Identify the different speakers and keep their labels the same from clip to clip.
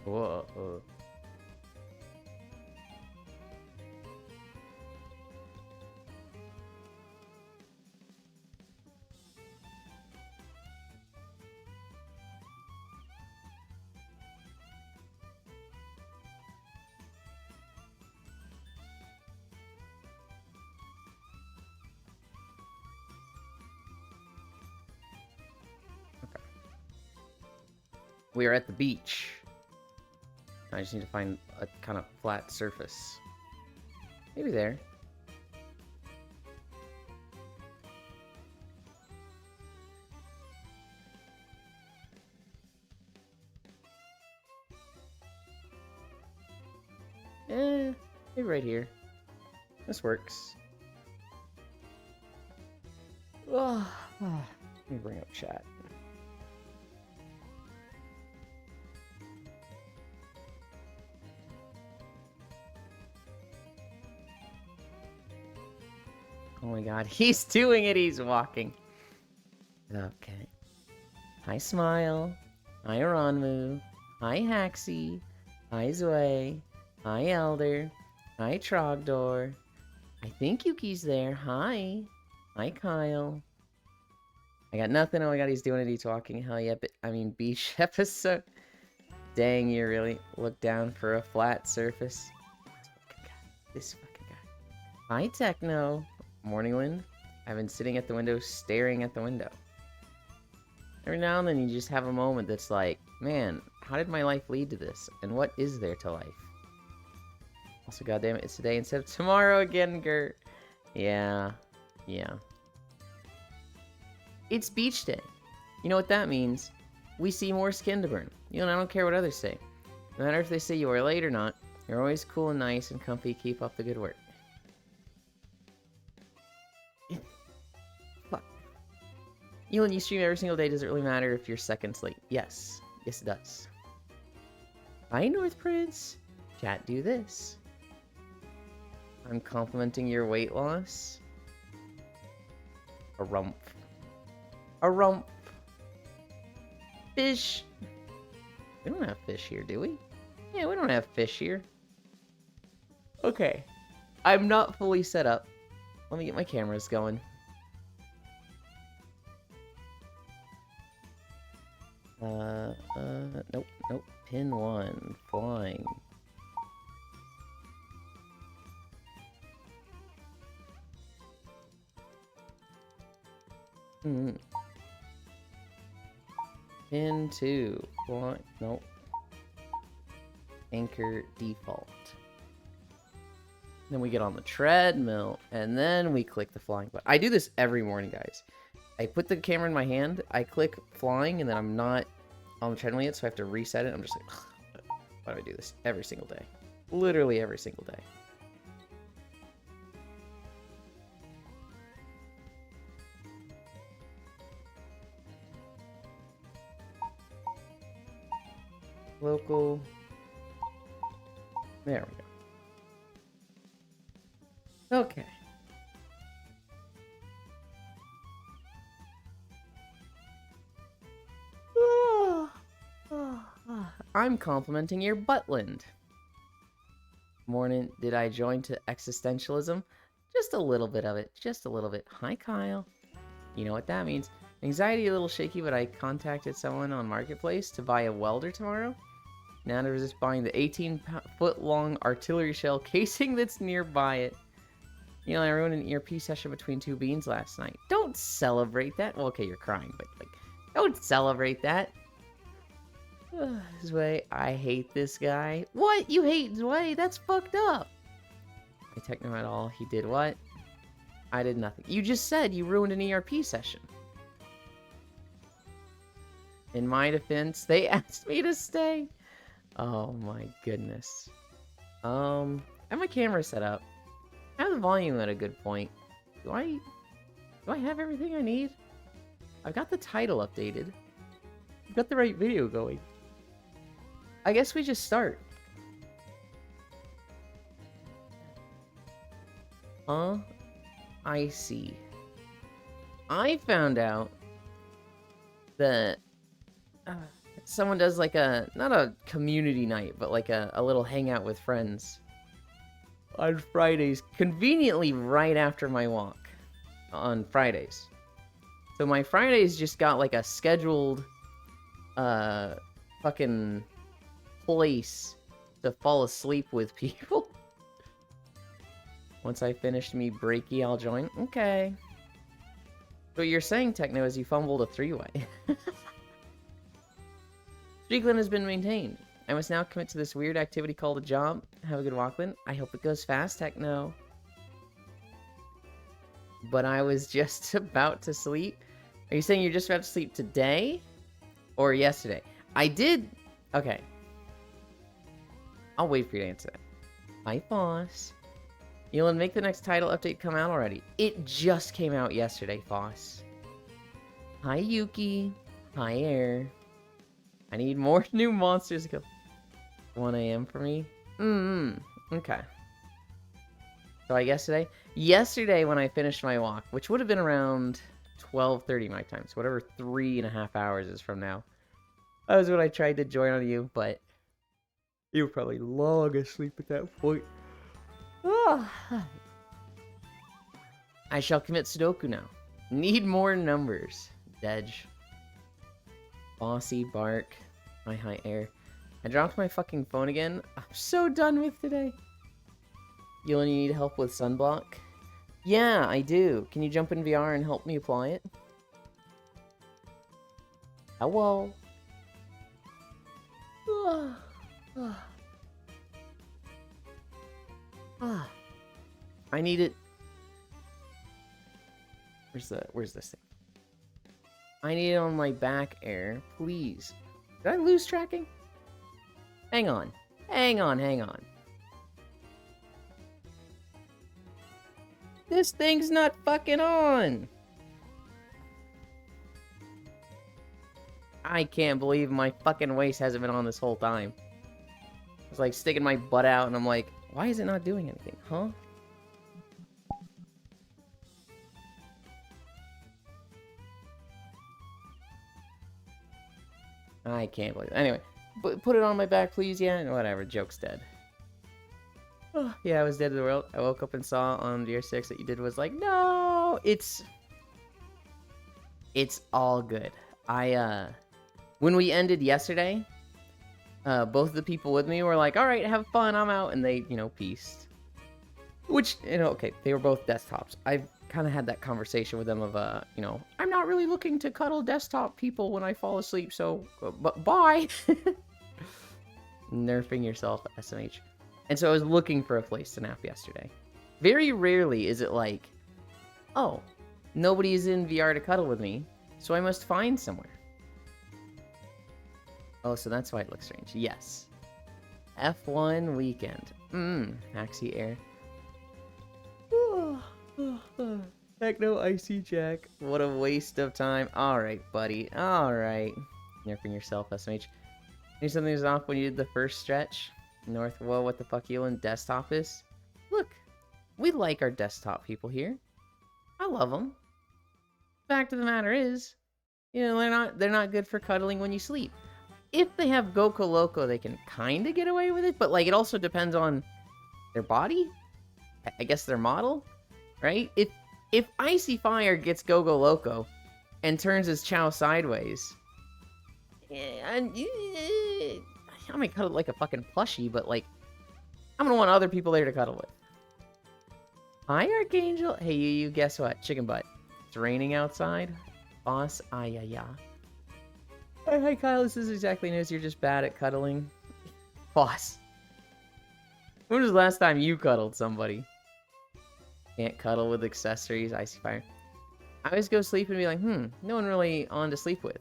Speaker 1: Whoa. Okay. We are at the beach. I just need to find a kind of flat surface. Maybe there. Maybe right here. This works. Let me bring up chat. Oh my god, he's doing it, he's walking. Okay. Hi, Smile. Hi, Ronmu. Hi, Haxie. Hi, Zway. Hi, Elder. Hi, Trogdor. I think Yuki's there. Hi. Hi, Kyle. I got nothing. Oh my god, he's doing it. He's walking. Hell yeah. I mean, beach episode. Dang, you really look down for a flat surface. This fucking guy. Hi, Techno. Morningwind. I've been sitting at the window, staring at the window. Every now and then you just have a moment that's like, man, how did my life lead to this? And what is there to life? Also, goddamn it, it's today instead of tomorrow again, Gert. Yeah. It's beach day. You know what that means? We see more skin to burn. You know, I don't care what others say. No matter if they say you are late or not, you're always cool and nice and comfy. Keep up the good work. Fuck. Elon, you stream every single day. Does it really matter if you're seconds late? Yes. Yes, it does. Hi, North Prince. Chat, do this. I'm complimenting your weight loss. A rump. A rump. Fish. We don't have fish here, do we? Yeah, we don't have fish here. Okay. I'm not fully set up. Let me get my cameras going. Nope. Pin 1. Flying. Pin 2. Flying. Nope. Anchor default. Then we get on the treadmill, and then we click the flying button. I do this every morning, guys. I put the camera in my hand, I click flying, and then I'm not on the treadmill yet, so I have to reset it. I'm just like, why do I do this every single day? Literally every single day. Local. There we go. Okay. I'm complimenting your buttland. Morning, did I join to existentialism? Just a little bit of it. Just a little bit. Hi, Kyle. You know what that means. Anxiety a little shaky, but I contacted someone on Marketplace to buy a welder tomorrow. Now to resist buying the 18-foot-long artillery shell casing that's nearby it. You know, I ruined an ERP session between two beans last night. Don't celebrate that. Well, okay, you're crying, but, like, don't celebrate that. Zwei, I hate this guy. What? You hate Zwei? That's fucked up. I techno at all. He did what? I did nothing. You just said you ruined an ERP session. In my defense, they asked me to stay. Oh my goodness. I have my camera set up. I have the volume at a good point. Do I have everything I need? I've got the title updated. I've got the right video going. I guess we just start. I see. I found out that someone does like not a community night, but like a little hangout with friends on Fridays, conveniently right after my walk on Fridays. So my Fridays just got like a scheduled fucking place to fall asleep with people. Once I finished me breaky, I'll join. Okay. So what you're saying, Techno, is you fumbled a 3-way. Streakland has been maintained. I must now commit to this weird activity called a job. Have a good walkland. I hope it goes fast, Techno. But I was just about to sleep. Are you saying you're just about to sleep today? Or yesterday? I did... Okay. I'll wait for you to answer that. Hi, Foss. Elon, make the next title update come out already. It just came out yesterday, Foss. Hi, Yuki. Hi, Air. I need more new monsters to go. 1 a.m. for me? Okay. So I guess yesterday when I finished my walk, which would have been around 12:30 my time, so whatever 3.5 hours is from now, that was when I tried to join on you, but you were probably long asleep at that point. I shall commit Sudoku now. Need more numbers. Dedge. Bossy Bark. Hi, Air. I dropped my fucking phone again. I'm so done with today. You only need help with sunblock? Yeah, I do. Can you jump in VR and help me apply it? Hello? I need it. Where's this thing? I need it on my back, Air. Please. Did I lose tracking? Hang on. Hang on. This thing's not fucking on! I can't believe my fucking waist hasn't been on this whole time. I was like sticking my butt out and I'm like, why is it not doing anything, huh? I can't believe it. Anyway, put it on my back, please. Yeah, whatever. Joke's dead. Oh, yeah, I was dead to the world. I woke up and saw on VR6 that you did was like, no, it's all good. When we ended yesterday, both of the people with me were like, all right, have fun, I'm out, and they, peaced. Which, okay, they were both desktops. I've kind of had that conversation with them of, I'm not really looking to cuddle desktop people when I fall asleep, so, but bye! Nerfing yourself, SMH. And so I was looking for a place to nap yesterday. Very rarely is it like, oh, nobody's in VR to cuddle with me, so I must find somewhere. Oh, so that's why it looks strange. Yes. F1 weekend. Maxi Air. Techno Icy Jack. What a waste of time. Alright, buddy. Alright. Nerfing yourself, SMH. Knew something was off when you did the first stretch. North, whoa, what the fuck, you in desktop is? Look, we like our desktop people here. I love them. Fact of the matter is, they're not good for cuddling when you sleep. If they have Goku Loco, they can kind of get away with it, but like it also depends on their body. I guess their model, right? If Icy Fire gets Gogo Loco and turns his Chow sideways, I might cuddle like a fucking plushie, but like, I'm gonna want other people there to cuddle with. Hi, Archangel. Hey, you guess what? Chicken butt. It's raining outside. Boss, yeah. Hi, Kyle. This is exactly news. You're just bad at cuddling. Boss. When was the last time you cuddled somebody? Can't cuddle with accessories. Icy Fire. I always go sleep and be like, no one really on to sleep with.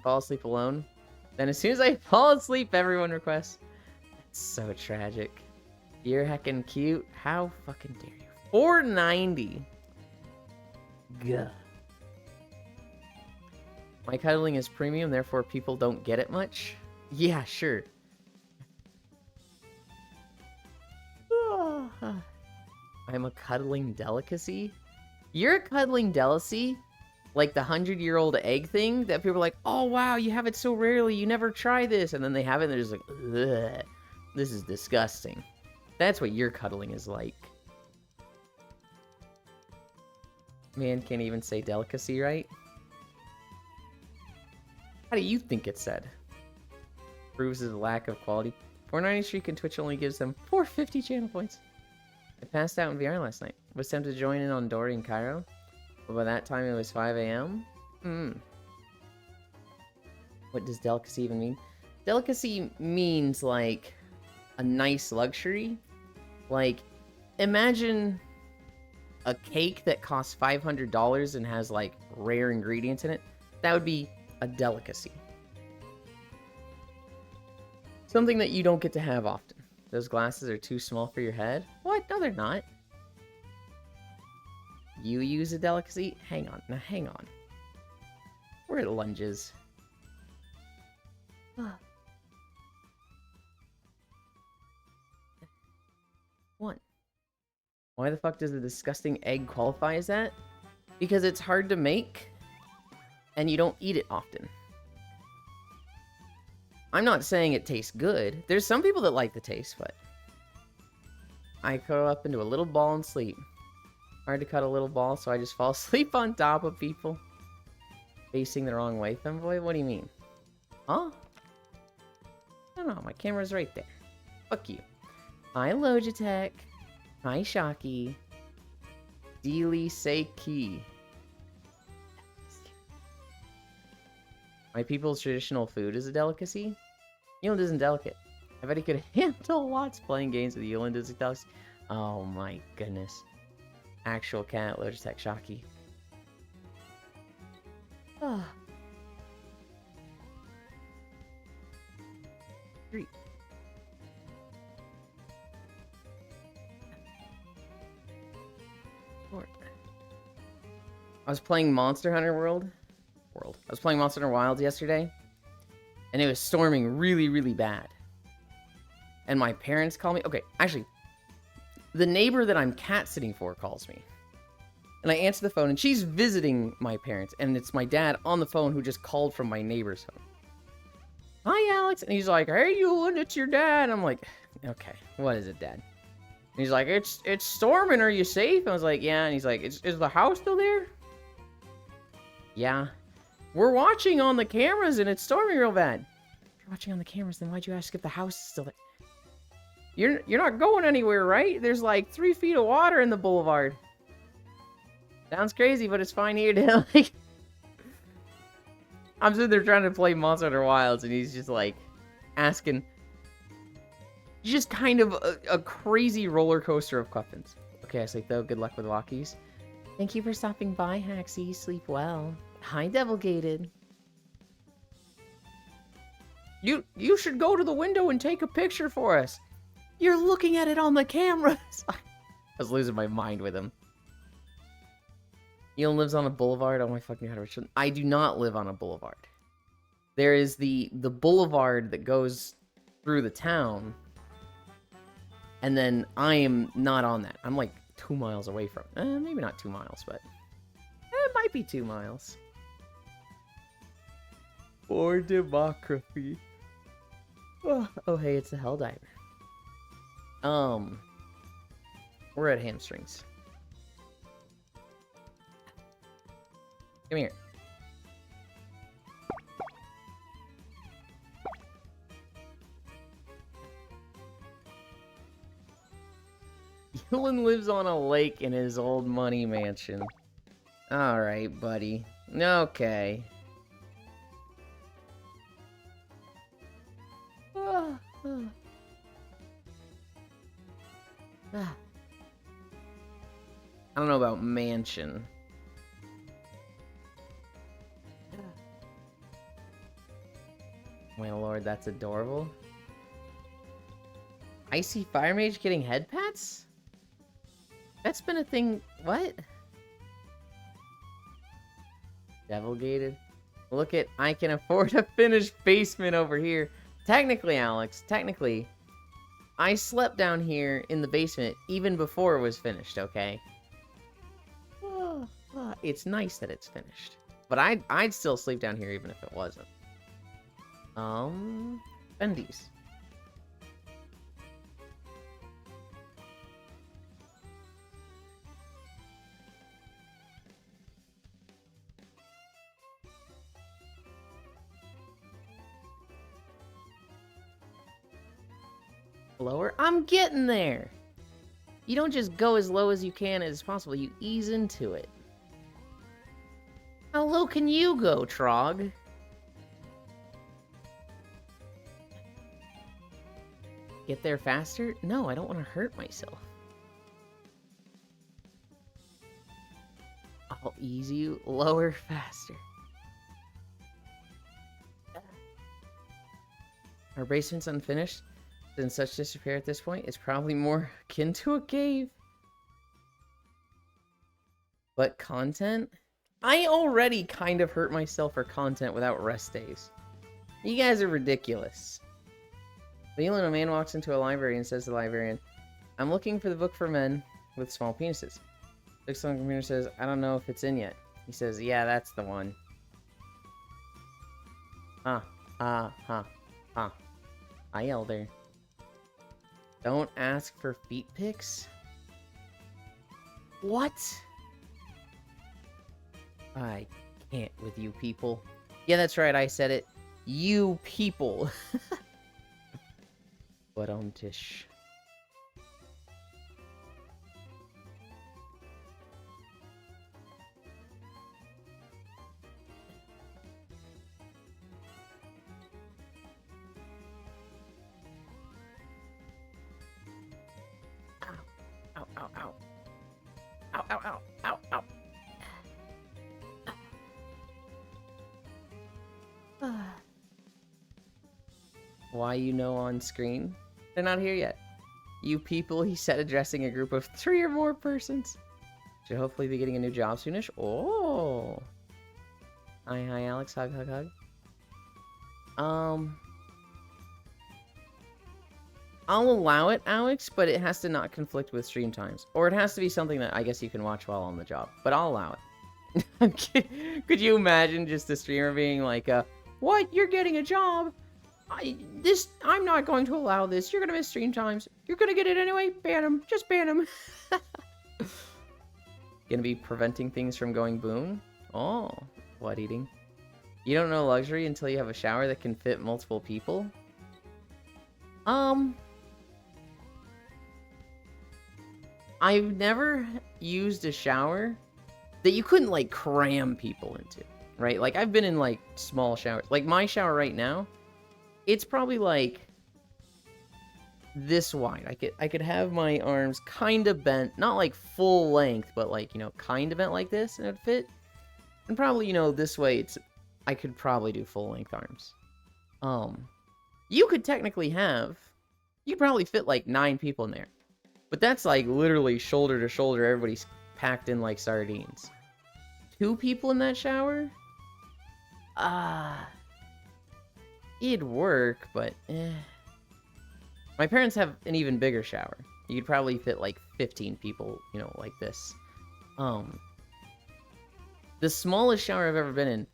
Speaker 1: Fall asleep alone. Then as soon as I fall asleep, everyone requests. That's so tragic. You're heckin' cute. How fucking dare you? 490. Gah. My cuddling is premium, therefore people don't get it much. Yeah, sure. I'm a cuddling delicacy? You're a cuddling delicacy? Like the 100-year-old egg thing that people are like, oh wow, you have it so rarely, you never try this. And then they have it and they're just like, ugh, this is disgusting. That's what your cuddling is like. Man can't even say delicacy right. How do you think it's said? Proves his lack of quality. 490 streak and Twitch only gives them 450 channel points. I passed out in VR last night. Was tempted to join in on Dory in Cairo. But by that time it was 5 a.m. What does delicacy even mean? Delicacy means like a nice luxury. Like, imagine a cake that costs $500 and has like rare ingredients in it. That would be a delicacy. Something that you don't get to have often. Those glasses are too small for your head? What? No, they're not. You use a delicacy? Hang on. Now, hang on. We're at lunges. One. Why the fuck does the disgusting egg qualify as that? Because it's hard to make, and you don't eat it often. I'm not saying it tastes good. There's some people that like the taste, but I curl up into a little ball and sleep. Hard to cut a little ball, so I just fall asleep on top of people. Facing the wrong way, Femboy? What do you mean? Huh? I don't know, my camera's right there. Fuck you. Hi, Logitech. Hi, Shocky. Deely Seiki. My people's traditional food is a delicacy? Eland isn't delicate. I bet he could handle lots playing games with Eland is a delicacy. Oh my goodness. Actual cat, Logitech, Shocky. Ah. Three. Four. I was playing Monster Hunter World. I was playing Monster Hunter Wilds yesterday, and it was storming really, really bad. And my parents call me. Okay, actually, the neighbor that I'm cat sitting for calls me. And I answer the phone, and she's visiting my parents, and it's my dad on the phone who just called from my neighbor's phone. Hi, Alex. And he's like, hey, Ewan, it's your dad. I'm like, okay, what is it, Dad? And he's like, it's storming. Are you safe? I was like, yeah. And he's like, is the house still there? Yeah. We're watching on the cameras, and it's storming real bad. If you're watching on the cameras, then why'd you ask if the house is still there? You're not going anywhere, right? There's like 3 feet of water in the boulevard. Sounds crazy, but it's fine here to like. I'm sitting there trying to play Monster Hunter Wilds, and he's just like asking, just kind of a crazy roller coaster of questions. Okay, I sleep though. Good luck with walkies. Thank you for stopping by, Haxie. Sleep well. Hi, Devil Gated. You should go to the window and take a picture for us. You're looking at it on the cameras. I was losing my mind with him. Elon lives on a boulevard. Oh my fucking god, Richard. I do not live on a boulevard. There is the boulevard that goes through the town. And then I am not on that. I'm like 2 miles away from it. Maybe not 2 miles, but it might be 2 miles. For democracy. Oh, hey, it's the Helldiver. We're at hamstrings. Come here. Ewan lives on a lake in his old money mansion. Alright, buddy. Okay. I don't know about mansion. My lord, that's adorable. Icy Fire Mage getting head pats? That's been a thing. What? Devil Gated. Look at, I can afford a finished basement over here. Technically, Alex, technically, I slept down here in the basement even before it was finished, okay? It's nice that it's finished. But I'd still sleep down here even if it wasn't. Bendy's. Lower? I'm getting there! You don't just go as low as you can as possible, you ease into it. How low can you go, Trog? Get there faster? No, I don't want to hurt myself. I'll ease you lower faster. Our basement's unfinished. In such disrepair at this point, it's probably more akin to a cave. But content? I already kind of hurt myself for content without rest days. You guys are ridiculous. Leland, a man walks into a library and says to the librarian, I'm looking for the book for men with small penises. Looks on the computer says, I don't know if it's in yet. He says, yeah, that's the one. Hi, Elder. Don't ask for feet pics? What? I can't with you people. Yeah, that's right, I said it. You people. But tish. Ow, ow, ow. Ow, ow, ow, ow, ow. Why you know on screen? They're not here yet. You people, he said, addressing a group of 3 or more persons. Should hopefully be getting a new job soonish. Oh. Hi, Alex. Hug, hug, hug. I'll allow it, Alex, but it has to not conflict with stream times. Or it has to be something that I guess you can watch while on the job. But I'll allow it. I'm kidding. Could you imagine just a streamer being like, what? You're getting a job? I'm not going to allow this. You're gonna miss stream times. You're gonna get it anyway. Ban him. Just ban him. Gonna be preventing things from going boom? Oh, what eating? You don't know luxury until you have a shower that can fit multiple people? I've never used a shower that you couldn't, like, cram people into, right? Like, I've been in, like, small showers. Like, my shower right now, it's probably, like, this wide. I could have my arms kind of bent, not, like, full length, but, like, you know, kind of bent like this, and it would fit. And probably, you know, this way, I could probably do full-length arms. You could technically you could probably fit, like, 9 people in there. But that's, like, literally shoulder to shoulder, everybody's packed in like sardines. 2 people in that shower? It'd work, but My parents have an even bigger shower. You could probably fit like 15 people, you know, like this. The smallest shower I've ever been in,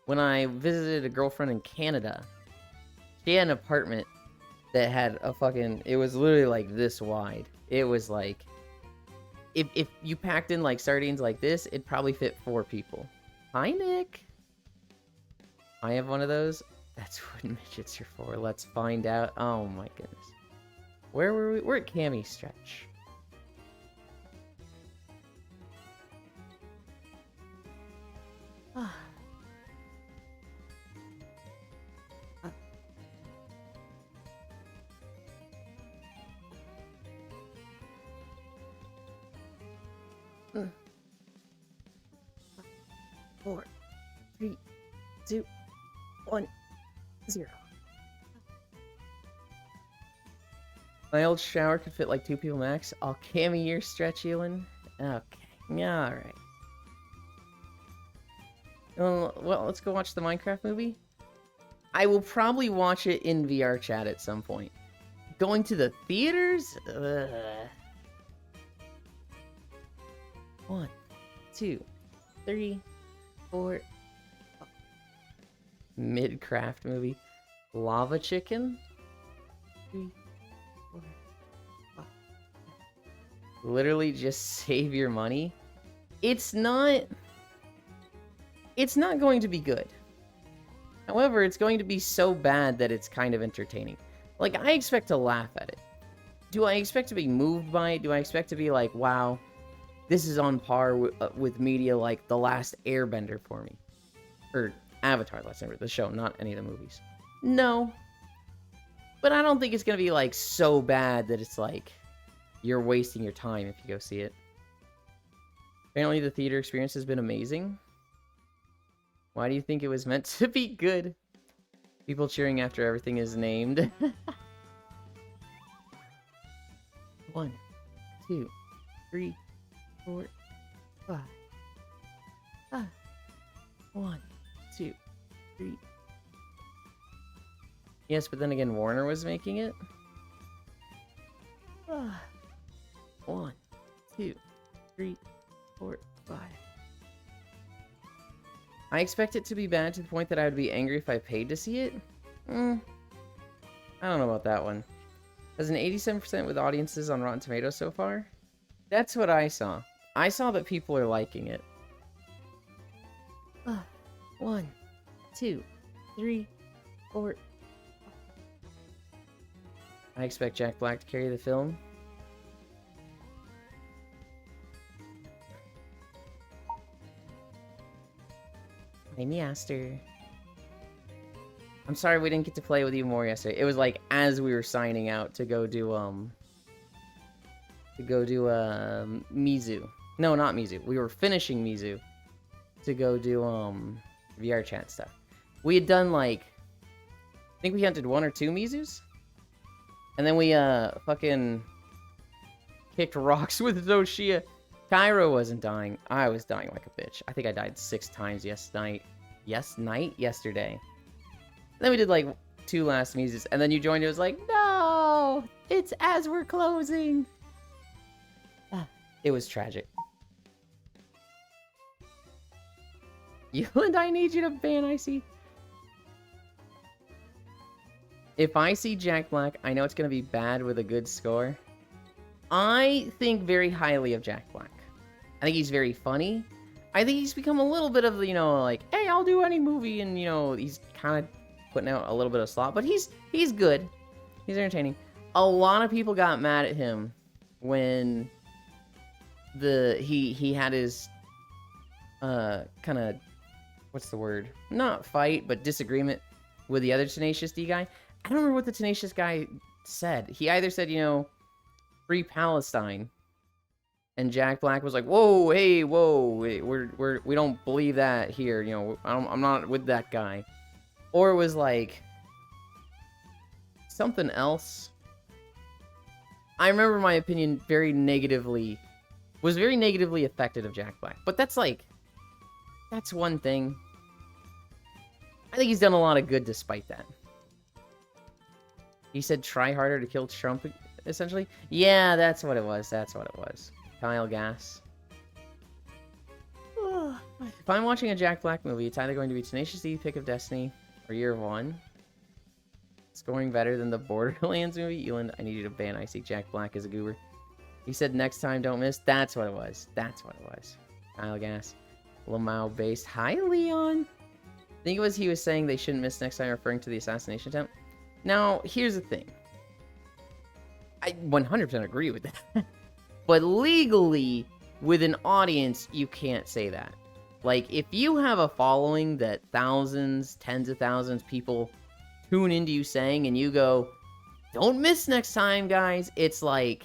Speaker 1: when I visited a girlfriend in Canada, she had an apartment that had a fucking, it was literally like this wide. It was like, if you packed in like sardines like this, it'd probably fit 4 people. Hi, Nick. I have one of those. That's what midgets are for. Let's find out. Oh my goodness. Where were we? We're at Cami Stretch. Four, 3, 2, 1, 0. My old shower could fit like 2 people max. I'll Cammy your stretch, Elin. Okay. Yeah, alright. Well, let's go watch the Minecraft movie. I will probably watch it in VR chat at some point. Going to the theaters? Ugh. 1, 2, 3, 4, Mid-craft movie. Lava Chicken? 3, 4, 5. Literally just save your money. It's not going to be good. However, it's going to be so bad that it's kind of entertaining. Like, I expect to laugh at it. Do I expect to be moved by it? Do I expect to be like, wow, this is on par with media like The Last Airbender for me? Or Avatar, Last Airbender, the show, not any of the movies. No. But I don't think it's going to be, like, so bad that it's like, you're wasting your time if you go see it. Apparently the theater experience has been amazing. Why do you think it was meant to be good? People cheering after everything is named. 1, 2, 3, 4, 5. 1, 2, 3. Yes, but then again, Warner was making it. 1, 2, 3, 4, 5. I expect it to be bad to the point that I would be angry if I paid to see it. I don't know about that one. Has an 87% with audiences on Rotten Tomatoes so far? That's what I saw. I saw that people are liking it. 1, 2, 3, 4. I expect Jack Black to carry the film. Amy Aster. I'm sorry we didn't get to play with you more yesterday. It was like as we were signing out to go do Mizu. No, not Mizu. We were finishing Mizu to go do VR chat stuff. We had done like I think we hunted 1 or 2 Mizus. And then we fucking kicked rocks with Zoshia. Cairo wasn't dying. I was dying like a bitch. I think I died 6 times yesterday. And then we did like 2 last Mises, and then you joined. It was like, no, it's as we're closing. It was tragic. You and I need you to ban IC. If I see Jack Black, I know it's going to be bad with a good score. I think very highly of Jack Black. I think he's very funny. I think he's become a little bit of, you know, like, hey, I'll do any movie, and, you know, he's kind of putting out a little bit of slop, but he's good. He's entertaining. A lot of people got mad at him when he had his kind of, what's the word? Not fight, but disagreement with the other Tenacious D guy. I don't remember what the Tenacious guy said. He either said, you know, free Palestine, and Jack Black was like, whoa, hey, whoa, we don't believe that here, you know, I'm not with that guy. Or it was like something else. I remember my opinion was very negatively affected of Jack Black. But that's one thing. I think he's done a lot of good despite that. He said try harder to kill Trump, essentially. Yeah, that's what it was. Kyle Gass. If I'm watching a Jack Black movie, it's either going to be Tenacious D, Pick of Destiny, or Year One. Scoring better than the Borderlands movie. Eland, I need you to ban I See Jack Black as a goober. He said next time don't miss. That's what it was. Kyle Gass. Lamau based. Hi, Leon. I think it was he was saying they shouldn't miss next time, referring to the assassination attempt. Now, here's the thing. I 100% agree with that. But legally, with an audience, you can't say that. Like, if you have a following that thousands, tens of thousands people tune into you saying, and you go, don't miss next time, guys, it's like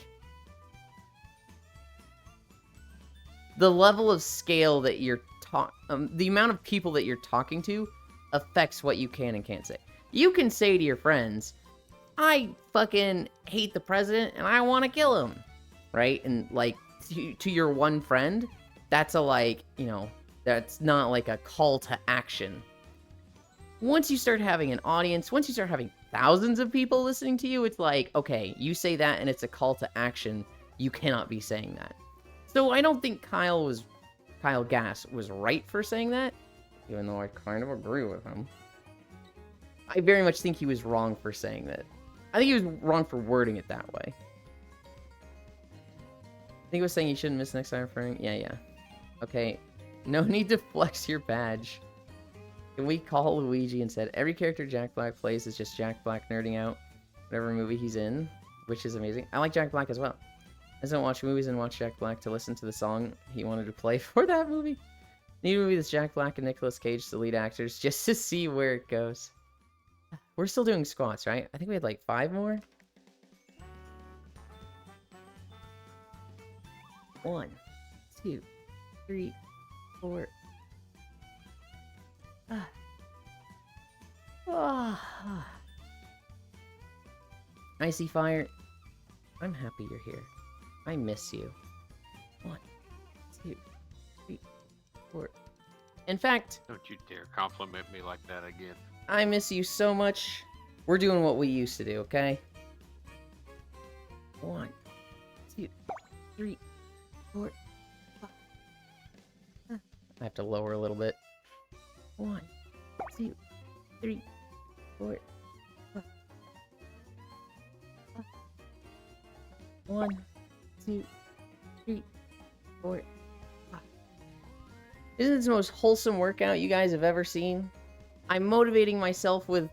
Speaker 1: the level of scale that you're the amount of people that you're talking to affects what you can and can't say. You can say to your friends, I fucking hate the president and I want to kill him, right? And like to your one friend, that's a like, you know, that's not like a call to action. Once you start having an audience, once you start having thousands of people listening to you, it's like, okay, you say that and it's a call to action. You cannot be saying that. So I don't think Kyle Gass was right for saying that, even though I kind of agree with him. I very much think he was wrong for saying that. I think he was wrong for wording it that way. I think he was saying you shouldn't miss next time referring. Yeah. Okay. No need to flex your badge. Can we call Luigi instead? Every character Jack Black plays is just Jack Black nerding out whatever movie he's in, which is amazing. I like Jack Black as well. I don't watch movies and watch Jack Black to listen to the song he wanted to play for that movie. Need a movie that's Jack Black and Nicolas Cage, the lead actors, just to see where it goes. We're still doing squats, right? I think we had like 5 more. 1, 2, 3, 4. Icy Fire. I'm happy you're here. I miss you. 1, 2, 3, 4. In fact,
Speaker 2: Don't you dare compliment me like that again.
Speaker 1: I miss you so much. We're doing what we used to do, okay? 1, 2, 3, 4, 5. I have to lower a little bit. 1, 2, 3, 4, 5. 1, 2, 3, 4, 5. Isn't this the most wholesome workout you guys have ever seen? I'm motivating myself with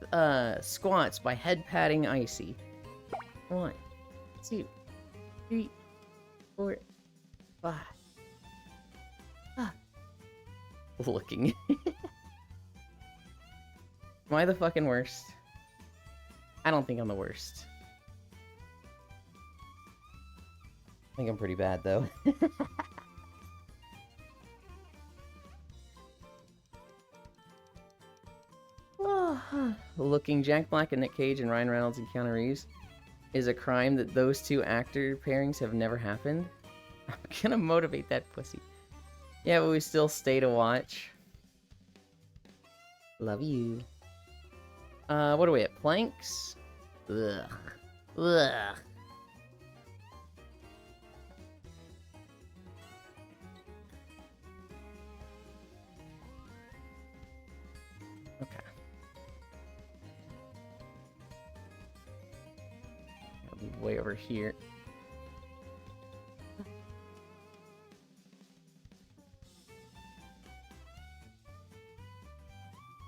Speaker 1: squats by head patting Icy. 1, 2, 3, 4, 5. Looking. Am I the fucking worst? I don't think I'm the worst. I think I'm pretty bad, though. Looking Jack Black and Nick Cage and Ryan Reynolds and Keanu Reeves is a crime that those two actor pairings have never happened. I'm gonna motivate that pussy. Yeah, but we still stay to watch. Love you. What are we at? Planks? Ugh. Ugh. Okay. I'll be way over here.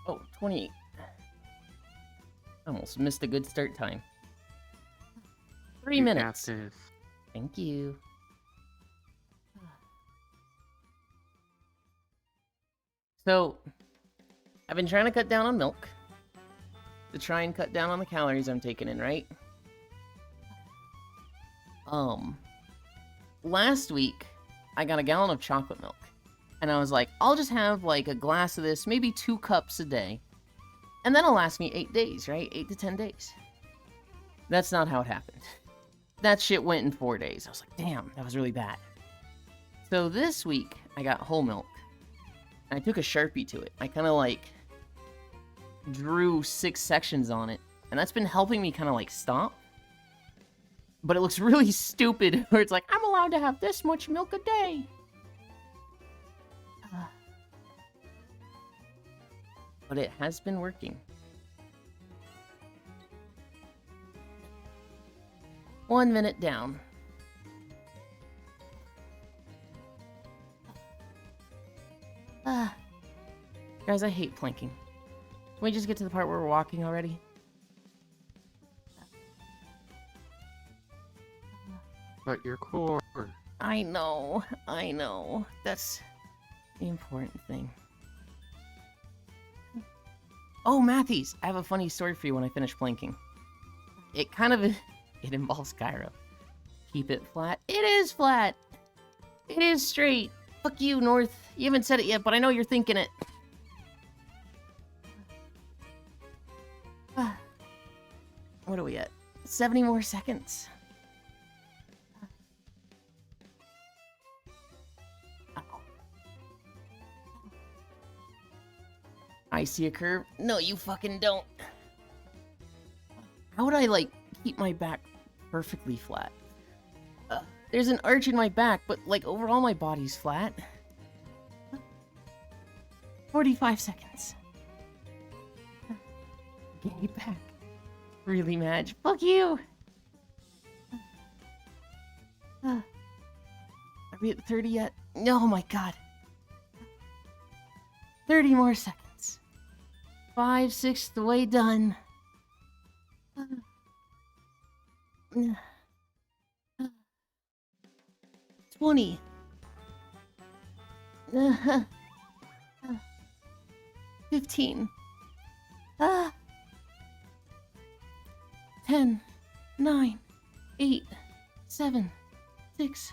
Speaker 1: Oh, 28. Almost missed a good start time. 3 minutes. Thank you. So, I've been trying to cut down on milk to try and cut down on the calories I'm taking in, right? Last week, I got a gallon of chocolate milk. And I was like, I'll just have like a glass of this, maybe 2 cups a day. And that'll last me 8 days, right? 8 to 10 days. That's not how it happened. That shit went in 4 days. I was like, damn, that was really bad. So this week, I got whole milk. And I took a Sharpie to it. I kind of like drew 6 sections on it. And that's been helping me kind of like stop. But it looks really stupid where it's like, I'm allowed to have this much milk a day. But it has been working. 1 minute down. Guys, I hate planking. Can we just get to the part where we're walking already?
Speaker 2: But your core.
Speaker 1: I know. That's the important thing. Oh, Matthews, I have a funny story for you when I finish planking. It involves Cairo. Keep it flat. It is flat. It is straight. Fuck you, North. You haven't said it yet, but I know you're thinking it. What are we at? 70 more seconds. I see a curve. No, you fucking don't. How would I, like, keep my back perfectly flat? There's an arch in my back, but, like, overall my body's flat. 45 seconds. get back. Really mad. Fuck you! Are we at 30 yet? Oh my god. 30 more seconds. 5/6 the way done. 20. 15. 10. 9. 8. 7. 6.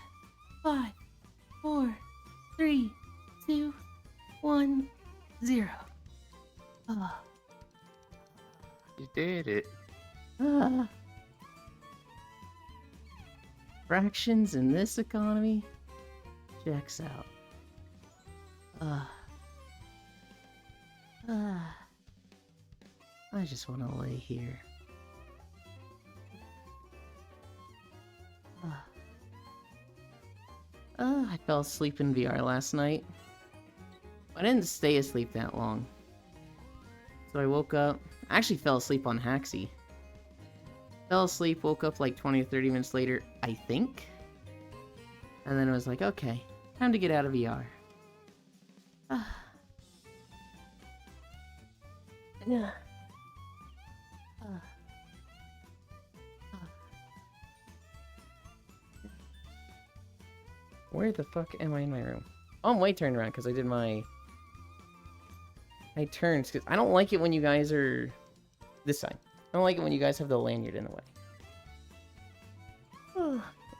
Speaker 1: 5. 4. 3. 2. 1. 0.
Speaker 2: You did it.
Speaker 1: Fractions in this economy checks out. I just want to lay here. I fell asleep in VR last night. I didn't stay asleep that long. So I woke up. I actually fell asleep on Haxi. Fell asleep, woke up like 20 or 30 minutes later, I think. And then it was like, okay, time to get out of VR. Yeah. Where the fuck am I in my room? Oh, I'm way turned around because I did my turns. Because I don't like it when you guys are this side. I don't like it when you guys have the lanyard in the way.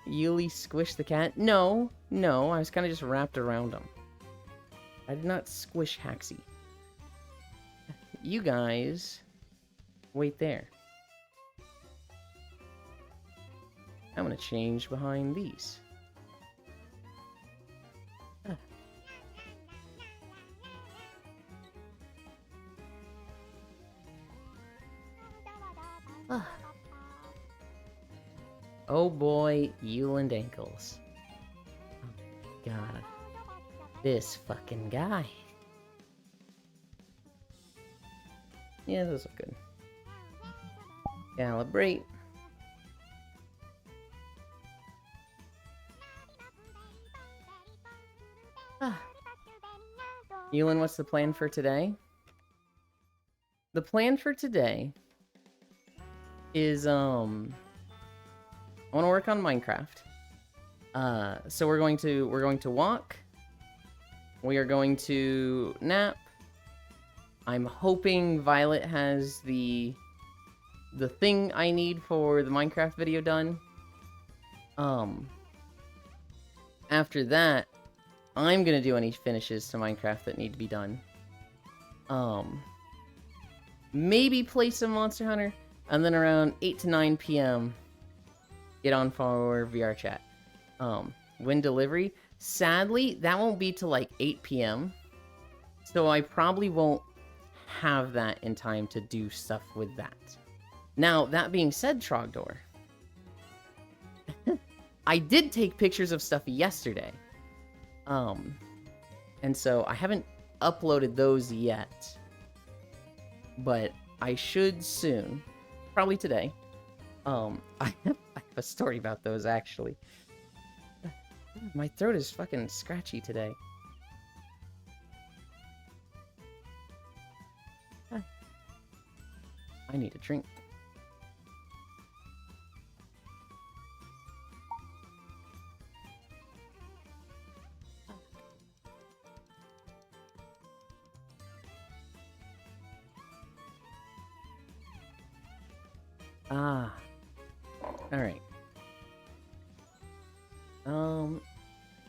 Speaker 1: Yuli squished the cat? No, I was kind of just wrapped around him. I did not squish Haxi. You guys wait there. I'm gonna change behind these. Oh boy, Euland ankles. Oh god. This fucking guy. Yeah, those look good. Calibrate. Euland, what's the plan for today? The plan for today is, I want to work on Minecraft. So we're going to walk. We are going to nap. I'm hoping Violet has the thing I need for the Minecraft video done. After that, I'm gonna do any finishes to Minecraft that need to be done. Maybe play some Monster Hunter, and then around 8 to 9 p.m. get on for VR chat. When delivery, sadly, that won't be till like 8 p.m. So I probably won't have that in time to do stuff with that. Now, that being said, Trogdor, I did take pictures of stuff yesterday. And so I haven't uploaded those yet. But I should soon. Probably today. I have a story about those, actually. My throat is fucking scratchy today. I need a drink. Ah. Alright.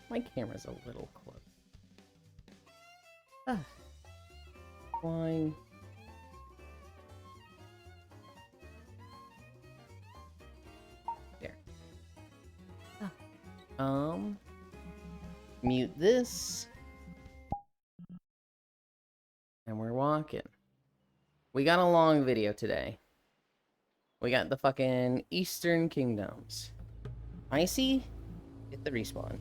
Speaker 1: My camera's a little close. Fine. There. Mute this. And we're walking. We got a long video today. We got the fucking Eastern Kingdoms. Icy, get the respawn.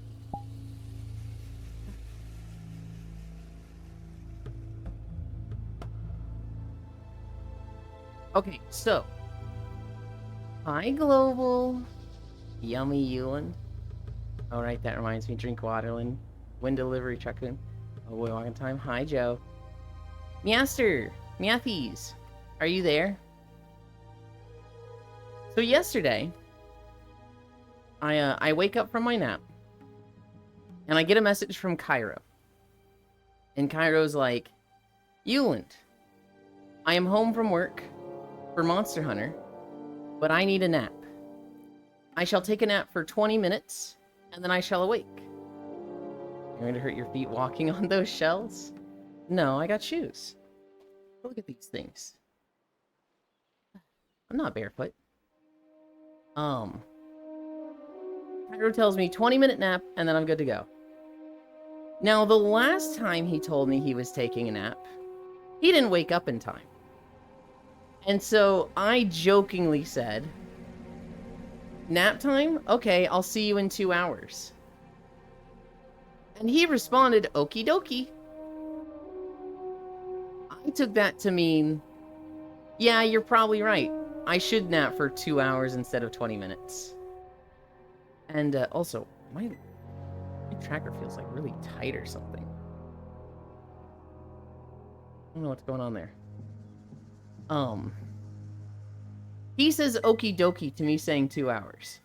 Speaker 1: Okay, so. Hi, Global. Yummy Yulin. Alright, that reminds me. Drink Waterland. Wind Delivery Chuckun. Oh boy, walking time. Hi, Joe. Meowster. Meowthies. Are you there? So yesterday, I wake up from my nap, and I get a message from Cairo. And Cairo's like, Euland, I am home from work for Monster Hunter, but I need a nap. I shall take a nap for 20 minutes, and then I shall awake. You're going to hurt your feet walking on those shells? No, I got shoes. Look at these things. I'm not barefoot. Cairo tells me 20-minute nap, and then I'm good to go. Now, the last time he told me he was taking a nap, he didn't wake up in time. And so I jokingly said, nap time? Okay, I'll see you in 2 hours. And he responded, okie dokie. I took that to mean, yeah, you're probably right. I should nap for 2 hours instead of 20 minutes. And also, my tracker feels like really tight or something. I don't know what's going on there. He says okie dokie to me saying 2 hours.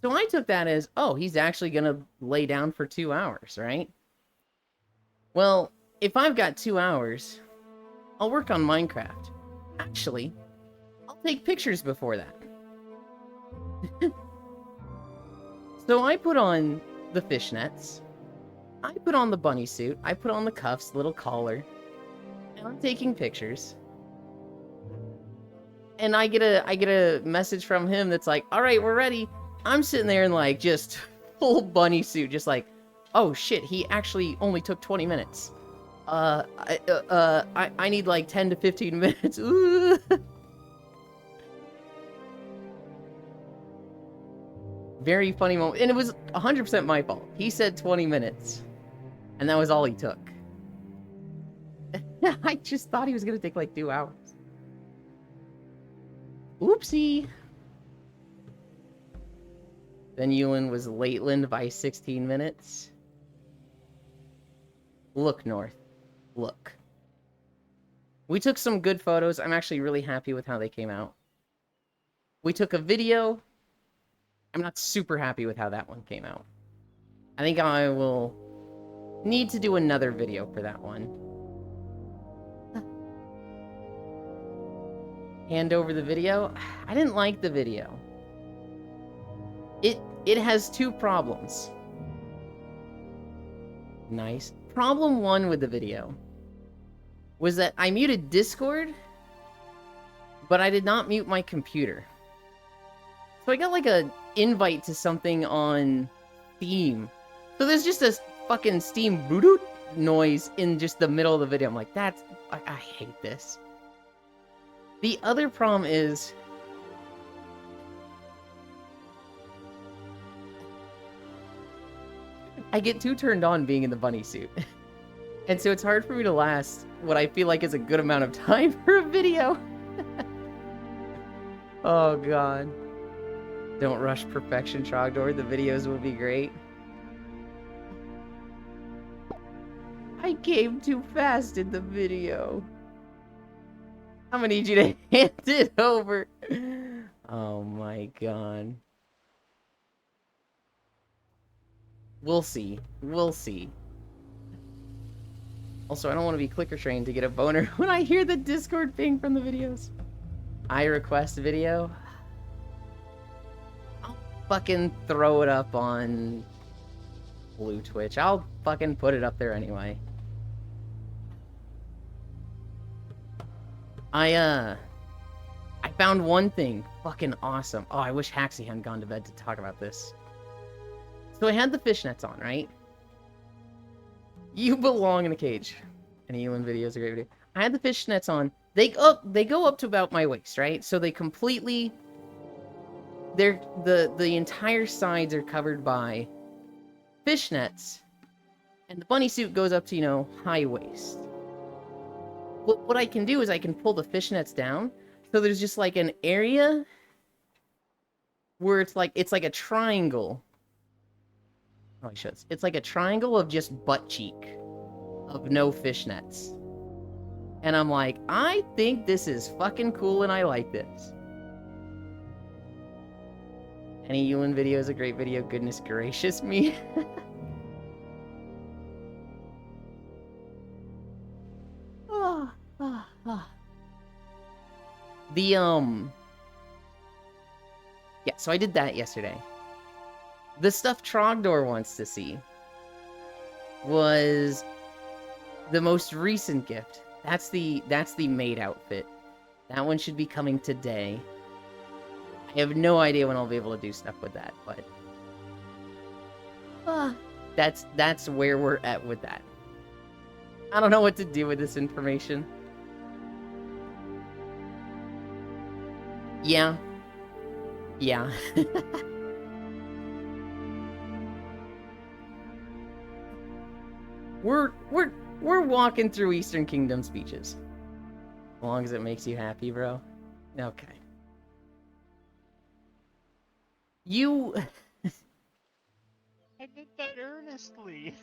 Speaker 1: So I took that as, oh, he's actually gonna lay down for 2 hours, right? Well, if I've got 2 hours, I'll work on Minecraft. Actually, I'll take pictures before that. So I put on the fishnets, I put on the bunny suit, I put on the cuffs, little collar, and I'm taking pictures. And I get a message from him that's like, all right, we're ready. I'm sitting there in like just full bunny suit, just like, oh shit, he actually only took 20 minutes. I need like 10 to 15 minutes. Ooh. Very funny moment. And it was 100% my fault. He said 20 minutes. And that was all he took. I just thought he was going to take like 2 hours. Oopsie. Then Ewan was Lateland by 16 minutes. Look, North. Look. We took some good photos. I'm actually really happy with how they came out. We took a video. I'm not super happy with how that one came out. I think I will need to do another video for that one. Hand over the video. I didn't like the video. It has 2 problems. Nice. Problem 1 with the video was that I muted Discord, but I did not mute my computer. So I got like a invite to something on Steam. So there's just this fucking Steam boot noise in just the middle of the video. I'm like, I hate this. The other problem is I get too turned on being in the bunny suit. And so it's hard for me to last what I feel like is a good amount of time for a video. Oh god. Don't rush perfection, Trogdor. The videos will be great. I came too fast in the video. I'm gonna need you to hand it over. Oh my god. We'll see. We'll see. Also, I don't want to be clicker trained to get a boner when I hear the Discord ping from the videos. I request video. I'll fucking throw it up on Blue Twitch. I'll fucking put it up there anyway. I found one thing fucking awesome. Oh, I wish Haxie hadn't gone to bed to talk about this. So I had the fishnets on, right? You belong in a cage. And Elon video is a great video. I had the fishnets on. They go up to about my waist, right? So they completely the entire sides are covered by fishnets. And the bunny suit goes up to, you know, high waist. What I can do is I can pull the fishnets down So there's just like an area where it's like a triangle. Oh, I should. It's like a triangle of just butt cheek, of no fishnets. And I'm like, I think this is fucking cool and I like this. Any Yulin video is a great video. Goodness gracious me. The, yeah, so I did that yesterday. The stuff Trogdor wants to see was the most recent gift. That's the maid outfit. That one should be coming today. I have no idea when I'll be able to do stuff with that, but that's where we're at with that. I don't know what to do with this information. Yeah. Yeah. We're walking through Eastern Kingdom speeches. As long as it makes you happy, bro. Okay. You...
Speaker 2: I did that earnestly.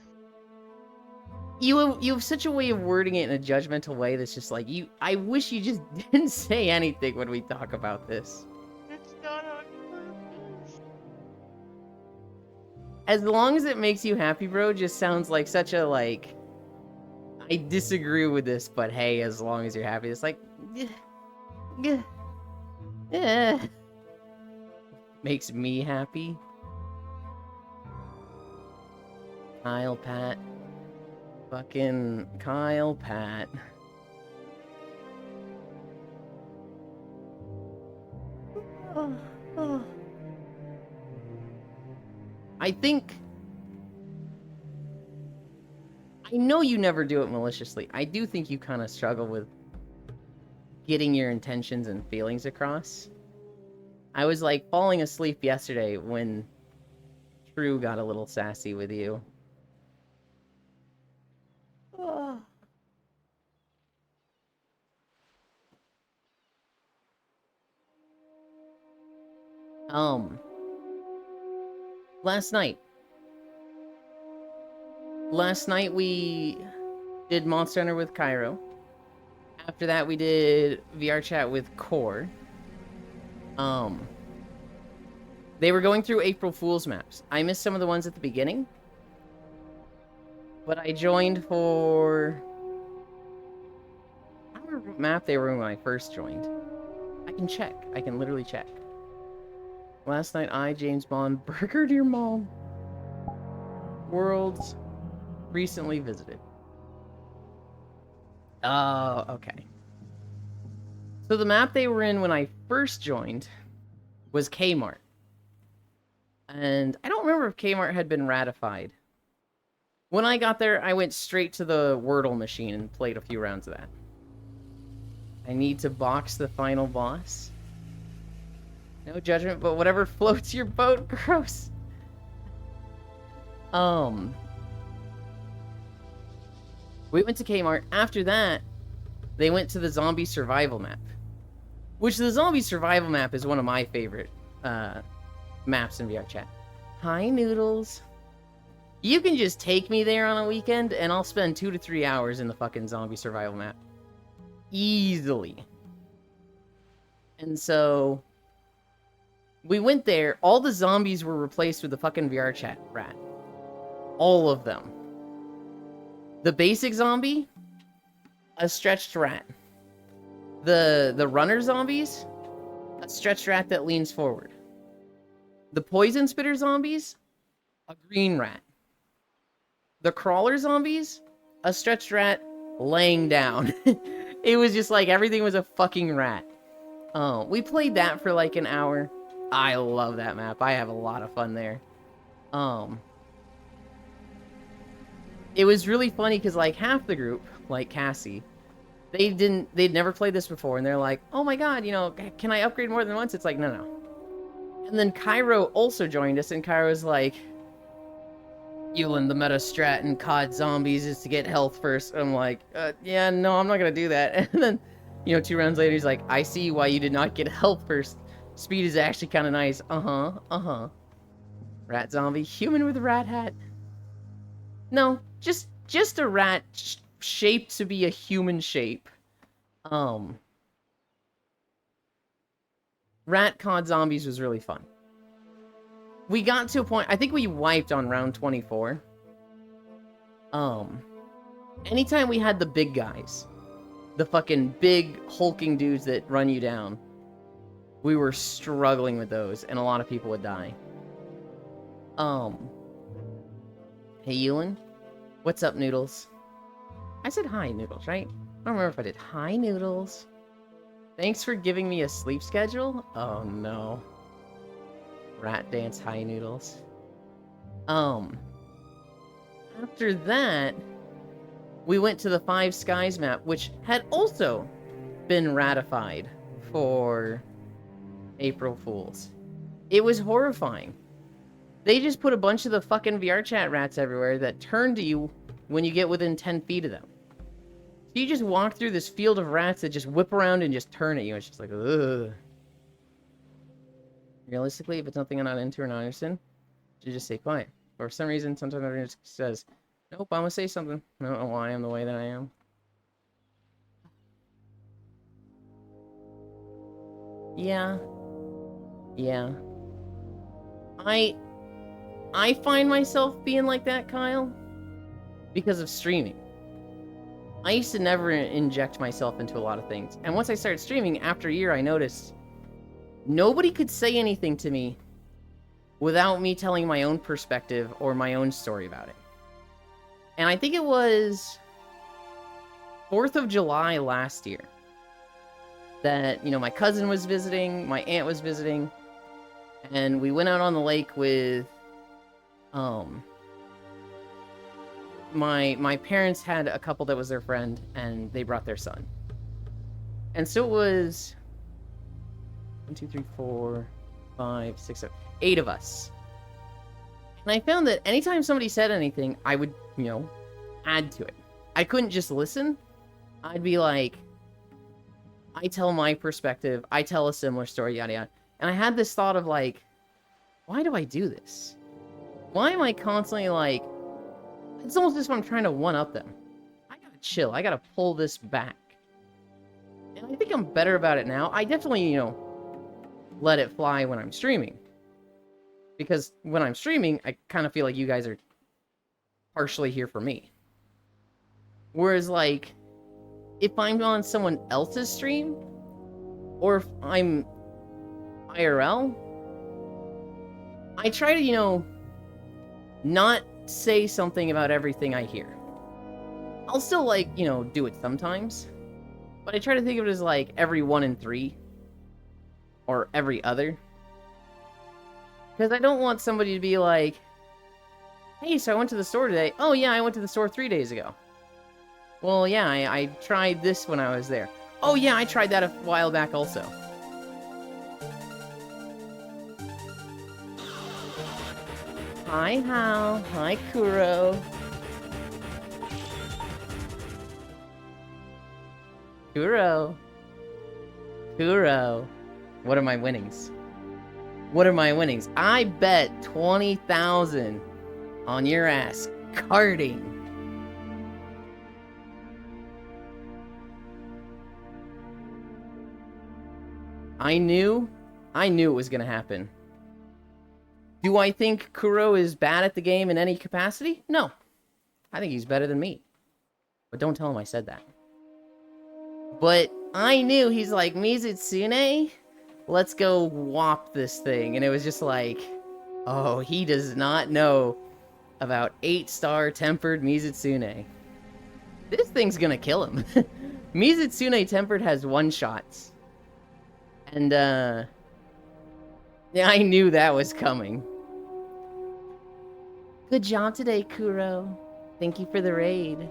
Speaker 1: You have such a way of wording it in a judgmental way that's just like, I wish you just didn't say anything when we talk about this.
Speaker 2: It's not on purpose.
Speaker 1: As long as it makes you happy, bro, just sounds like such a, like... I disagree with this, but hey, as long as you're happy, it's like... Makes me happy. Kyle Pat. Fucking Kyle Pat. I think... I know you never do it maliciously. I do think you kind of struggle with getting your intentions and feelings across. I was like falling asleep yesterday when True got a little sassy with you. Last night we did Monster Hunter with Cairo. After that we did VR chat with Core. They were going through April Fool's maps. I missed some of the ones at the beginning. But I joined for... I don't remember what map they were in when I first joined. I can check. I can literally check. Last night I, James Bond, burgered your mom. Worlds recently visited. Oh, okay. So the map they were in when I first joined was Kmart. And I don't remember if Kmart had been ratified. When I got there, I went straight to the Wordle machine and played a few rounds of that. I need to box the final boss. No judgment, but whatever floats your boat, gross. We went to Kmart. After that, they went to the zombie survival map. Which the zombie survival map is one of my favorite maps in VR chat. Hi, Noodles. You can just take me there on a weekend, and I'll spend 2 to 3 hours in the fucking zombie survival map. Easily. And so... we went there, all the zombies were replaced with the fucking VR chat rat. All of them. The basic zombie, a stretched rat. The runner zombies, a stretched rat that leans forward. The poison spitter zombies, a green rat. The crawler zombies, a stretched rat laying down. It was just like everything was a fucking rat. We played that for like an hour. I love that map. I have a lot of fun there. It was really funny because like half the group, like Cassie, they'd never played this before, and they're like, oh my god, you know, can I upgrade more than once? It's like, no. And then Cairo also joined us, and Cairo's like, Yulin, the meta strat in COD Zombies is to get health first. I'm like, yeah, no, I'm not gonna do that. And then You know, 2 rounds later, he's like, I see why you did not get help first. Speed is actually kind of nice. Uh-huh. Rat zombie. Human with a rat hat. No, just a rat shaped to be a human shape. Rat COD Zombies was really fun. We got to a point, I think we wiped on round 24. Anytime we had the big guys, the fucking big hulking dudes that run you down, we were struggling with those, and a lot of people would die. Hey, Ewan? What's up, Noodles? I said hi, Noodles, right? I don't remember if I did. Hi, Noodles. Thanks for giving me a sleep schedule? Oh, no. Rat dance, hi, Noodles. After that, we went to the Five Skies map, which had also been ratified for April Fools. It was horrifying. They just put a bunch of the fucking VRChat rats everywhere that turn to you when you get within 10 feet of them. So you just walk through this field of rats that just whip around and just turn at you. It's just like, ugh. Realistically, if it's something I'm not into or not interested in, you just stay quiet. For some reason, sometimes everyone just says, nope, I'm gonna say something. I don't know why I'm the way that I am. Yeah. I find myself being like that, Kyle, because of streaming. I used to never inject myself into a lot of things. And once I started streaming, after a year, I noticed nobody could say anything to me without me telling my own perspective or my own story about it. And I think it was 4th of July last year that, you know, my cousin was visiting, my aunt was visiting, and we went out on the lake with, my parents had a couple that was their friend, and they brought their son. And so it was 1, 2, 3, 4, 5, 6, 7, 8 of us. And I found that anytime somebody said anything, I would, you know, add to it. I couldn't just listen. I'd be like, I tell my perspective, I tell a similar story, yada yada. And I had this thought of like, why do I do this? Why am I constantly like, it's almost as if I'm trying to one-up them. I gotta chill, I gotta pull this back. And I think I'm better about it now. I definitely, you know, let it fly when I'm streaming. Because when I'm streaming, I kind of feel like you guys are partially here for me. Whereas, like, if I'm on someone else's stream, or if I'm IRL, I try to, you know, not say something about everything I hear. I'll still, like, you know, do it sometimes, but I try to think of it as, like, every 1 in 3, or every other. Because I don't want somebody to be like, hey, so I went to the store today. Oh, yeah, I went to the store 3 days ago. Well, yeah, I tried this when I was there. Oh, yeah, I tried that a while back also. Hi, Hal. Hi, Kuro. Kuro. What are my winnings? What are my winnings? I bet 20,000 on your ass karting. I knew it was gonna happen. Do I think Kuro is bad at the game in any capacity? No. I think he's better than me. But don't tell him I said that. But I knew he's like, Mizutsune, let's go whop this thing. And it was just like, oh, he does not know about 8-star tempered Mizutsune. This thing's gonna kill him. Mizutsune tempered has 1-shots. And, yeah, I knew that was coming. Good job today, Kuro. Thank you for the raid.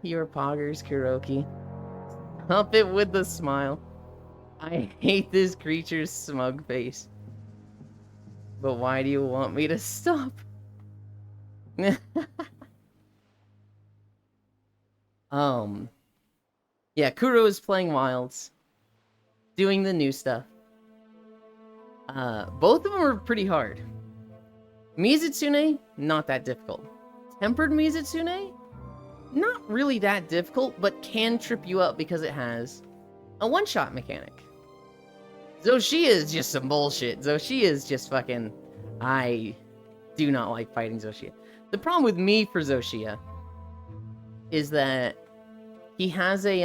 Speaker 1: Your poggers, Kuroki. Hump it with the smile. I hate this creature's smug face. But why do you want me to stop? Yeah, Kuro is playing Wilds, doing the new stuff. Both of them are pretty hard. Mizutsune, not that difficult. Tempered Mizutsune, not really that difficult, but can trip you up because it has a one-shot mechanic. Zoshia is just some bullshit. Zoshia is just fucking... I do not like fighting Zoshia. The problem with me for Zoshia is that he has a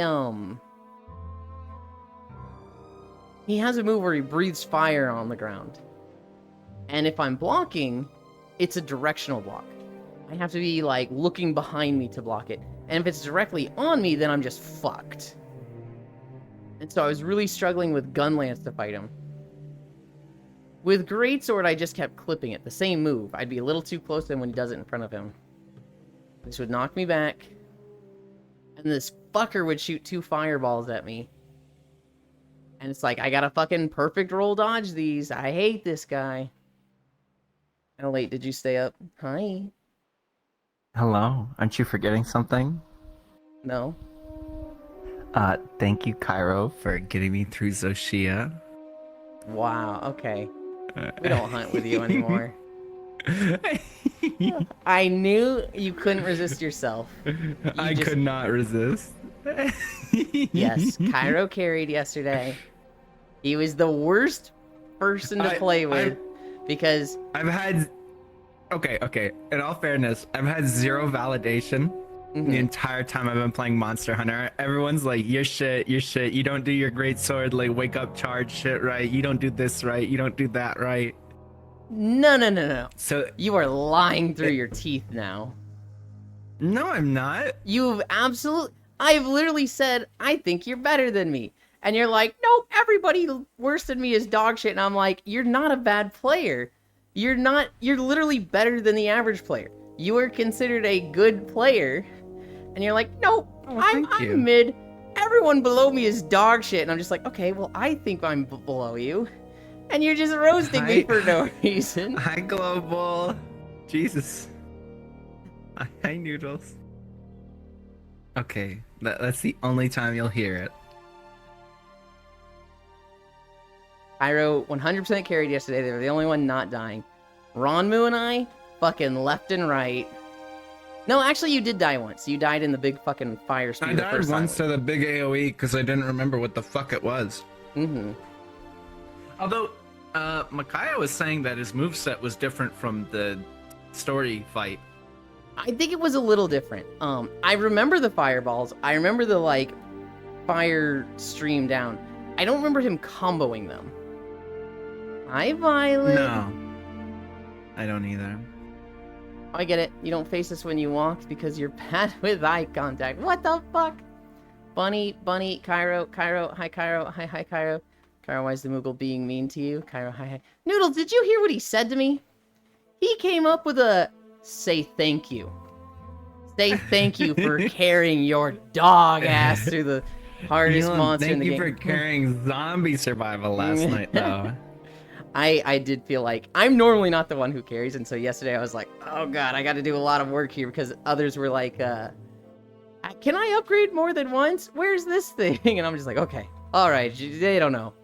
Speaker 1: move where he breathes fire on the ground. And if I'm blocking, it's a directional block. I have to be, like, looking behind me to block it. And if it's directly on me, then I'm just fucked. And so I was really struggling with Gunlance to fight him. With Greatsword, I just kept clipping it. The same move. I'd be a little too close to him when he does it in front of him. This would knock me back. And this fucker would shoot 2 fireballs at me. And it's like, I gotta fucking perfect roll dodge these. I hate this guy. Oh, wait, did you stay up? Hi.
Speaker 3: Hello, aren't you forgetting something?
Speaker 1: No.
Speaker 3: Thank you, Cairo, for getting me through Zoshia.
Speaker 1: Wow, okay. We don't hunt with you anymore. I knew you couldn't resist yourself.
Speaker 3: I could not resist.
Speaker 1: Yes, Cairo carried yesterday. He was the worst person to play with because...
Speaker 3: I've had... Okay. In all fairness, I've had 0 validation the entire time I've been playing Monster Hunter. Everyone's like, you're shit. You don't do your great sword, like, wake up charge shit right. You don't do this right. You don't do that right.
Speaker 1: No.
Speaker 3: So
Speaker 1: you are lying through your teeth now.
Speaker 3: No, I'm not.
Speaker 1: You've I've literally said, I think you're better than me. And you're like, nope, everybody worse than me is dog shit. And I'm like, you're not a bad player. You're literally better than the average player. You are considered a good player. And you're like, nope, I'm mid. Everyone below me is dog shit. And I'm just like, okay, well, I think I'm below you. And you're just roasting me for no reason.
Speaker 3: Hi, Global. Jesus. Hi, Noodles. Okay, that's the only time you'll hear it.
Speaker 1: Pyro 100% carried yesterday. They were the only one not dying. Ronmu and I, fucking left and right. No, actually, you did die once. You died in the big fucking fire speed.
Speaker 3: I died once to the big AoE because I didn't remember what the fuck it was. Although, Micaiah was saying that his moveset was different from the story fight.
Speaker 1: I think it was a little different. I remember the fireballs. I remember the, like, fire stream down. I don't remember him comboing them. Hi, Violet.
Speaker 3: No. I don't either.
Speaker 1: I get it. You don't face us when you walk because you're bad with eye contact. What the fuck? Bunny, Cairo, hi, Cairo, hi, Cairo. Cairo, why is the Moogle being mean to you? Cairo, hi. Noodles, did you hear what he said to me? He came up with a, say thank you. Say thank you for carrying your dog ass through the hardest monster in the game.
Speaker 3: Thank you for carrying zombie survival last night, though.
Speaker 1: I did feel like I'm normally not the one who carries, and so yesterday I was like, oh god, I got to do a lot of work here because others were like, can I upgrade more than once? Where's this thing? And I'm just like, okay, all right, they don't know.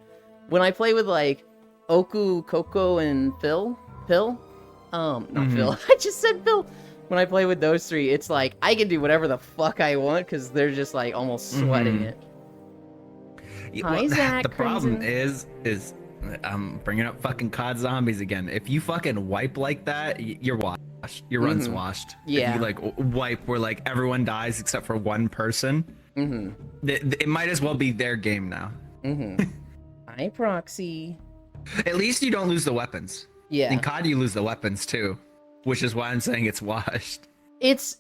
Speaker 1: When I play with like Oku, Coco, and Phil, not Phil, I just said Phil. When I play with those three, it's like I can do whatever the fuck I want because they're just like almost sweating it. Hi, Zach.
Speaker 3: The problem is I'm bringing up fucking COD Zombies again. If you fucking wipe like that, you're washed. Your run's washed.
Speaker 1: Yeah.
Speaker 3: If you like wipe where like everyone dies except for one person, it might as well be their game now.
Speaker 1: Hi, Proxy.
Speaker 3: At least you don't lose the weapons.
Speaker 1: Yeah.
Speaker 3: In COD, you lose the weapons too, which is why I'm saying it's washed.
Speaker 1: It's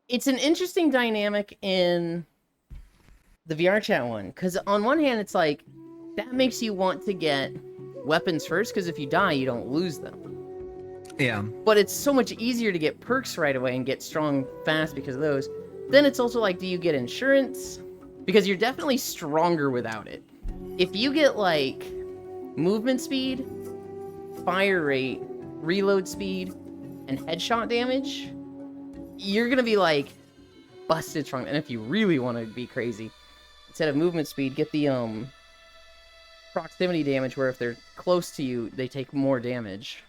Speaker 1: an interesting dynamic in the VR chat one, because on one hand, it's like, that makes you want to get weapons first, because if you die, you don't lose them.
Speaker 3: Yeah.
Speaker 1: But it's so much easier to get perks right away and get strong fast because of those. Then it's also like, do you get insurance? Because you're definitely stronger without it. If you get, like, movement speed, fire rate, reload speed, and headshot damage, you're gonna be like, busted strong. And if you really want to be crazy, instead of movement speed, get the proximity damage, where if they're close to you, they take more damage.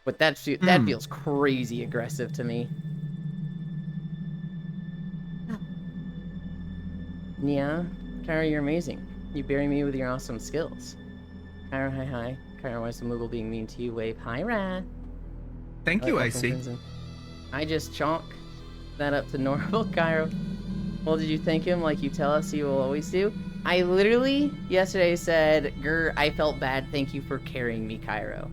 Speaker 1: But that feels crazy aggressive to me. Yeah, Kyra, you're amazing. You bury me with your awesome skills. Kyra, hi. Kyra, why is the Moogle being mean to you? Wave. Hi, Rat.
Speaker 3: Thank you, Icy.
Speaker 1: I just chalk that up to normal, Kyra. Well, did you thank him like you tell us you will always do? I literally, yesterday said, Grr, I felt bad, thank you for carrying me, Cairo.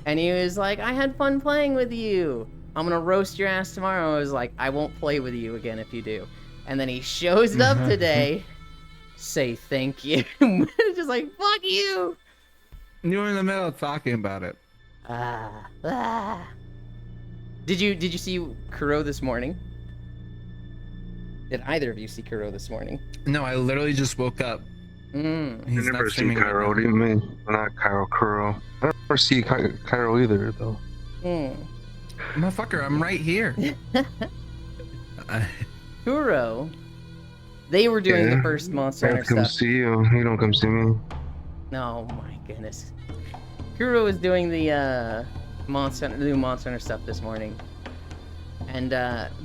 Speaker 1: And he was like, I had fun playing with you. I'm gonna roast your ass tomorrow. I was like, I won't play with you again if you do. And then he shows up today, say thank you. Just like, fuck you.
Speaker 3: You were in the middle of talking about it.
Speaker 1: Did you see Kuro this morning? Did either of you see Kuro this morning?
Speaker 3: No, I literally just woke up.
Speaker 4: I
Speaker 3: He's
Speaker 4: never
Speaker 3: not
Speaker 4: see
Speaker 3: streaming
Speaker 4: Cairo.
Speaker 3: right
Speaker 4: What do you mean? Not Cairo, Kuro. I never see Cairo either, though.
Speaker 3: now. Motherfucker, I'm right here.
Speaker 1: Kuro, they were doing the first Monster
Speaker 4: I
Speaker 1: Hunter
Speaker 4: come
Speaker 1: stuff.
Speaker 4: see you. You don't come see me.
Speaker 1: Oh my goodness. Kuro was doing the new Monster Hunter stuff this morning. And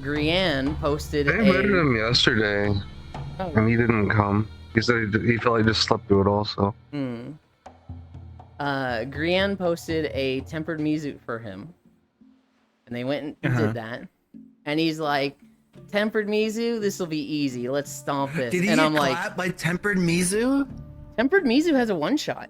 Speaker 1: Grianne posted
Speaker 4: I invited him yesterday,
Speaker 1: Oh.
Speaker 4: and he didn't come. He said he felt like he just slept through it all, so.
Speaker 1: Grianne posted a tempered Mizu for him. And they went and did that. And he's like, tempered Mizu, this will be easy. Let's stomp this.
Speaker 3: Did he
Speaker 1: and I'm
Speaker 3: get
Speaker 1: like,
Speaker 3: clapped by Tempered Mizu?
Speaker 1: tempered Mizu has a one-shot.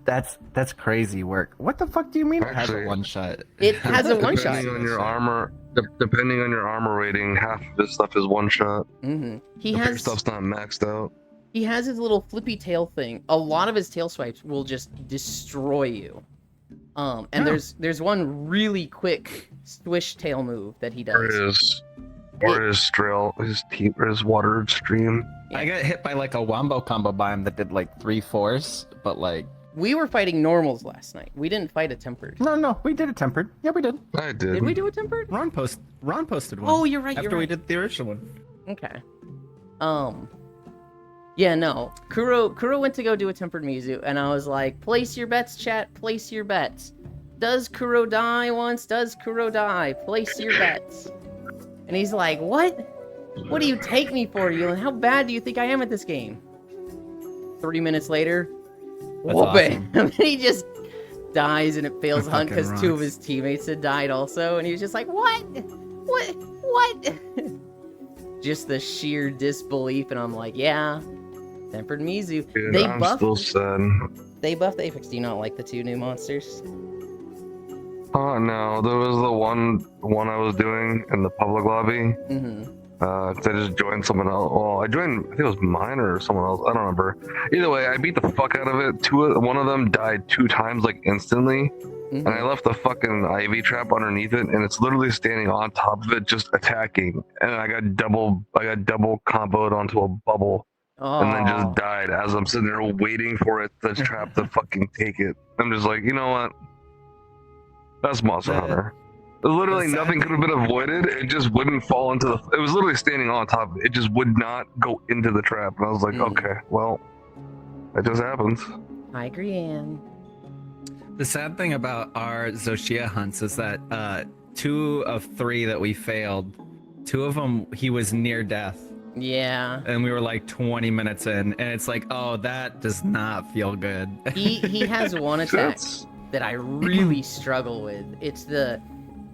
Speaker 5: That's crazy work. What the fuck do you mean it has a
Speaker 4: Actually,
Speaker 5: one shot?
Speaker 1: It has a one-shot.
Speaker 4: Depending on your armor, depending on your armor rating, half of his stuff is one shot.
Speaker 1: He
Speaker 4: If your
Speaker 1: has
Speaker 4: stuff's not maxed out.
Speaker 1: he has his little flippy tail thing. A lot of his tail swipes will just destroy you. And there's one really quick swish tail move that he does.
Speaker 4: Or his trail, his water stream.
Speaker 5: I got hit by like a wombo combo by him that did like 3/4, but like
Speaker 1: We were fighting normals last night. We didn't fight a tempered.
Speaker 5: no, we did a tempered. Yeah, we did.
Speaker 4: I did.
Speaker 1: Did we do a tempered?
Speaker 3: Ron posted one.
Speaker 1: Oh, you're right.
Speaker 3: After
Speaker 1: You're
Speaker 3: we
Speaker 1: right.
Speaker 3: did the original one.
Speaker 1: Okay. Yeah, no. Kuro went to go do a tempered Mizu, and I was like, place your bets, chat. Place your bets. Does Kuro die once? Does Kuro die? Place your bets. And he's like, what? What do you take me for, you? And how bad do you think I am at this game? 3 minutes later,
Speaker 3: That's
Speaker 1: whoop it.
Speaker 3: awesome.
Speaker 1: And he just dies, and it fails
Speaker 3: That
Speaker 1: hunt because
Speaker 3: fucking
Speaker 1: 2 of
Speaker 3: rocks.
Speaker 1: his teammates had died also, and he was just like, what? What? Just the sheer disbelief, and I'm like, yeah, tempered Mizu.
Speaker 4: Dude,
Speaker 1: They
Speaker 4: I'm
Speaker 1: buffed
Speaker 4: still sad.
Speaker 1: They buffed Apex. Do you not like the 2 new monsters?
Speaker 4: Oh no, there was the one I was doing in the public lobby.
Speaker 1: Mm-hmm.
Speaker 4: I just joined someone else. Well, I think it was mine or someone else. I don't remember. Either way, I beat the fuck out of it. One of them died 2 times, like instantly. And I left the fucking ivy trap underneath it, and it's literally standing on top of it, just attacking. And I got double comboed onto a bubble, and then just died as I'm sitting there waiting for it, the trap to fucking take it. I'm just like, you know what? That's Monster Hunter. Literally
Speaker 3: the sad
Speaker 4: nothing could have been avoided. It just wouldn't fall into the. It was literally standing on top of it. It just would not go into the trap. And I was like, okay, well, that just happens.
Speaker 1: Hi, Grianne.
Speaker 3: The sad thing about our Zoshia hunts is that 2 of 3 that we failed, 2 of them he was near death,
Speaker 1: Yeah.
Speaker 3: and we were like 20 minutes in, and it's like, oh, that does not feel good.
Speaker 1: He has one attack
Speaker 4: That's-
Speaker 1: that I really struggle with.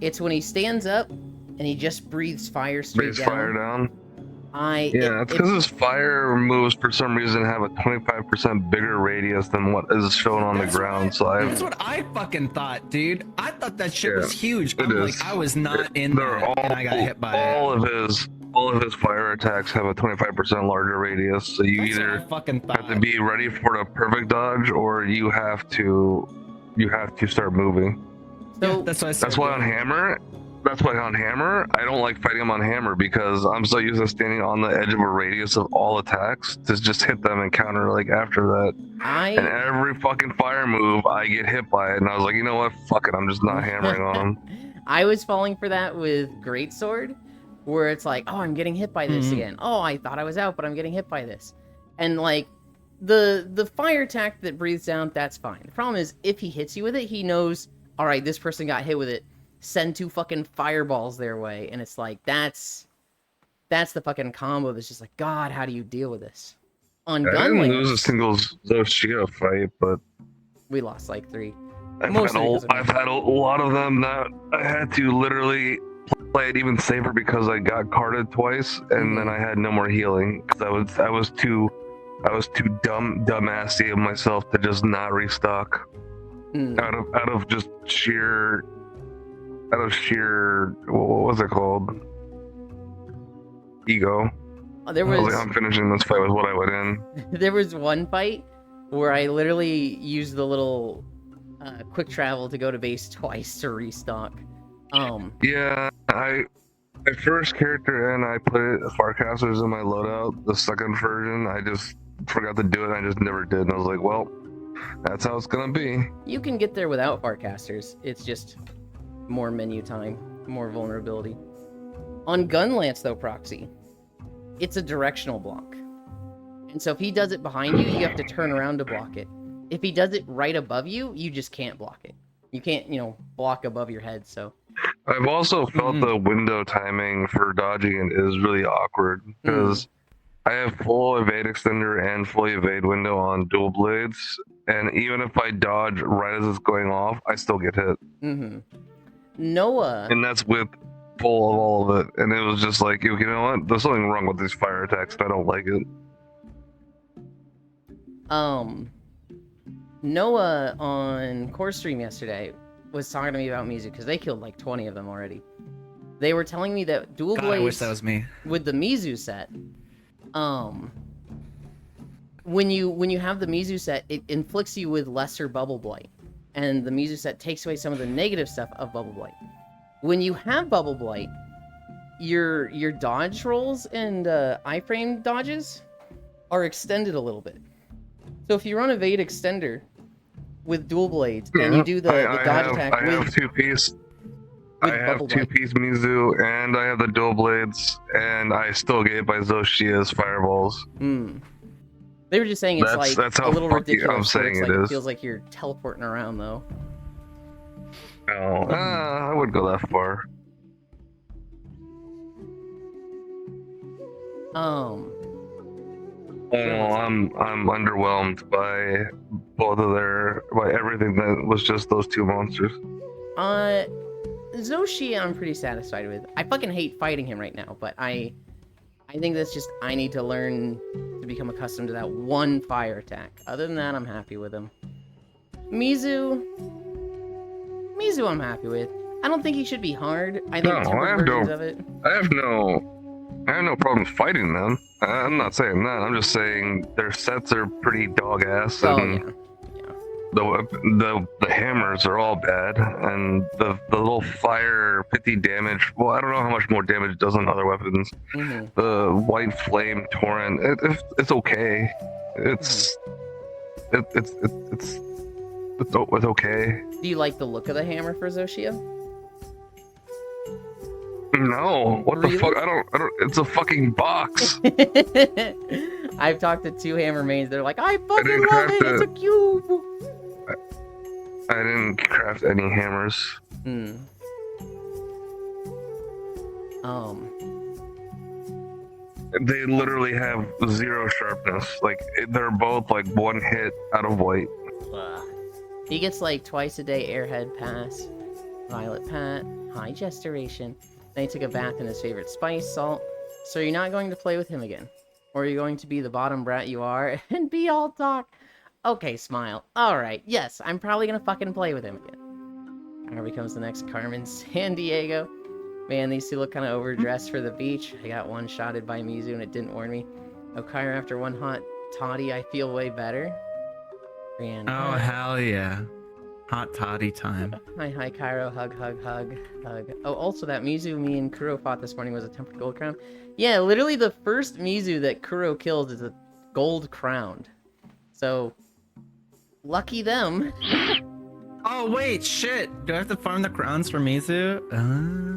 Speaker 1: It's when he stands up and he just breathes fire straight
Speaker 4: Breathes
Speaker 1: down.
Speaker 4: fire down.
Speaker 1: it-
Speaker 4: Yeah, it's because his fire moves for some reason have a 25% bigger radius than what is shown on the ground. So
Speaker 3: That's
Speaker 4: I
Speaker 3: what I fucking thought, dude. I thought that shit
Speaker 4: Yeah,
Speaker 3: was huge.
Speaker 4: it
Speaker 3: I'm like,
Speaker 4: is.
Speaker 3: I was not in
Speaker 4: they're
Speaker 3: there, and I got hit by it.
Speaker 4: all of his fire attacks have a 25% larger radius. So you
Speaker 3: That's what I
Speaker 4: either
Speaker 3: fucking
Speaker 4: have to
Speaker 3: thought.
Speaker 4: be ready for the perfect dodge, or you have to start moving.
Speaker 1: So
Speaker 3: Yeah, that's what I said.
Speaker 4: That's why on hammer, I don't like fighting him on hammer because I'm so used to standing on the edge of a radius of all attacks to just hit them and counter like after that. And every fucking fire move, I get hit by it, and I was like, you know what? Fuck it, I'm just not hammering on him.
Speaker 1: I was falling for that with Greatsword, where it's like, oh, I'm getting hit by this again. Oh, I thought I was out, but I'm getting hit by this. And like the fire attack that breathes down, that's fine. The problem is if he hits you with it, he knows, all right, this person got hit with it. Send 2 fucking fireballs their way, and it's like that's the fucking combo that's just like, God, how do you deal with this? On
Speaker 4: I didn't lose a
Speaker 1: Gunlance,
Speaker 4: single Zoshia fight, but
Speaker 1: we lost like 3.
Speaker 4: I've
Speaker 1: Mostly because of me.
Speaker 4: had a lot of them that I had to literally play it even safer because I got carded twice, and then I had no more healing because I was too dumbassy of myself to just not restock out of just sheer what was it called, ego.
Speaker 1: There
Speaker 4: I was
Speaker 1: was
Speaker 4: like, I'm finishing this fight with what I went in.
Speaker 1: there was one fight where I literally used the little quick travel to go to base twice to restock.
Speaker 4: Yeah, my first character and I put Farcasters in my loadout. The second version, I just forgot to do it. I just never did, and I was like, well, that's how it's gonna be.
Speaker 1: You can get there without Farcasters. It's just more menu time, more vulnerability. On Gunlance, though, Proxy, it's a directional block. And so if he does it behind you, you have to turn around to block it. If he does it right above you, you just can't block it. You can't, block above your head, so...
Speaker 4: I've also felt the window timing for dodging it is really awkward because I have full evade extender and fully evade window on dual blades, and even if I dodge right as it's going off, I still get hit.
Speaker 1: Noah...
Speaker 4: And that's with full of all of it, and it was just like, you know what? There's something wrong with these fire attacks, and I don't like it.
Speaker 1: Noah on Core Stream yesterday was talking to me about music because they killed like 20 of them already. They were telling me that dual
Speaker 3: God,
Speaker 1: blades
Speaker 3: I wish that was me.
Speaker 1: with the Mizu set, when you have the Mizu set, it inflicts you with lesser Bubble Blight, and the Mizu set takes away some of the negative stuff of Bubble Blight. When you have Bubble Blight, your dodge rolls and iframe dodges are extended a little bit. So if you run Evade Extender with dual blades and you do the dodge attack
Speaker 4: I have two-piece Mizu, and I have the dual blades, and I still get hit by Zoshia's fireballs.
Speaker 1: They were just saying it's
Speaker 4: that's
Speaker 1: a
Speaker 4: how
Speaker 1: little
Speaker 4: fucking
Speaker 1: ridiculous.
Speaker 4: I'm saying
Speaker 1: it's
Speaker 4: it
Speaker 1: like,
Speaker 4: is.
Speaker 1: feels like you're teleporting around though.
Speaker 4: No, I wouldn't go that far.
Speaker 1: Oh,
Speaker 4: I'm underwhelmed by by everything that was just those two monsters.
Speaker 1: Zoshia I'm pretty satisfied with. I fucking hate fighting him right now, but I think that's just, I need to learn to become accustomed to that one fire attack. Other than that, I'm happy with him. Mizu I'm happy with. I don't think he should be hard. I think tempered versions of it.
Speaker 4: I have no problem fighting them. I'm not saying that. I'm just saying their sets are pretty dog ass, and the hammers are all bad, and the little fire 50 damage. Well, I don't know how much more damage it does on other weapons. The white flame torrent. It's okay. It's okay.
Speaker 1: Do you like the look of the hammer for Zoshia?
Speaker 4: No, what
Speaker 1: Really?
Speaker 4: the fuck? I don't. It's a fucking box.
Speaker 1: I've talked to 2 hammer mains. They're like, I fucking
Speaker 4: didn't
Speaker 1: love
Speaker 4: craft
Speaker 1: it. It's a
Speaker 4: it.
Speaker 1: cube.
Speaker 4: I didn't craft any hammers. They literally have 0 sharpness. Like they're both like 1 hit out of white.
Speaker 1: He gets like twice a day airhead pass, violet pat, high gesturation. Then he took a bath in his favorite spice salt. So you're not going to play with him again? Or you're going to be the bottom brat you are and be all talk? Okay, smile. Alright, yes, I'm probably gonna fucking play with him again. Here becomes the next Carmen Sandiego. Man, these 2 look kind of overdressed for the beach. I got one-shotted by Mizu and it didn't warn me. Okira after one hot toddy, I feel way better. Brienne,
Speaker 3: Oh, hell yeah. Hot toddy time.
Speaker 1: Hi, Cairo. Hug. Oh, also that Mizu me and Kuro fought this morning was a tempered gold crown. Yeah, literally the first Mizu that Kuro kills is a gold crowned. So, lucky them.
Speaker 3: Oh wait, shit. Do I have to farm the crowns for Mizu?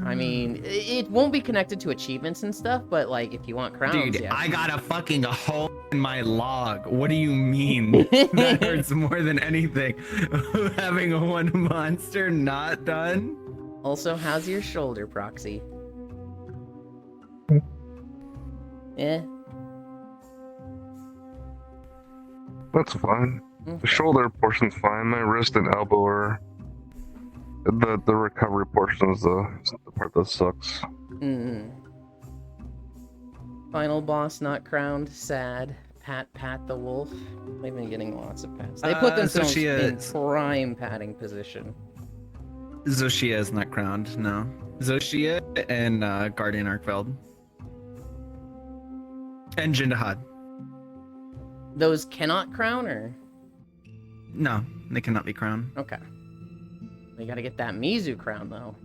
Speaker 1: I mean, it won't be connected to achievements and stuff, but like if you want crowns,
Speaker 3: dude,
Speaker 1: yeah.
Speaker 3: I got a fucking hole in my log. What do you mean? That hurts more than anything. Having one monster not done.
Speaker 1: Also, how's your shoulder, Proxy? Yeah.
Speaker 4: That's fine. The shoulder portion's fine. My wrist and elbow are. The recovery portion is the part that sucks.
Speaker 1: Final boss not crowned. Sad. Pat the wolf. They've been getting lots of pats. They put themselves in prime patting position.
Speaker 3: Zoshia is not crowned, no. Zoshia and Guardian Arkfeld. And Jindahad.
Speaker 1: Those cannot crown, or?
Speaker 3: No, they cannot be crowned.
Speaker 1: Okay. We gotta get that Mizu crown, though.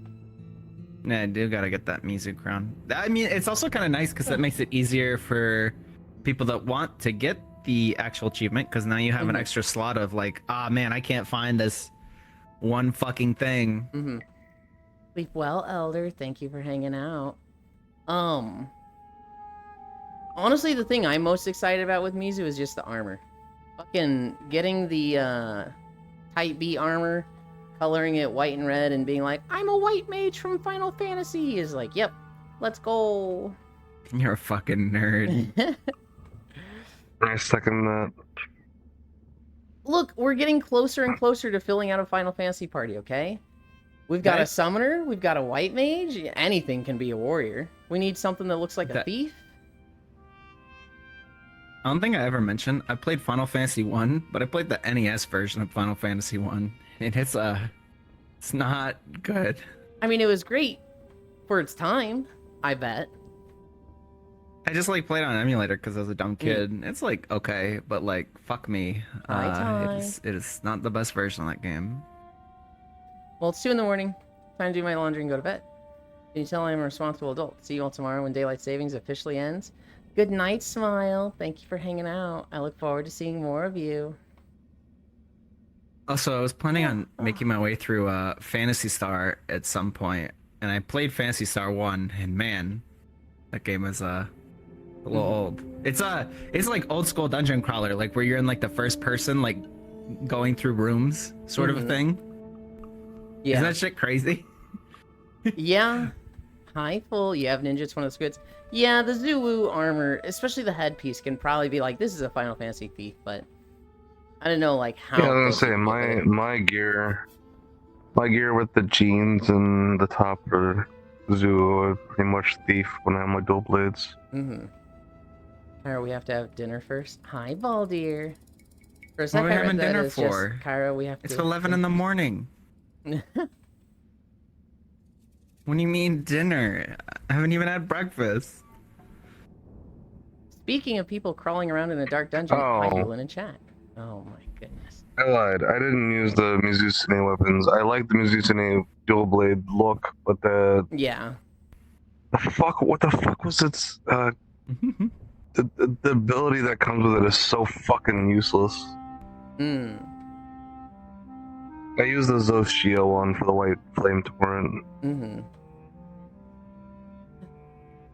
Speaker 3: Yeah, I do gotta get that Mizu crown. I mean, it's also kind of nice because that makes it easier for people that want to get the actual achievement, because now you have an extra slot of like, ah, man, I can't find this one fucking thing.
Speaker 1: Sleep well, Elder. Thank you for hanging out. Honestly, the thing I'm most excited about with Mizu is just the armor. Fucking getting the Type B armor, coloring it white and red, and being like, I'm a white mage from Final Fantasy, is like, yep, let's go.
Speaker 3: You're a fucking nerd.
Speaker 4: I second that.
Speaker 1: Look, we're getting closer and closer to filling out a Final Fantasy party, okay? We've got a summoner, we've got a white mage, anything can be a warrior. We need something that looks like a thief.
Speaker 3: I don't think I ever mentioned, I played Final Fantasy 1, but I played the NES version of Final Fantasy 1, and it's not good.
Speaker 1: I mean, it was great for its time, I bet.
Speaker 3: I just like played on emulator because I was a dumb kid. It's like okay, but like fuck me. It is not the best version of that game.
Speaker 1: Well, it's 2 in the morning. Time to do my laundry and go to bed. Can you tell I'm a responsible adult? See you all tomorrow when daylight savings officially ends. Good night, Smile. Thank you for hanging out. I look forward to seeing more of you.
Speaker 3: Also, I was planning on making my way through Phantasy Star at some point, and I played Phantasy Star 1, and man, that game is a little old. It's like old school dungeon crawler, like where you're in like the first person, like going through rooms, sort of a thing.
Speaker 1: Yeah.
Speaker 3: Isn't that shit crazy?
Speaker 1: Yeah. Hi, Full. You have ninja. It's one of the squids. Yeah, the Zulu armor, especially the headpiece, can probably be like, this is a Final Fantasy thief, but I don't know, like, how...
Speaker 4: Yeah, I was gonna say, my gear with the jeans and the top are Zulu are pretty much thief when I have my dual blades.
Speaker 1: Kyra, we have to have dinner first. Hi, Baldir. For a
Speaker 3: What are
Speaker 1: second,
Speaker 3: we having dinner
Speaker 1: just,
Speaker 3: for?
Speaker 1: Kyra, we have to...
Speaker 3: It's 11 in the morning. What do you mean dinner? I haven't even had breakfast.
Speaker 1: Speaking of people crawling around in a dark dungeon, hi, Dylan in chat. Oh my goodness.
Speaker 4: I lied. I didn't use the Mizusune weapons. I like the Mizusune dual blade look, but
Speaker 1: Yeah.
Speaker 4: what the fuck was its the ability that comes with it is so fucking useless. I used the Zoshia one for the white flame torrent.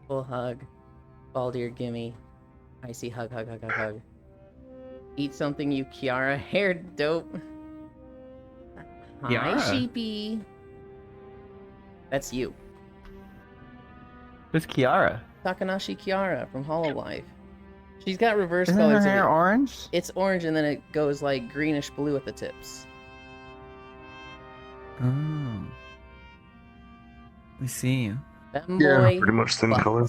Speaker 1: Full hug. Baldir, gimme. Icy hug, hug, hug, hug, hug. Eat something, you Kiara. Hair dope. Hi,
Speaker 3: Kiara.
Speaker 1: sheepy. That's you.
Speaker 5: Who's Kiara?
Speaker 1: Takanashi Kiara from Hololive. She's got reverse
Speaker 5: Isn't her
Speaker 1: colors.
Speaker 5: hair orange?
Speaker 1: It's orange and then it goes like greenish blue at the tips.
Speaker 3: Oh. We see you.
Speaker 1: Femboy.
Speaker 4: Pretty much same color.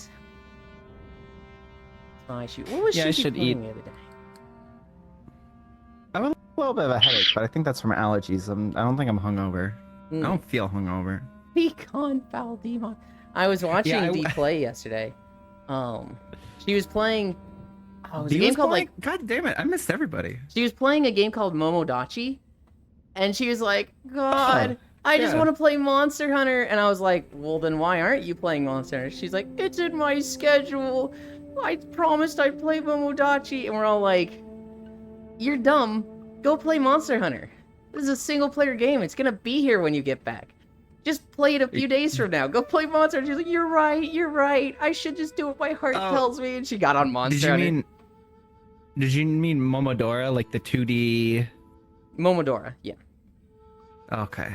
Speaker 1: My shoe. What was
Speaker 5: Yeah, I
Speaker 1: she
Speaker 5: should
Speaker 1: playing
Speaker 5: eat.
Speaker 1: the other day?
Speaker 5: I have a little bit of a headache, but I think that's from allergies. I don't think I'm hungover. I don't feel hungover.
Speaker 1: Pecan Foul Demon. I was watching Dee play yesterday. She was playing. Oh, it was a game called like.
Speaker 3: God damn it! I missed everybody.
Speaker 1: She was playing a game called Momodachi, and she was like, "God, I just want to play Monster Hunter." And I was like, "Well, then why aren't you playing Monster Hunter?" She's like, "It's in my schedule. I promised I'd play Momodachi." And we're all like, "You're dumb. Go play Monster Hunter." This is a single player game. It's gonna be here when you get back. Just play it a few days from now. Go play Monster. She's like, you're right. I should just do what my heart tells me. And she got on Monster Hunter.
Speaker 3: Did you mean Momodora, like the 2D?
Speaker 1: Momodora, yeah.
Speaker 3: Okay.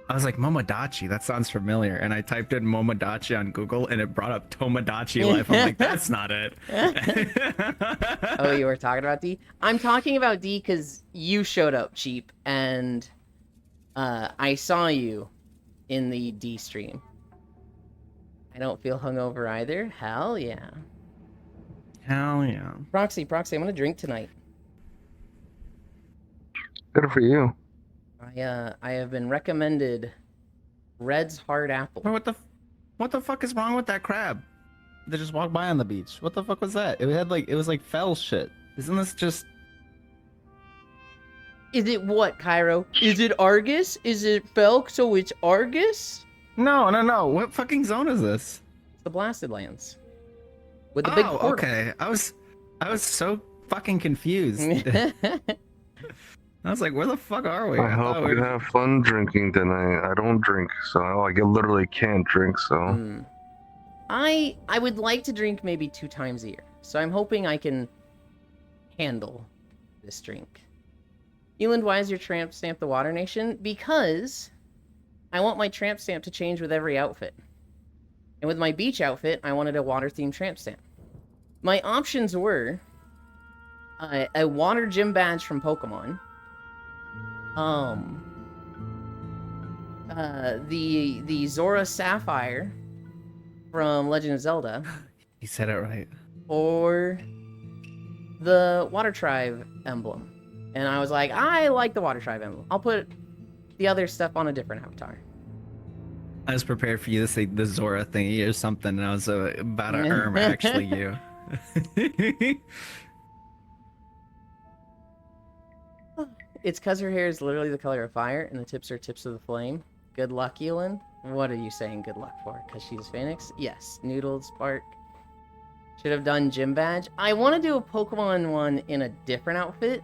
Speaker 3: I was like, Momodachi, that sounds familiar. And I typed in Momodachi on Google and it brought up Tomodachi Life. I'm like, that's not it.
Speaker 1: Oh, you were talking about D? I'm talking about D because you showed up cheap and I saw you in the D stream. I don't feel hungover either. Hell yeah.
Speaker 3: Hell yeah.
Speaker 1: Proxy, I'm gonna drink tonight.
Speaker 4: Good for you.
Speaker 1: I have been recommended Red's Hard Apple.
Speaker 3: What the fuck is wrong with that crab?
Speaker 5: They just walked by on the beach. What the fuck was that? It was like fell shit. Isn't this just?
Speaker 1: Is it what, Cairo? Is it Argus? Is it Belk, so it's Argus?
Speaker 3: No. What fucking zone is this?
Speaker 1: It's the Blasted Lands. With the big portal.
Speaker 3: Okay. I was so fucking confused. I was like, where the fuck are we?
Speaker 4: I hope you have fun drinking tonight. I don't drink, so I literally can't drink, so...
Speaker 1: I would like to drink maybe 2 times a year, so I'm hoping I can handle this drink. Eland, why is your tramp stamp the Water Nation? Because I want my tramp stamp to change with every outfit. And with my beach outfit, I wanted a water-themed tramp stamp. My options were a water gym badge from Pokemon, the Zora Sapphire from Legend of Zelda,
Speaker 3: You said it right.
Speaker 1: or the Water Tribe emblem. And I was like, I like the Water Tribe emblem. I'll put the other stuff on a different avatar.
Speaker 3: I was prepared for you to say the Zora thingy or something, and I was about to actually you.
Speaker 1: It's because her hair is literally the color of fire, and the tips are tips of the flame. Good luck, Elin. What are you saying good luck for? Because she's Phoenix? Yes. Noodles, Spark. Should have done gym badge. I want to do a Pokemon one in a different outfit.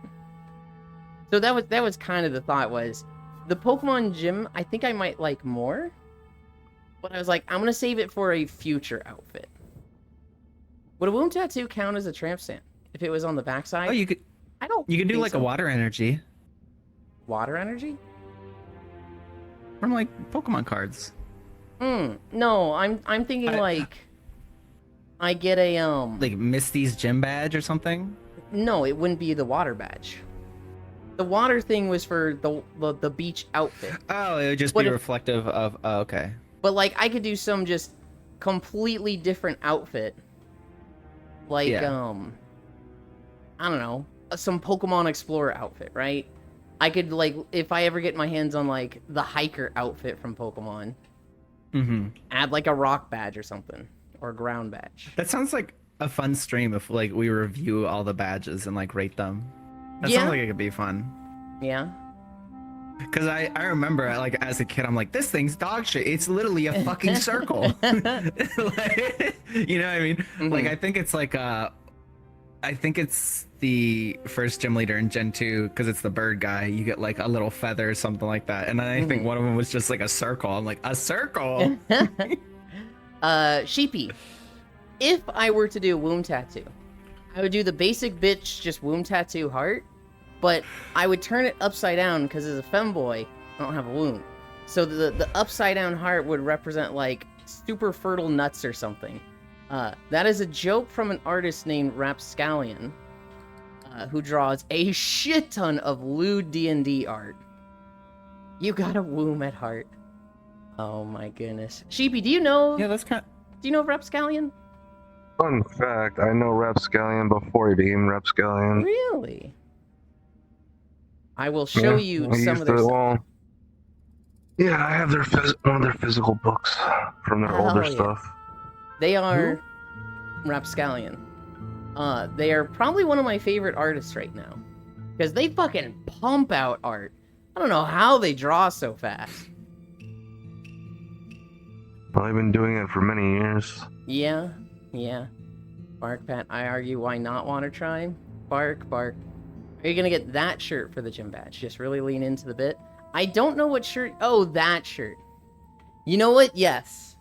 Speaker 1: So that was kind of the thought was, the Pokemon gym, I think I might like more. But I was like, I'm going to save it for a future outfit. Would a womb tattoo count as a tramp stamp? If it was on the backside?
Speaker 3: Oh, you could do
Speaker 1: think
Speaker 3: like
Speaker 1: so.
Speaker 3: a water energy
Speaker 1: Water energy?
Speaker 3: from like Pokemon cards.
Speaker 1: No, I'm thinking like I get a
Speaker 3: Like Misty's gym badge or something.
Speaker 1: No, it wouldn't be the water badge. The water thing was for the beach outfit.
Speaker 3: Oh, it would just be reflective of. Oh, okay.
Speaker 1: But like I could do some just completely different outfit. Like I don't know, some Pokemon Explorer outfit, right? I could like if I ever get my hands on like the hiker outfit from Pokemon. Add like a rock badge or something, or a ground badge.
Speaker 3: That sounds like a fun stream if like we review all the badges and like rate them. That sounds like it could be fun.
Speaker 1: Yeah.
Speaker 3: Because I remember like as a kid I'm like, this thing's dog shit. It's literally a fucking circle. Like, you know what I mean? Like I think it's like I think it's the first gym leader in Gen 2 because it's the bird guy. You get like a little feather or something like that. And I think one of them was just like a circle. I'm like, a circle?
Speaker 1: Sheepy, if I were to do a womb tattoo, I would do the basic bitch, just womb tattoo heart, but I would turn it upside down because as a femboy, I don't have a womb. So the upside down heart would represent like super fertile nuts or something. That is a joke from an artist named Rapscallion, who draws a shit ton of lewd D&D art. You got a womb at heart. Oh my goodness. Sheepy, do you know?
Speaker 3: Yeah, that's kind of...
Speaker 1: Do you know Rapscallion?
Speaker 4: Fun fact, I know Rapscallion before he became Rapscallion.
Speaker 1: Really? I will show you some of their stuff.
Speaker 4: Yeah, I have one of their physical books from their older stuff.
Speaker 1: They are Rapscallion. They are probably one of my favorite artists right now. Because they fucking pump out art. I don't know how they draw so fast.
Speaker 4: Well, I've been doing it for many years.
Speaker 1: Yeah. Bark Pat, I argue why not Water Tribe? Bark. Are you gonna get that shirt for the gym badge? Just really lean into the bit. I don't know what shirt. Oh, that shirt. You know what? Yes.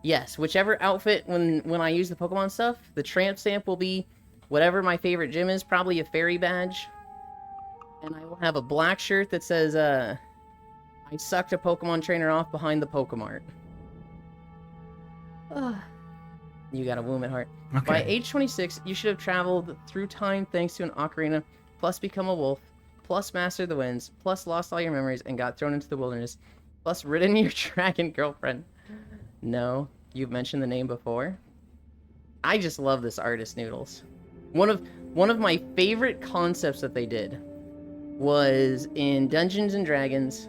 Speaker 1: Yes. Whichever outfit when I use the Pokemon stuff, the tramp stamp will be whatever my favorite gym is, probably a fairy badge. And I will have a black shirt that says, I sucked a Pokemon trainer off behind the Pokemart. You got a Woomet heart.
Speaker 5: Okay.
Speaker 1: By age 26, you should have traveled through time thanks to an ocarina, plus become a wolf, plus mastered the winds, plus lost all your memories and got thrown into the wilderness, plus ridden your dragon girlfriend. No, you've mentioned the name before. I just love this artist, Noodles. One of my favorite concepts that they did was in Dungeons and Dragons,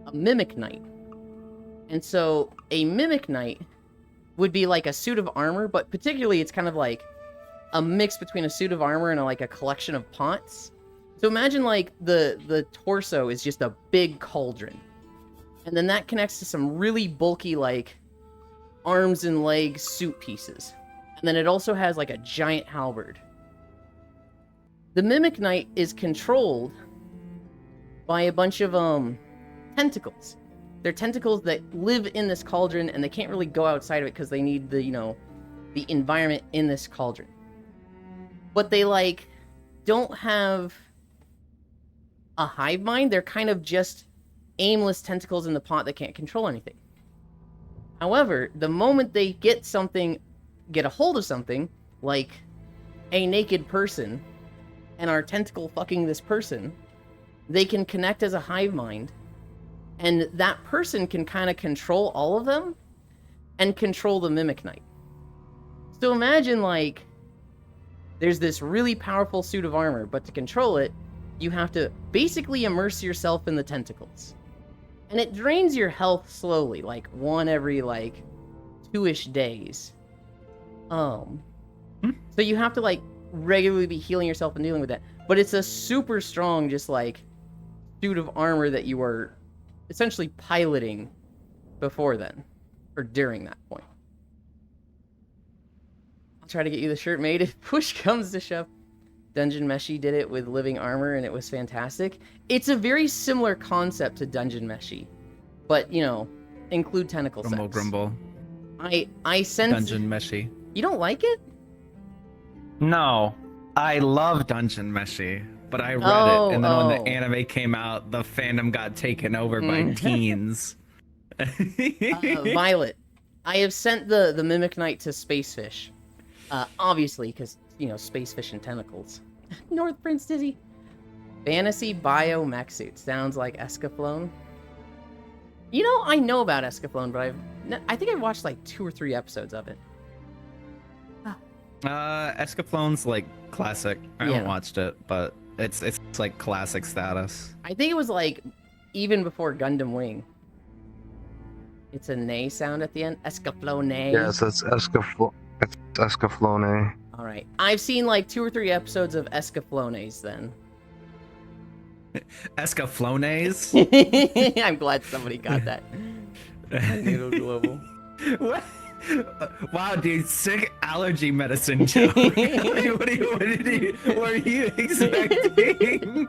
Speaker 1: a Mimic Knight. And so a Mimic Knight would be like a suit of armor, but particularly it's kind of like a mix between a suit of armor and like a collection of pots. So imagine like the torso is just a big cauldron. And then that connects to some really bulky like arms and leg suit pieces. And then it also has like a giant halberd. The Mimic Knight is controlled by a bunch of tentacles. They're tentacles that live in this cauldron and they can't really go outside of it because they need the, the environment in this cauldron. But they like don't have a hive mind. They're kind of just aimless tentacles in the pot that can't control anything. However, the moment they get a hold of something, like a naked person, and are tentacle fucking this person, they can connect as a hive mind, and that person can kind of control all of them, and control the Mimic Knight. So imagine, like, there's this really powerful suit of armor, but to control it, you have to basically immerse yourself in the tentacles. And it drains your health slowly, like one every, like, 2-ish days. So you have to, like, regularly be healing yourself and dealing with that. But it's a super strong, just, like, suit of armor that you are essentially piloting before then. Or during that point. I'll try to get you the shirt made if push comes to shove. Dungeon Meshi did it with living armor and it was fantastic. It's a very similar concept to Dungeon Meshi. But, include tentacle
Speaker 5: Grumble,
Speaker 1: sets.
Speaker 5: grumble.
Speaker 1: I sense...
Speaker 5: Dungeon Meshi.
Speaker 1: You don't like it?
Speaker 5: No, I love Dungeon Meshi, but I read it, and then when the anime came out, the fandom got taken over by teens.
Speaker 1: Violet, I have sent the Mimic Knight to Spacefish. Obviously, because, Spacefish and tentacles. North Prince Dizzy. Fantasy Bio Mech Suit. Sounds like Escaflowne. I know about Escaflowne, but I think I've watched like 2 or 3 episodes of it.
Speaker 5: Escaflowne's like classic. I haven't watched it, but it's like classic status.
Speaker 1: I think it was like even before Gundam Wing. It's a nay sound at the end. Escaflowne.
Speaker 4: Yes, it's Escaflowne.
Speaker 1: All right. I've seen like 2 or 3 episodes of Escaflownes then.
Speaker 5: Escaflownes?
Speaker 1: I'm glad somebody got that. Noodle Global.
Speaker 5: What? Wow, dude, sick allergy medicine joke. What were you expecting?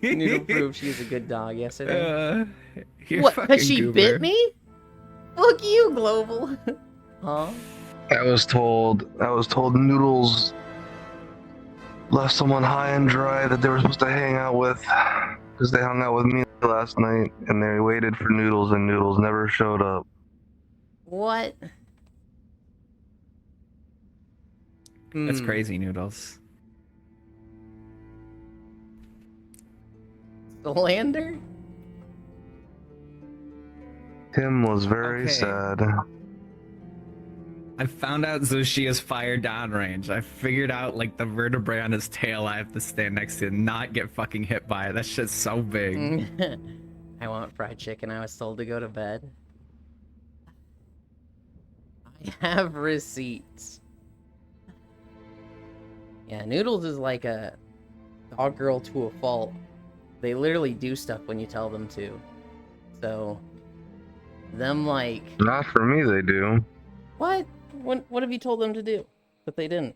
Speaker 1: Noodle proved she's a good dog yesterday.
Speaker 5: You're
Speaker 1: What?
Speaker 5: fucking
Speaker 1: Has she
Speaker 5: goober.
Speaker 1: bit me? Fuck you, Global. Huh?
Speaker 4: I was told Noodles left someone high and dry that they were supposed to hang out with, because they hung out with me last night and they waited for Noodles and Noodles never showed up.
Speaker 1: What?
Speaker 5: That's crazy, Noodles.
Speaker 1: Slander?
Speaker 4: Tim was very
Speaker 5: Okay.
Speaker 4: sad.
Speaker 5: I found out Zushia's fire downrange. I figured out like the vertebrae on his tail I have to stand next to and not get fucking hit by it. That shit's so big.
Speaker 1: I want fried chicken. I was told to go to bed. I have receipts. Yeah, Noodles is like a dog girl to a fault. They literally do stuff when you tell them to. So, them like...
Speaker 4: Not for me, they do.
Speaker 1: What? What have you told them to do that they didn't?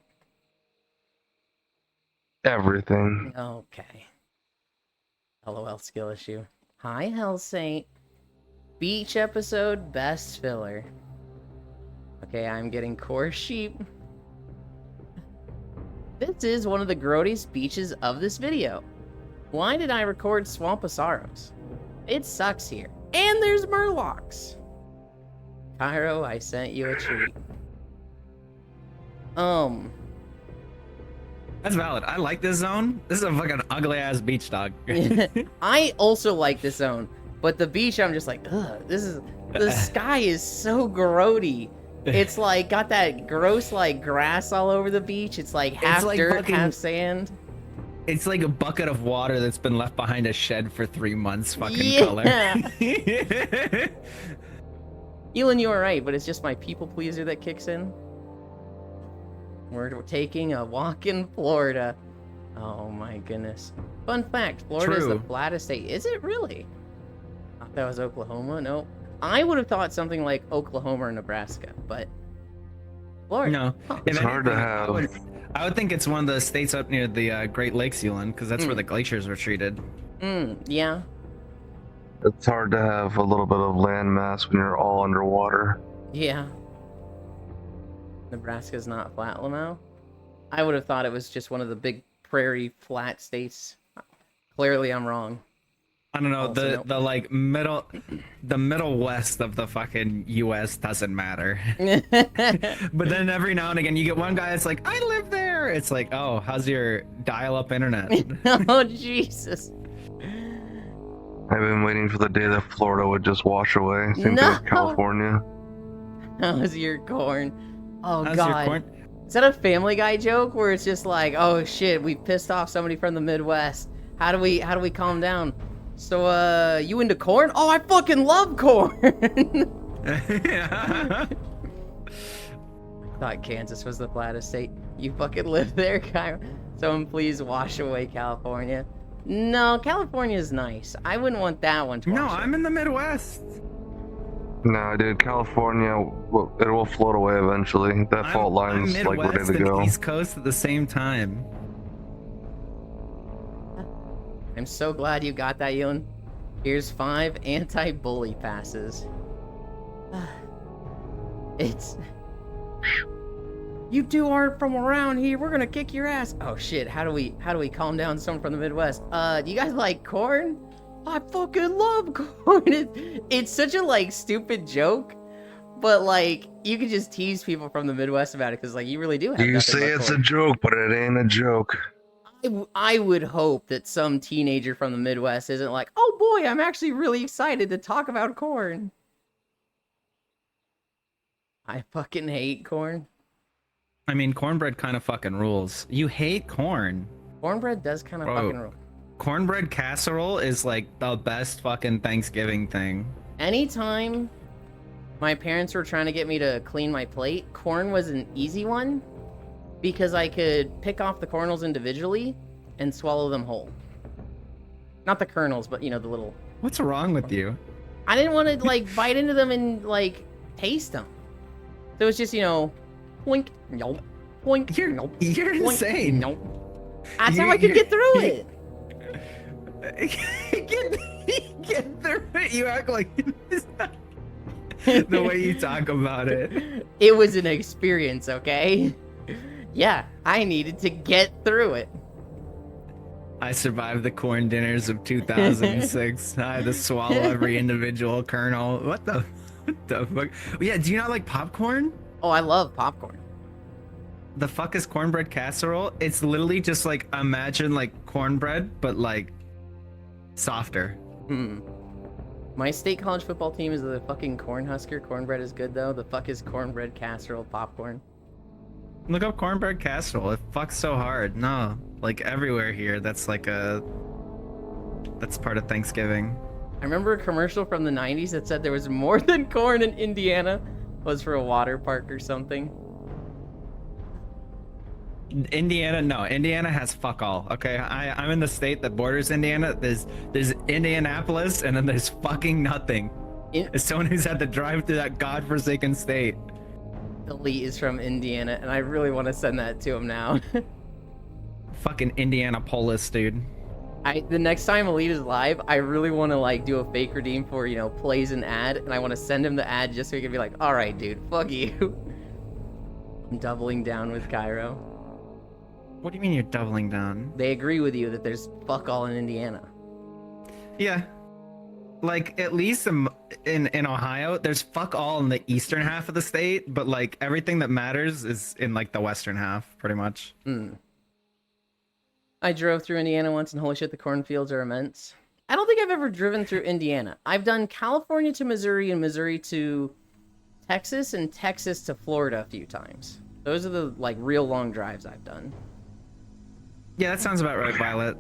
Speaker 4: everything.
Speaker 1: Okay. LOL skill issue. Hi, Hell Saint. Beach episode, best filler. Okay, I'm getting core sheep. This is one of the grodiest beaches of this video. Why did I record Swamp of Sorrows? It sucks here. And there's Murlocs. Cairo, I sent you a treat.
Speaker 5: That's valid. I like this zone. This is a fucking ugly ass beach, dog.
Speaker 1: I also like this zone, but the beach, I'm just like, ugh, the sky is so grody. It's like got that gross like grass all over the beach. It's like half
Speaker 5: like
Speaker 1: dirt,
Speaker 5: fucking-
Speaker 1: half sand.
Speaker 5: It's like a bucket of water that's been left behind a shed for 3 months. Fucking
Speaker 1: Yeah.
Speaker 5: color.
Speaker 1: Elon, you are right, but it's just my people pleaser that kicks in. We're taking a walk in Florida. Oh my goodness. Fun fact, Florida is the
Speaker 5: True.
Speaker 1: flattest state. Is it really? I thought that was Oklahoma. No. I would have thought something like Oklahoma or Nebraska, but Florida.
Speaker 5: No.
Speaker 1: Huh.
Speaker 5: If
Speaker 4: It's hard to
Speaker 5: anything,
Speaker 4: have.
Speaker 5: I would think it's one of the states up near the Great Lakes, Ewan, because that's where
Speaker 1: Hmm.
Speaker 5: the glaciers were treated.
Speaker 1: Yeah.
Speaker 4: It's hard to have a little bit of land mass when you're all underwater.
Speaker 1: Yeah. Nebraska's not flat, Lamau. I would have thought it was just one of the big prairie flat states. Clearly, I'm wrong.
Speaker 5: I don't know.
Speaker 1: Also,
Speaker 5: The like middle west of the fucking U.S. doesn't matter. But then every now and again, you get one guy that's like, I live there. It's like, oh, how's your dial-up internet?
Speaker 1: Oh, Jesus.
Speaker 4: I've been waiting for the day that Florida would just wash away. Same thing
Speaker 1: No.
Speaker 4: with California.
Speaker 1: How's your corn? Oh,
Speaker 5: How's
Speaker 1: God.
Speaker 5: your corn?
Speaker 1: Is that a Family Guy joke where it's just like, oh, shit, we pissed off somebody from the Midwest. How do we calm down? So, you into corn? Oh, I fucking love corn! Thought Kansas was the flattest state. You fucking live there, Cairo. Someone please wash away California. No, California's nice. I wouldn't want that one to
Speaker 5: No,
Speaker 1: wash
Speaker 5: I'm in the Midwest.
Speaker 4: No, dude, California, it will float away eventually. That fault line's
Speaker 5: I'm
Speaker 4: like ready
Speaker 5: Midwest
Speaker 4: to
Speaker 5: and
Speaker 4: go.
Speaker 5: East Coast at the same time.
Speaker 1: I'm so glad you got that, Ewan. Here's 5 anti-bully passes. It's... You two aren't from around here, we're gonna kick your ass. Oh shit, how do we calm down someone from the Midwest? Do you guys like corn? I fucking love corn. It's such a like stupid joke, but like you could just tease people from the Midwest about it because like you really do have
Speaker 4: You
Speaker 1: nothing
Speaker 4: say
Speaker 1: but
Speaker 4: it's a
Speaker 1: corn.
Speaker 4: joke, but it ain't a joke.
Speaker 1: I would hope that some teenager from the Midwest isn't like, oh boy, I'm actually really excited to talk about corn. I fucking hate corn.
Speaker 5: I mean, cornbread kind of fucking rules. You hate corn.
Speaker 1: Cornbread does kind of
Speaker 5: Bro.
Speaker 1: fucking rule.
Speaker 5: Cornbread casserole is like the best fucking Thanksgiving thing.
Speaker 1: Anytime my parents were trying to get me to clean my plate, corn was an easy one because I could pick off the kernels individually and swallow them whole. Not the kernels, but you know, the little...
Speaker 5: What's wrong with you?
Speaker 1: I didn't want to like bite into them and like taste them. So it's just, you know, poink, nope, poink,
Speaker 5: You're
Speaker 1: nope,
Speaker 5: you're
Speaker 1: poink,
Speaker 5: insane.
Speaker 1: nope. That's
Speaker 5: You-
Speaker 1: how I could
Speaker 5: you-
Speaker 1: get through
Speaker 5: you-
Speaker 1: it.
Speaker 5: get through it. You act like it's not the way you talk about it.
Speaker 1: It was an experience, okay? Yeah, I needed to get through it.
Speaker 5: I survived the corn dinners of 2006. I had to swallow every individual kernel. What the fuck? Yeah, do you not like popcorn?
Speaker 1: Oh, I love popcorn.
Speaker 5: The fuck is cornbread casserole? It's literally just like, imagine like cornbread, but like softer.
Speaker 1: Hmm. My state college football team is the fucking Cornhusker. Cornbread is good though. The fuck is cornbread casserole popcorn?
Speaker 5: Look up cornbread casserole. It fucks so hard. No, like everywhere here, that's part of Thanksgiving.
Speaker 1: I remember a commercial from the 90s that said there was more than corn in Indiana. It was for a water park or something.
Speaker 5: Indiana has fuck all. Okay, I'm in the state that borders Indiana. There's Indianapolis, and then there's fucking nothing. As someone who's had to drive through that godforsaken state.
Speaker 1: Elite is from Indiana, and I really want to send that to him now.
Speaker 5: Fucking Indianapolis, dude.
Speaker 1: The next time Elite is live, I really want to like do a fake redeem for, plays an ad, and I want to send him the ad just so he can be like, all right, dude, fuck you. I'm doubling down with Cairo.
Speaker 5: What do you mean you're doubling down?
Speaker 1: They agree with you that there's fuck all in Indiana.
Speaker 5: Yeah. Like, at least in Ohio, there's fuck all in the eastern half of the state, but like everything that matters is in like the western half, pretty much.
Speaker 1: I drove through Indiana once, and holy shit, the cornfields are immense. I don't think I've ever driven through Indiana. I've done California to Missouri and Missouri to Texas and Texas to Florida a few times. Those are the like real long drives I've done.
Speaker 5: Yeah, that sounds about right, Violet.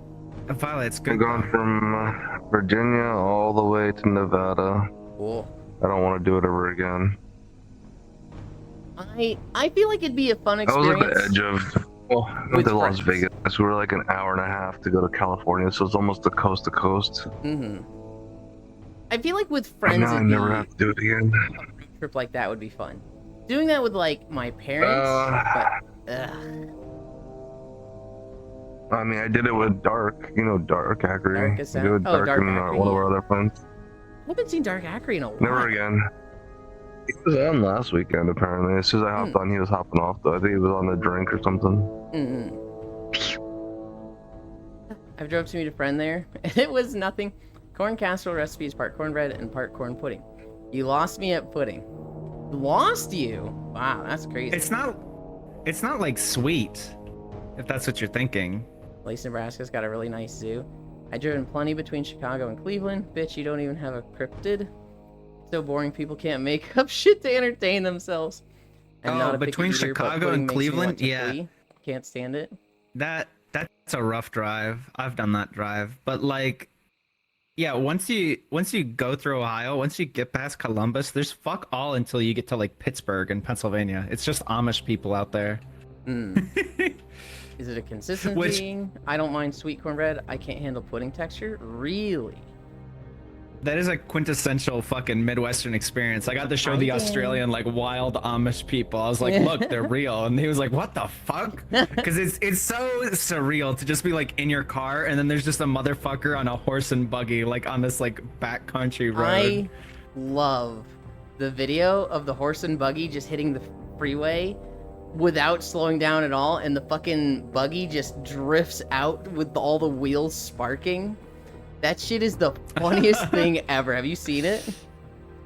Speaker 5: Violet's good.
Speaker 4: I'm going from Virginia all the way to Nevada.
Speaker 1: Cool.
Speaker 4: I don't want to do it ever again.
Speaker 1: I feel like it'd be a fun
Speaker 4: I
Speaker 1: experience.
Speaker 4: was at the edge of
Speaker 1: With
Speaker 4: to Las
Speaker 1: friends.
Speaker 4: Vegas. We were like an hour and a half to go to California, so it's almost the coast to coast.
Speaker 1: I feel like with
Speaker 4: And
Speaker 1: friends,
Speaker 4: now I
Speaker 1: it'd
Speaker 4: never
Speaker 1: be-
Speaker 4: have to do it again.
Speaker 1: a trip like that would be fun. Doing that with like my parents, but
Speaker 4: I mean, I did it with Dark. You know, Dark Ackery.
Speaker 1: Dark
Speaker 4: I
Speaker 1: is
Speaker 4: did it with
Speaker 1: oh,
Speaker 4: Dark
Speaker 1: Dark
Speaker 4: and
Speaker 1: Ackery,
Speaker 4: one of
Speaker 1: yeah.
Speaker 4: our other friends.
Speaker 1: I haven't seen Dark Ackery in a while.
Speaker 4: Never again. He was on last weekend, apparently. As soon as I hopped on, he was hopping off, though. I think he was on the drink or something.
Speaker 1: I've drove to meet a friend there, and it was nothing. Corn casserole recipe is part cornbread and part corn pudding. You lost me at pudding. Lost you? Wow, that's crazy.
Speaker 5: It's not like sweet, if that's what you're thinking.
Speaker 1: Lace, Nebraska's got a really nice zoo. I've driven plenty between Chicago and Cleveland. Bitch, you don't even have a cryptid. So boring, people can't make up shit to entertain themselves. I'm not a picky
Speaker 5: between
Speaker 1: reader, but
Speaker 5: Chicago
Speaker 1: pudding
Speaker 5: and
Speaker 1: makes me want
Speaker 5: Cleveland,
Speaker 1: to
Speaker 5: yeah.
Speaker 1: flee. Can't stand it.
Speaker 5: That's a rough drive. I've done that drive, but like, yeah, once you go through Ohio, once you get past Columbus, there's fuck all until you get to like Pittsburgh and Pennsylvania. It's just Amish people out there.
Speaker 1: Is it a consistent
Speaker 5: Which-
Speaker 1: thing? I don't mind sweet cornbread. I can't handle pudding texture. Really?
Speaker 5: That is a quintessential fucking Midwestern experience. I got to show the
Speaker 1: Okay.
Speaker 5: Australian like wild Amish people. I was like, look, they're real, and he was like, what the fuck? Because it's so surreal to just be like in your car, and then there's just a motherfucker on a horse and buggy like on this like backcountry road.
Speaker 1: I love the video of the horse and buggy just hitting the freeway without slowing down at all, and the fucking buggy just drifts out with all the wheels sparking. That shit is the funniest thing ever. Have you seen it?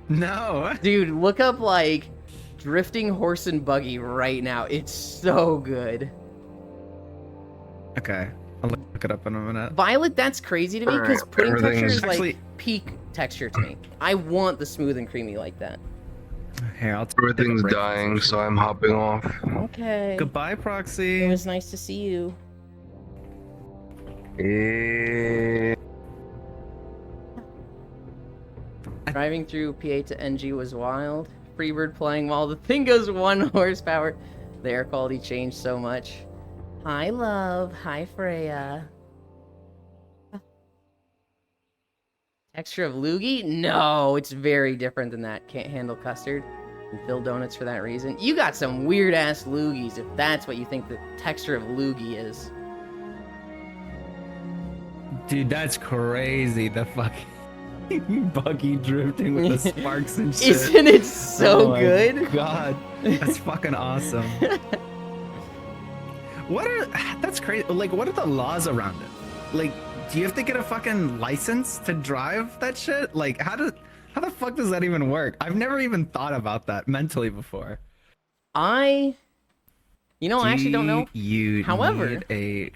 Speaker 5: No.
Speaker 1: Dude, look up like drifting horse and buggy right now. It's so good.
Speaker 5: Okay, I'll look it up in a minute.
Speaker 1: Violet, that's crazy to me because pudding texture
Speaker 4: Everything's-
Speaker 1: is like
Speaker 5: Actually-
Speaker 1: peak texture to me. I want the smooth and creamy like that.
Speaker 5: Here, I'll take a
Speaker 4: Everything's
Speaker 5: break.
Speaker 4: dying, so I'm hopping off.
Speaker 1: Okay.
Speaker 5: Goodbye,
Speaker 1: It
Speaker 5: Proxy.
Speaker 1: was nice to see you.
Speaker 4: Eh,
Speaker 1: Driving through PA to NG was wild. Freebird playing while the thing goes 1 horsepower. The air quality changed so much. Hi, love. Hi, Freya. Texture of loogie? No, it's very different than that. Can't handle custard. And fill donuts for that reason. You got some weird ass loogies if that's what you think the texture of loogie is.
Speaker 5: Dude, that's crazy. The fucking buggy drifting with the sparks and shit.
Speaker 1: Isn't it so
Speaker 5: Oh my
Speaker 1: good?
Speaker 5: God, that's fucking awesome. That's crazy. Like, what are the laws around it? Like, do you have to get a fucking license to drive that shit? Like, how the fuck does that even work? I've never even thought about that mentally before.
Speaker 1: I actually don't know.
Speaker 5: You
Speaker 1: However-
Speaker 5: need a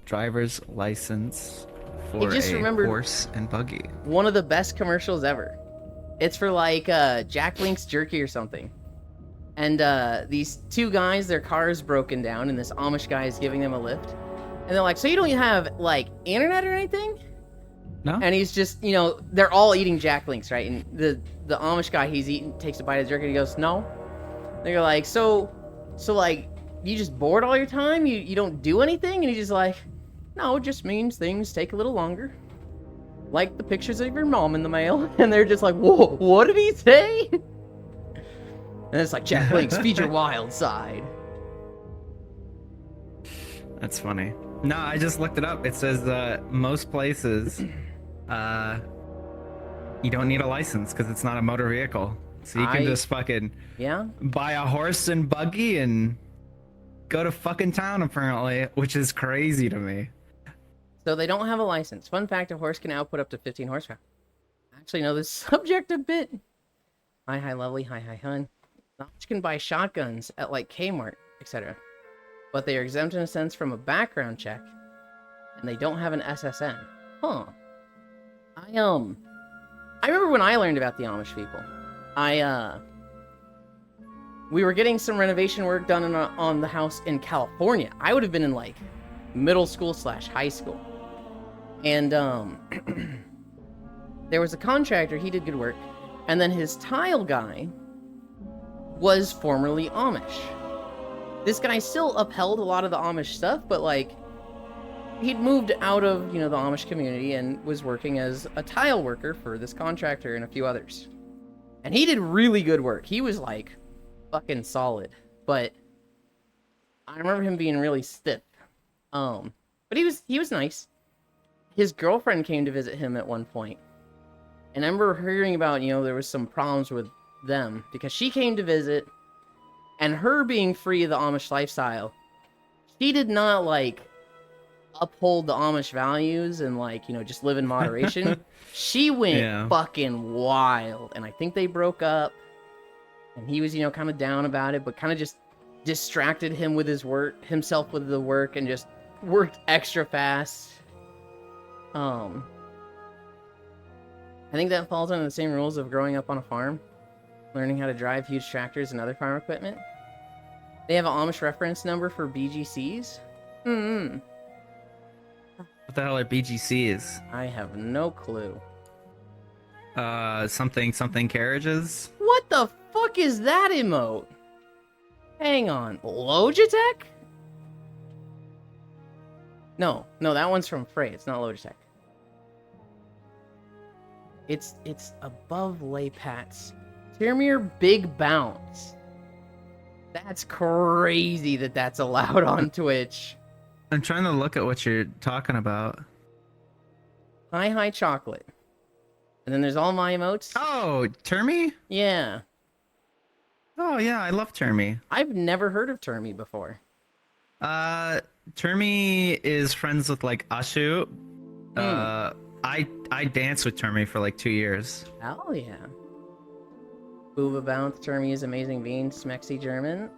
Speaker 5: driver's license for
Speaker 1: just
Speaker 5: a
Speaker 1: remembered-
Speaker 5: horse and buggy.
Speaker 1: One of the best commercials ever. It's for like Jack Link's Jerky or something. And these two guys, their car is broken down, and this Amish guy is giving them a lift. And they're like, so you don't have like internet or anything?
Speaker 5: No?
Speaker 1: And he's just, they're all eating Jack Links, right? And the Amish guy he's eating takes a bite of jerky and he goes, no. They're like, so like, you just bored all your time? You don't do anything? And he's just like, no, it just means things take a little longer. Like the pictures of your mom in the mail. And they're just like, whoa, what did he say? And it's like, Jack Links, feed your wild side.
Speaker 5: That's funny. No, I just looked it up. It says most places, you don't need a license because it's not a motor vehicle. So you can just fucking
Speaker 1: Yeah.
Speaker 5: buy a horse and buggy and go to fucking town apparently, which is crazy to me.
Speaker 1: So they don't have a license. Fun fact: a horse can output up to 15 horsepower. I actually know this subject a bit. Hi, lovely. Hi, hun. Amish can buy shotguns at like Kmart, etc. But they are exempt in a sense from a background check, and they don't have an SSN. Huh. I remember when I learned about the Amish people. We were getting some renovation work done on the house in California. I would have been in like middle school / high school. And there was a contractor, he did good work, and then his tile guy was formerly Amish. This guy still upheld a lot of the Amish stuff, but like he'd moved out of, the Amish community and was working as a tile worker for this contractor and a few others. And he did really good work. He was like fucking solid, but I remember him being really stiff. But he was nice. His girlfriend came to visit him at one point. And I remember hearing about, there was some problems with them because she came to visit, and her being free of the Amish lifestyle, she did not like uphold the Amish values and like, just live in moderation. She went fucking wild, and I think they broke up, and he was, kind of down about it, but kind of just distracted him with himself with the work, and just worked extra fast. I think that falls under the same rules of growing up on a farm, learning how to drive huge tractors and other farm equipment. They have an Amish reference number for BGCs.
Speaker 5: What the hell are BGCs?
Speaker 1: I have no clue.
Speaker 5: Something carriages?
Speaker 1: What the fuck is that emote? Hang on. Logitech? No, that one's from Frey. It's not Logitech. It's above Laypats. Tyrmir Big Bounce. That's crazy that's allowed on Twitch.
Speaker 5: I'm trying to look at what you're talking about.
Speaker 1: Hi chocolate. And then there's all my emotes.
Speaker 5: Oh, Termy?
Speaker 1: Yeah.
Speaker 5: Oh yeah, I love Termy.
Speaker 1: I've never heard of Termy before.
Speaker 5: Termy is friends with like Ashu. I danced with Termy for like 2 years.
Speaker 1: Hell yeah. Booba Bounce, Termy is amazing bean, Smexy German.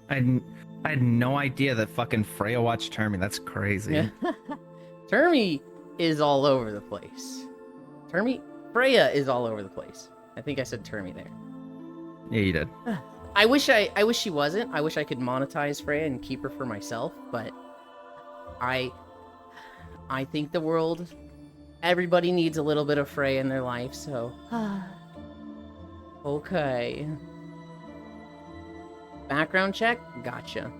Speaker 5: I had no idea that fucking Freya watched Termy. That's crazy.
Speaker 1: Termy is all over the place. Freya is all over the place. I think I said Termy there.
Speaker 5: Yeah, you did.
Speaker 1: I wish she wasn't. I wish I could monetize Freya and keep her for myself, but I think the world, everybody needs a little bit of Freya in their life, so okay. Background check? Gotcha.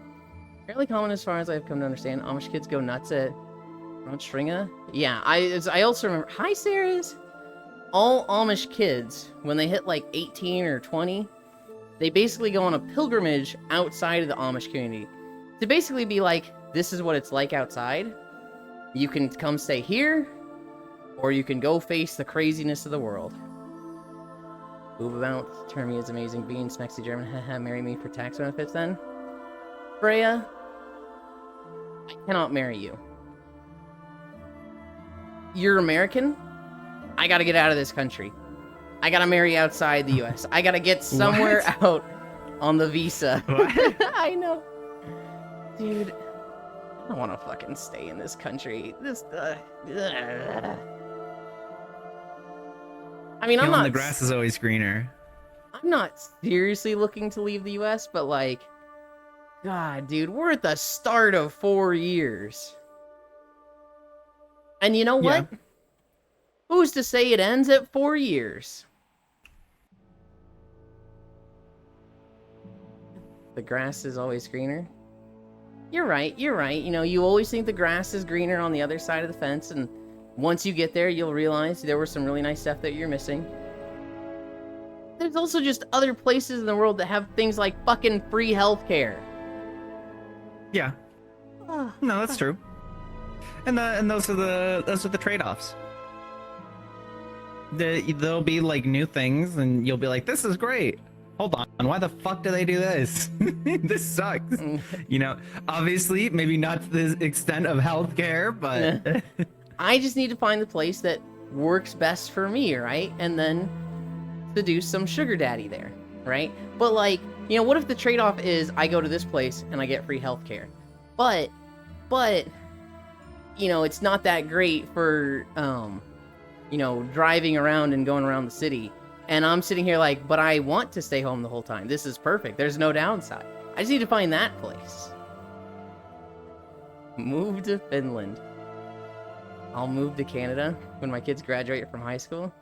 Speaker 1: Fairly common as far as I've come to understand. Amish kids go nuts at Stringa. Yeah, I also remember. Hi, Sarahs. All Amish kids, when they hit like 18 or 20, they basically go on a pilgrimage outside of the Amish community to basically be like, this is what it's like outside. You can come stay here, or you can go face the craziness of the world. Booba Bounce, Termy is amazing bean, Smexy German, haha, marry me for tax benefits then. Freya, I cannot marry you. You're American? I gotta get out of this country. I gotta marry outside the US. I gotta get somewhere out on the visa.
Speaker 5: What?
Speaker 1: I know. Dude, I don't wanna fucking stay in this country. I mean, I'm not...
Speaker 5: The grass is always greener.
Speaker 1: I'm not seriously looking to leave the US, but like... God, dude, we're at the start of 4 years. And you know what?
Speaker 5: Yeah.
Speaker 1: Who's to say it ends at 4 years? The grass is always greener. You're right. You always think the grass is greener on the other side of the fence, and once you get there, you'll realize there was some really nice stuff that you're missing. There's also just other places in the world that have things like fucking free healthcare.
Speaker 5: Yeah. No, that's true. and those are the trade-offs. There'll be like new things, and you'll be like, "This is great." Hold on, why the fuck do they do this? This sucks. You know, obviously, maybe not to the extent of healthcare, but
Speaker 1: I just need to find the place that works best for me, right? And then seduce some sugar daddy there, right? But like, you know, what if the trade-off is I go to this place and I get free healthcare, but you know, it's not that great for you know, driving around and going around the city. And I'm sitting here like, but I want to stay home the whole time. This is perfect. There's no downside. I just need to find that place. Move to Finland. I'll move to Canada when my kids graduate from high school.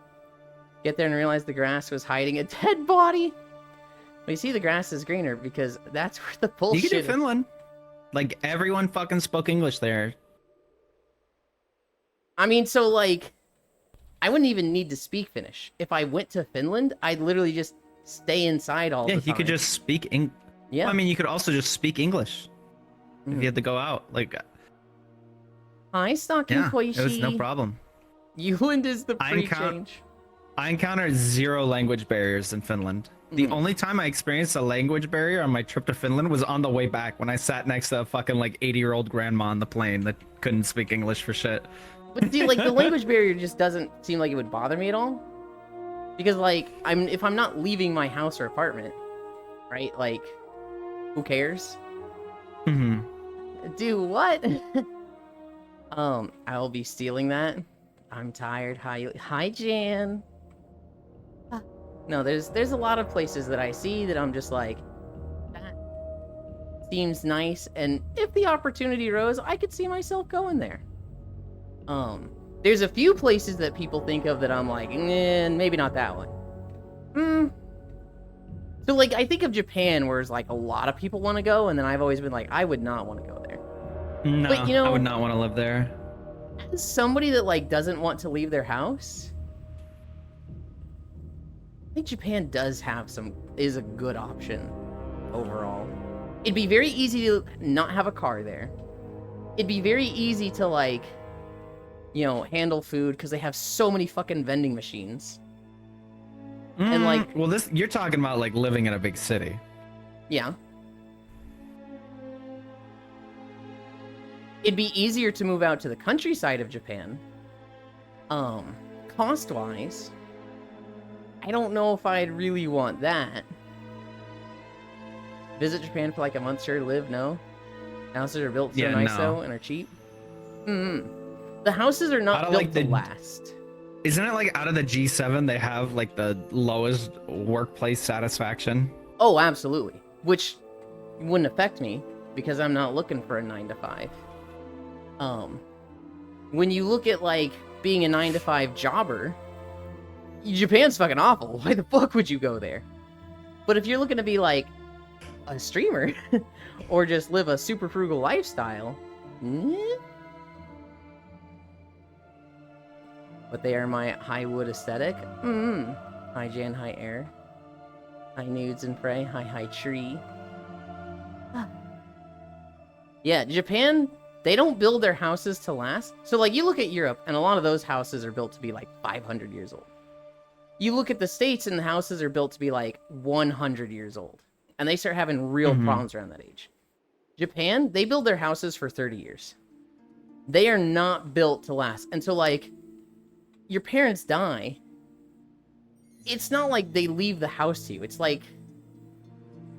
Speaker 1: Get there and realize the grass was hiding a dead body. Well, you see, the grass is greener because that's where the bullshit
Speaker 5: you could do
Speaker 1: is.
Speaker 5: Finland. Like, everyone fucking spoke English there.
Speaker 1: I mean, so like, I wouldn't even need to speak Finnish. If I went to Finland, I'd literally just stay inside all the time.
Speaker 5: Yeah, you could just speak
Speaker 1: Yeah.
Speaker 5: Well, I mean, you could also just speak English if you had to go out. Like,
Speaker 1: Hi, Stocking
Speaker 5: yeah,
Speaker 1: Koishi.
Speaker 5: it was no problem.
Speaker 1: Euland is the
Speaker 5: I
Speaker 1: pre-change.
Speaker 5: I encountered 0 language barriers in Finland. The only time I experienced a language barrier on my trip to Finland was on the way back when I sat next to a fucking like 80-year-old grandma on the plane that couldn't speak English for shit.
Speaker 1: But see, like, the language barrier just doesn't seem like it would bother me at all. Because, like, if I'm not leaving my house or apartment, right? Like, who cares?
Speaker 5: Mm-hmm.
Speaker 1: Do what? I'll be stealing that. I'm tired. Hi, Jan. No, there's a lot of places that I see that I'm just like, that seems nice, and if the opportunity arose, I could see myself going there. There's a few places that people think of that I'm like, maybe not that one. So, like, I think of Japan, where it's like a lot of people want to go, and then I've always been like, I would not want to go there.
Speaker 5: No,
Speaker 1: But, you know,
Speaker 5: I would not want to live there.
Speaker 1: as somebody that, like, doesn't want to leave their house, I think Japan is a good option overall. It'd be very easy to not have a car there. It'd be very easy to, like, you know, handle food because they have so many fucking vending machines. And, like,
Speaker 5: well, you're talking about like living in a big city.
Speaker 1: yeah. It'd be easier to move out to the countryside of Japan. Cost-wise, I don't know if I'd really want that. Visit Japan for like a month, sure, live, no. Houses are built so nice, though, and are cheap. The houses are not built to last.
Speaker 5: Isn't it like out of the G7 they have like the lowest workplace satisfaction?
Speaker 1: Oh, absolutely. Which wouldn't affect me because I'm not looking for a 9-to-5. When you look at like being a 9-to-5 jobber, Japan's fucking awful. Why the fuck would you go there? But if you're looking to be like a streamer or just live a super frugal lifestyle, but they are my high wood aesthetic. Hi Jan, hi Air. Hi Nudes and Prey. Hi Tree. Yeah, Japan, they don't build their houses to last. So like you look at Europe and a lot of those houses are built to be like 500 years old. You look at the States and the houses are built to be like 100 years old. And they start having real problems around that age. Japan, they build their houses for 30 years. They are not built to last. And so like your parents die, it's not like they leave the house to you. It's like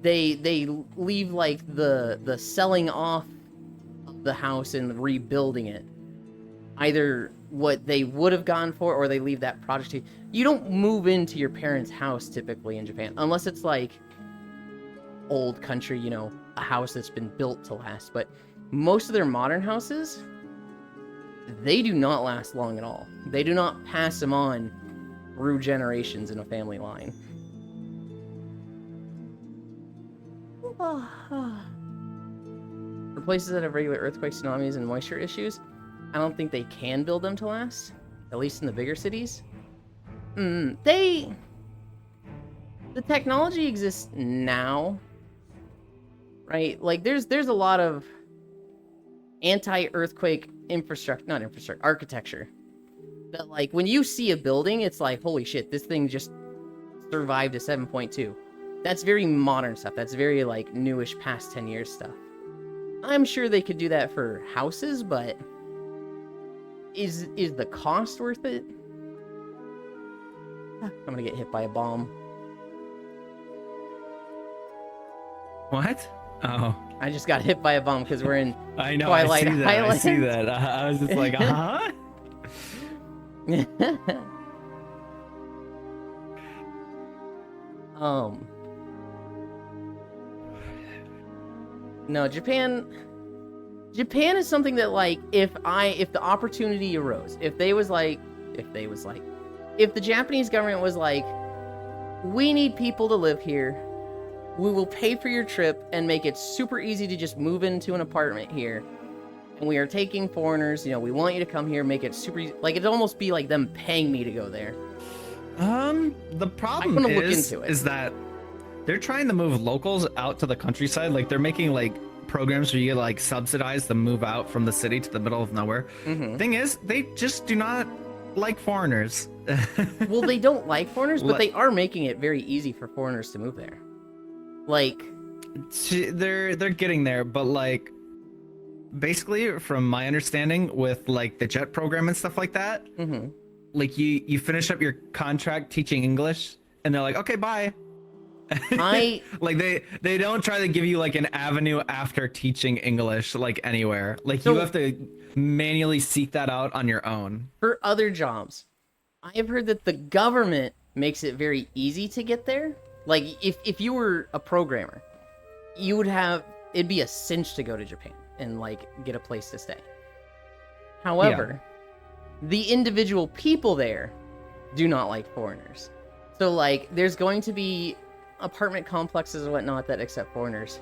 Speaker 1: they leave like the selling off of the house and rebuilding it. Either what they would have gone for or they leave that project to you. You don't move into your parents' house typically in Japan unless it's like old country, you know, a house that's been built to last. But most of their modern houses, they do not last long at all. They do not pass them on through generations in a family line. For places that have regular earthquakes, tsunamis, and moisture issues, I don't think they can build them to last, at least in the bigger cities. The technology exists now, right? Like there's a lot of anti-earthquake architecture. That like when you see a building, it's like, holy shit, this thing just survived a 7.2. That's very modern stuff. That's very like newish, past 10 years stuff. I'm sure they could do that for houses, but is the cost worth it? I'm gonna get hit by a bomb.
Speaker 5: What? Oh,
Speaker 1: I just got hit by a bomb because we're in
Speaker 5: I know.
Speaker 1: Twilight
Speaker 5: I see that. I see
Speaker 1: Island.
Speaker 5: that. I was just like, huh?
Speaker 1: No, Japan is something that like if the opportunity arose, if the Japanese government was like, we need people to live here, we will pay for your trip and make it super easy to just move into an apartment here, and we are taking foreigners, we want you to come here, make it super easy. Like it'd almost be like them paying me to go there.
Speaker 5: The problem is that they're trying to move locals out to the countryside. Like they're making like programs where you get like subsidized to move out from the city to the middle of nowhere. Thing is, they just do not like foreigners.
Speaker 1: Well, they don't like foreigners, but they are making it very easy for foreigners to move there. Like
Speaker 5: they're getting there, but like basically from my understanding with like the JET program and stuff like that, like you finish up your contract teaching English and they're like, okay, bye. Like they don't try to give you like an avenue after teaching English like anywhere. Like you have to manually seek that out on your own.
Speaker 1: For other jobs, I have heard that the government makes it very easy to get there. Like if you were a programmer, it'd be a cinch to go to Japan and like get a place to stay. However, the individual people there do not like foreigners. So like there's going to be apartment complexes and whatnot that accept foreigners.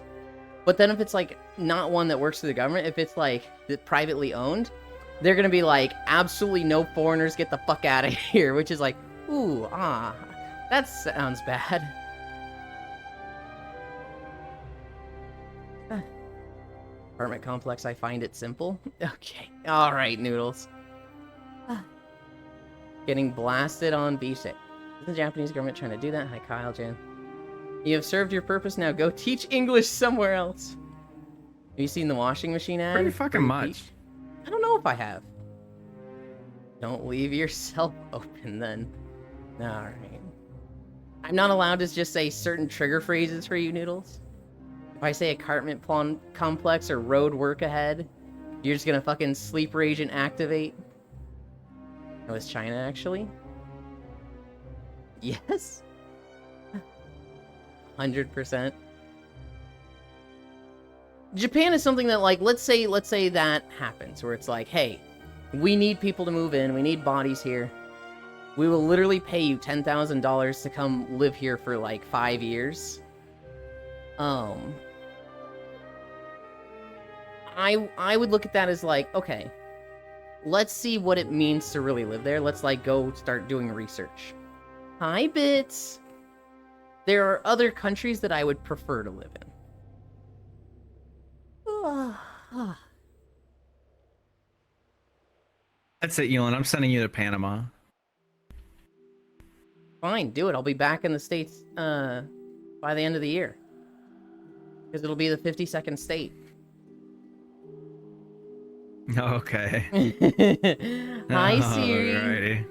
Speaker 1: But then if it's like not one that works for the government, if it's like privately owned, they're gonna be like, absolutely no foreigners, get the fuck out of here, which is like, that sounds bad. Apartment complex, I find it simple. Okay, alright, Noodles. Getting blasted on beach day. Is the Japanese government trying to do that? Hi, Kyle, Jan. You have served your purpose, now go teach English somewhere else. Have you seen the washing machine ad?
Speaker 5: Pretty fucking much.
Speaker 1: I don't know if I have. Don't leave yourself open then. Alright. I'm not allowed to just say certain trigger phrases for you, Noodles. If I say apartment complex or road work ahead, you're just gonna fucking sleep rage and activate? That was China, actually? Yes? 100%. Japan is something that, like, let's say that happens, where it's like, hey, we need people to move in, we need bodies here. We will literally pay you $10,000 to come live here for, like, 5 years. I would look at that as, like, okay, let's see what it means to really live there. Let's, like, go start doing research. Hi, Bits! There are other countries that I would prefer to live in.
Speaker 5: That's it, Elon. I'm sending you to Panama.
Speaker 1: Fine, do it. I'll be back in the States by the end of the year. Because it'll be the 52nd state.
Speaker 5: Okay.
Speaker 1: Hi, Siri.
Speaker 5: Alrighty.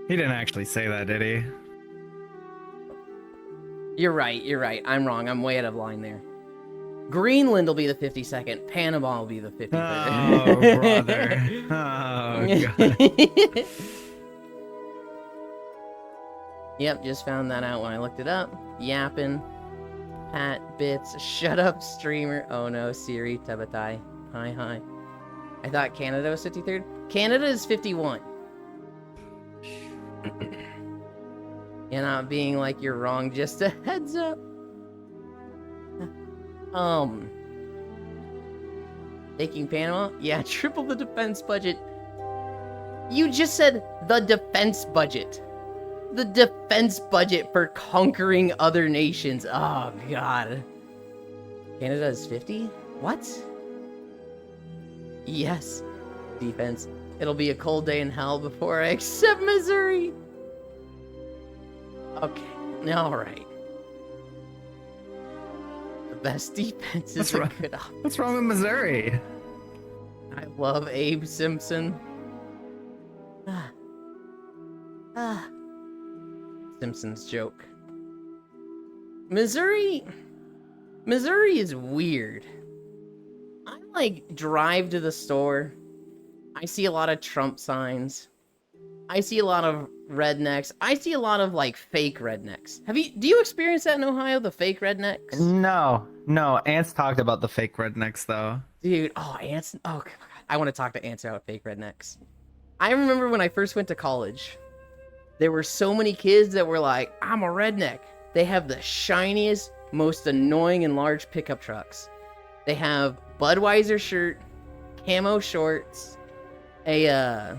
Speaker 5: He didn't actually say that, did he?
Speaker 1: You're right. I'm wrong. I'm way out of line there. Greenland will be the 52nd. Panama will be the 53rd.
Speaker 5: Oh, brother. Oh, God.
Speaker 1: Yep, just found that out when I looked it up. Yappin'. Pat, Bits. Shut up, streamer. Oh no, Siri, Tabatai. Hi. I thought Canada was 53rd. Canada is 51. You're not being like you're wrong, just a heads up. Taking Panama? Yeah, triple the defense budget. You just said the defense budget. The defense budget for conquering other nations. Oh, God. Canada is 50? What? Yes, defense. It'll be a cold day in hell before I accept Missouri. Okay, alright. The best defense is
Speaker 5: What's
Speaker 1: a
Speaker 5: wrong?
Speaker 1: good option.
Speaker 5: What's wrong with Missouri?
Speaker 1: I love Abe Simpson. Simpson's joke. Missouri is weird. I like drive to the store. I see a lot of Trump signs. I see a lot of rednecks. I see a lot of like fake rednecks. Do you experience that in Ohio, the fake rednecks?
Speaker 5: No. Ants talked about the fake rednecks though.
Speaker 1: Dude, ants. Oh, God. I want to talk to ants about fake rednecks. I remember when I first went to college, there were so many kids that were like, I'm a redneck. They have the shiniest, most annoying and large pickup trucks. They have Budweiser shirt, camo shorts, a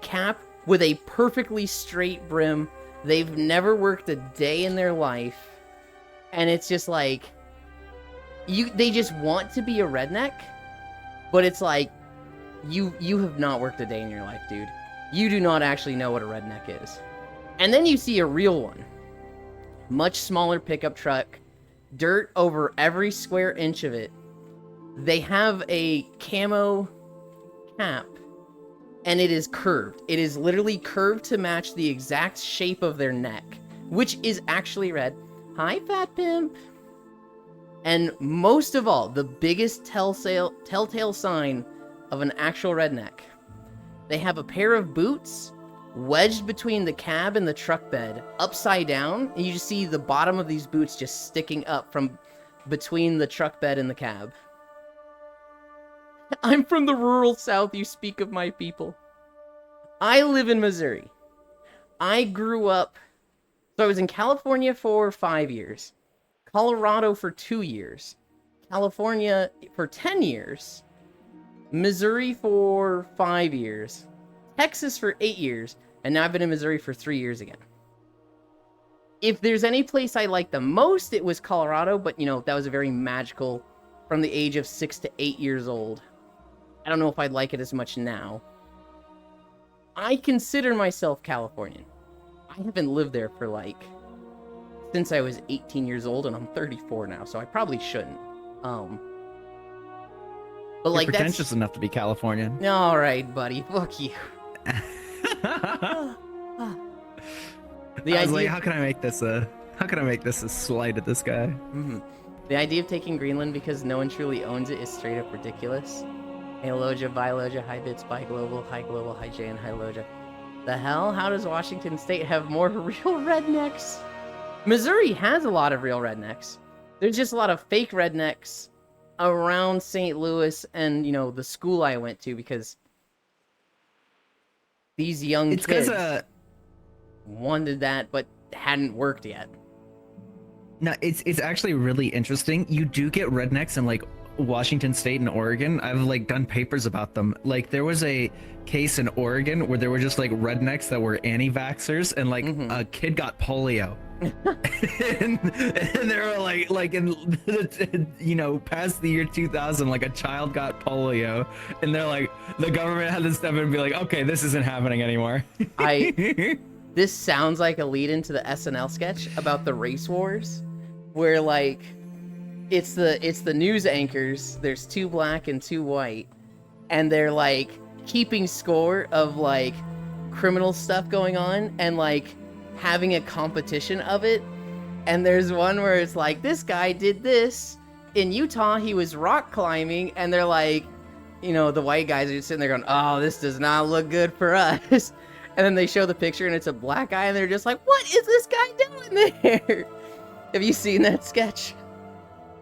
Speaker 1: cap with a perfectly straight brim. They've never worked a day in their life. And it's just like, they just want to be a redneck, but it's like, you have not worked a day in your life, dude. You do not actually know what a redneck is. And then you see a real one. Much smaller pickup truck, dirt over every square inch of it. They have a camo cap, and it is curved. It is literally curved to match the exact shape of their neck, which is actually red. Hi, Fat Pimp. And most of all, the biggest telltale sign of an actual redneck. They have a pair of boots wedged between the cab and the truck bed, upside down, and you just see the bottom of these boots just sticking up from between the truck bed and the cab. I'm from the rural South, you speak of my people. I live in Missouri. I grew up, so I was in California for 5 years, Colorado for 2 years, California for 10 years, Missouri for 5 years, Texas for 8 years, and now I've been in Missouri for 3 years again. If there's any place I like the most, it was Colorado, but that was a very magical from the age of 6 to 8 years old. I don't know if I'd like it as much now. I consider myself Californian. I haven't lived there for since I was 18 years old, and I'm 34 now, so I probably shouldn't. But
Speaker 5: You're pretentious enough to be Californian.
Speaker 1: All right, buddy. Fuck you.
Speaker 5: How can I make this a slight at this guy?
Speaker 1: Mm-hmm. The idea of taking Greenland because no one truly owns it is straight up ridiculous. Hey Loja, bye Loja, hi Bits, bye Global, hi Jay, and hi Loja. The hell? How does Washington State have more real rednecks? Missouri has a lot of real rednecks. There's just a lot of fake rednecks around St. Louis and, the school I went to, because these young kids wanted that but hadn't worked yet.
Speaker 5: No, it's actually really interesting. You do get rednecks in Washington State and Oregon. I've done papers about them. There was a case in Oregon where there were just rednecks that were anti-vaxxers, and a kid got polio. and they were in past the year 2000, a child got polio, and they're the government had to step in and be okay, this isn't happening anymore.
Speaker 1: This sounds like a lead into the SNL sketch about the race wars, where it's the news anchors. There's 2 black and 2 white, and they're keeping score of criminal stuff going on, and having a competition of it. And there's one where it's this guy did this in Utah. He was rock climbing, and they're the white guys are just sitting there going, oh, this does not look good for us. And then they show the picture, and it's a black guy, and they're just what is this guy doing there? Have you seen that sketch?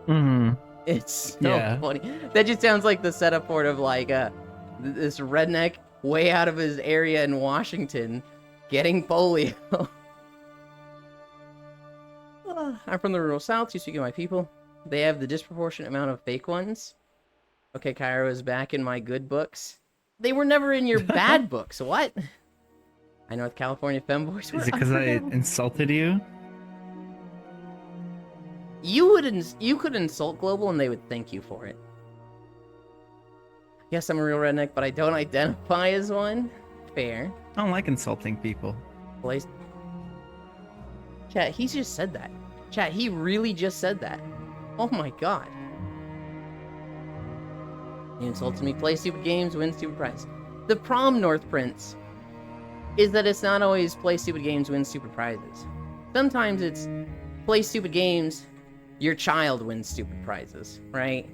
Speaker 5: Mm-hmm.
Speaker 1: It's so funny. That just sounds like the setup for it of this redneck way out of his area in Washington getting polio. I'm from the rural South. You speak of my people. They have the disproportionate amount of fake ones. Okay, Cairo is back in my good books. They were never in your bad books. What? I know California femboys were.
Speaker 5: Is it because I insulted you?
Speaker 1: You could insult Global and they would thank you for it. Yes, I'm a real redneck, but I don't identify as one. Fair.
Speaker 5: I don't like insulting people.
Speaker 1: Place. Chat, he just said that. Chat, he really just said that. Oh my god. You insulted me. Play stupid games, win stupid prize. The problem, North Prince, is that it's not always play stupid games, win stupid prizes. Sometimes it's play stupid games, your child wins stupid prizes, right?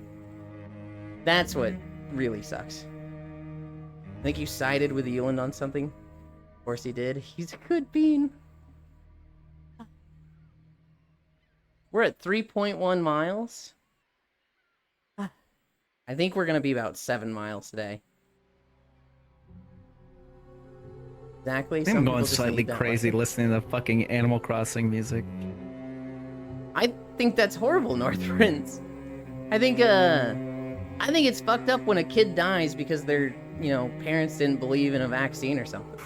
Speaker 1: That's what really sucks. I think you sided with Eland on something. Of course he did. He's a good bean. We're at 3.1 miles. I think we're going to be about 7 miles today. Exactly.
Speaker 5: I'm
Speaker 1: Some people
Speaker 5: going
Speaker 1: just
Speaker 5: slightly
Speaker 1: need that
Speaker 5: crazy
Speaker 1: lesson.
Speaker 5: listening to fucking Animal Crossing music.
Speaker 1: I think that's horrible, North Prince. I think it's fucked up when a kid dies because their, parents didn't believe in a vaccine or something.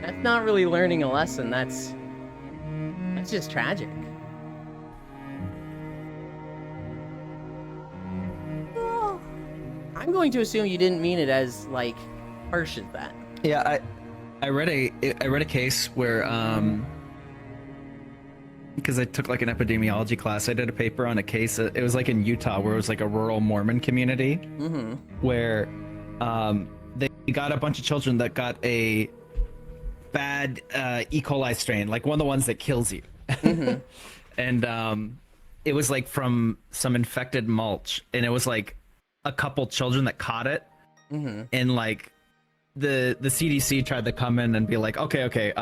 Speaker 1: That's not really learning a lesson. That's just tragic. I'm going to assume you didn't mean it as, harsh as that.
Speaker 5: Yeah, I read a case where because I took an epidemiology class, I did a paper on a case. It was in Utah where it was a rural Mormon community where they got a bunch of children that got a bad E. coli strain, one of the ones that kills you, and it was from some infected mulch, and it was a couple children that caught it, and the CDC tried to come in and be okay,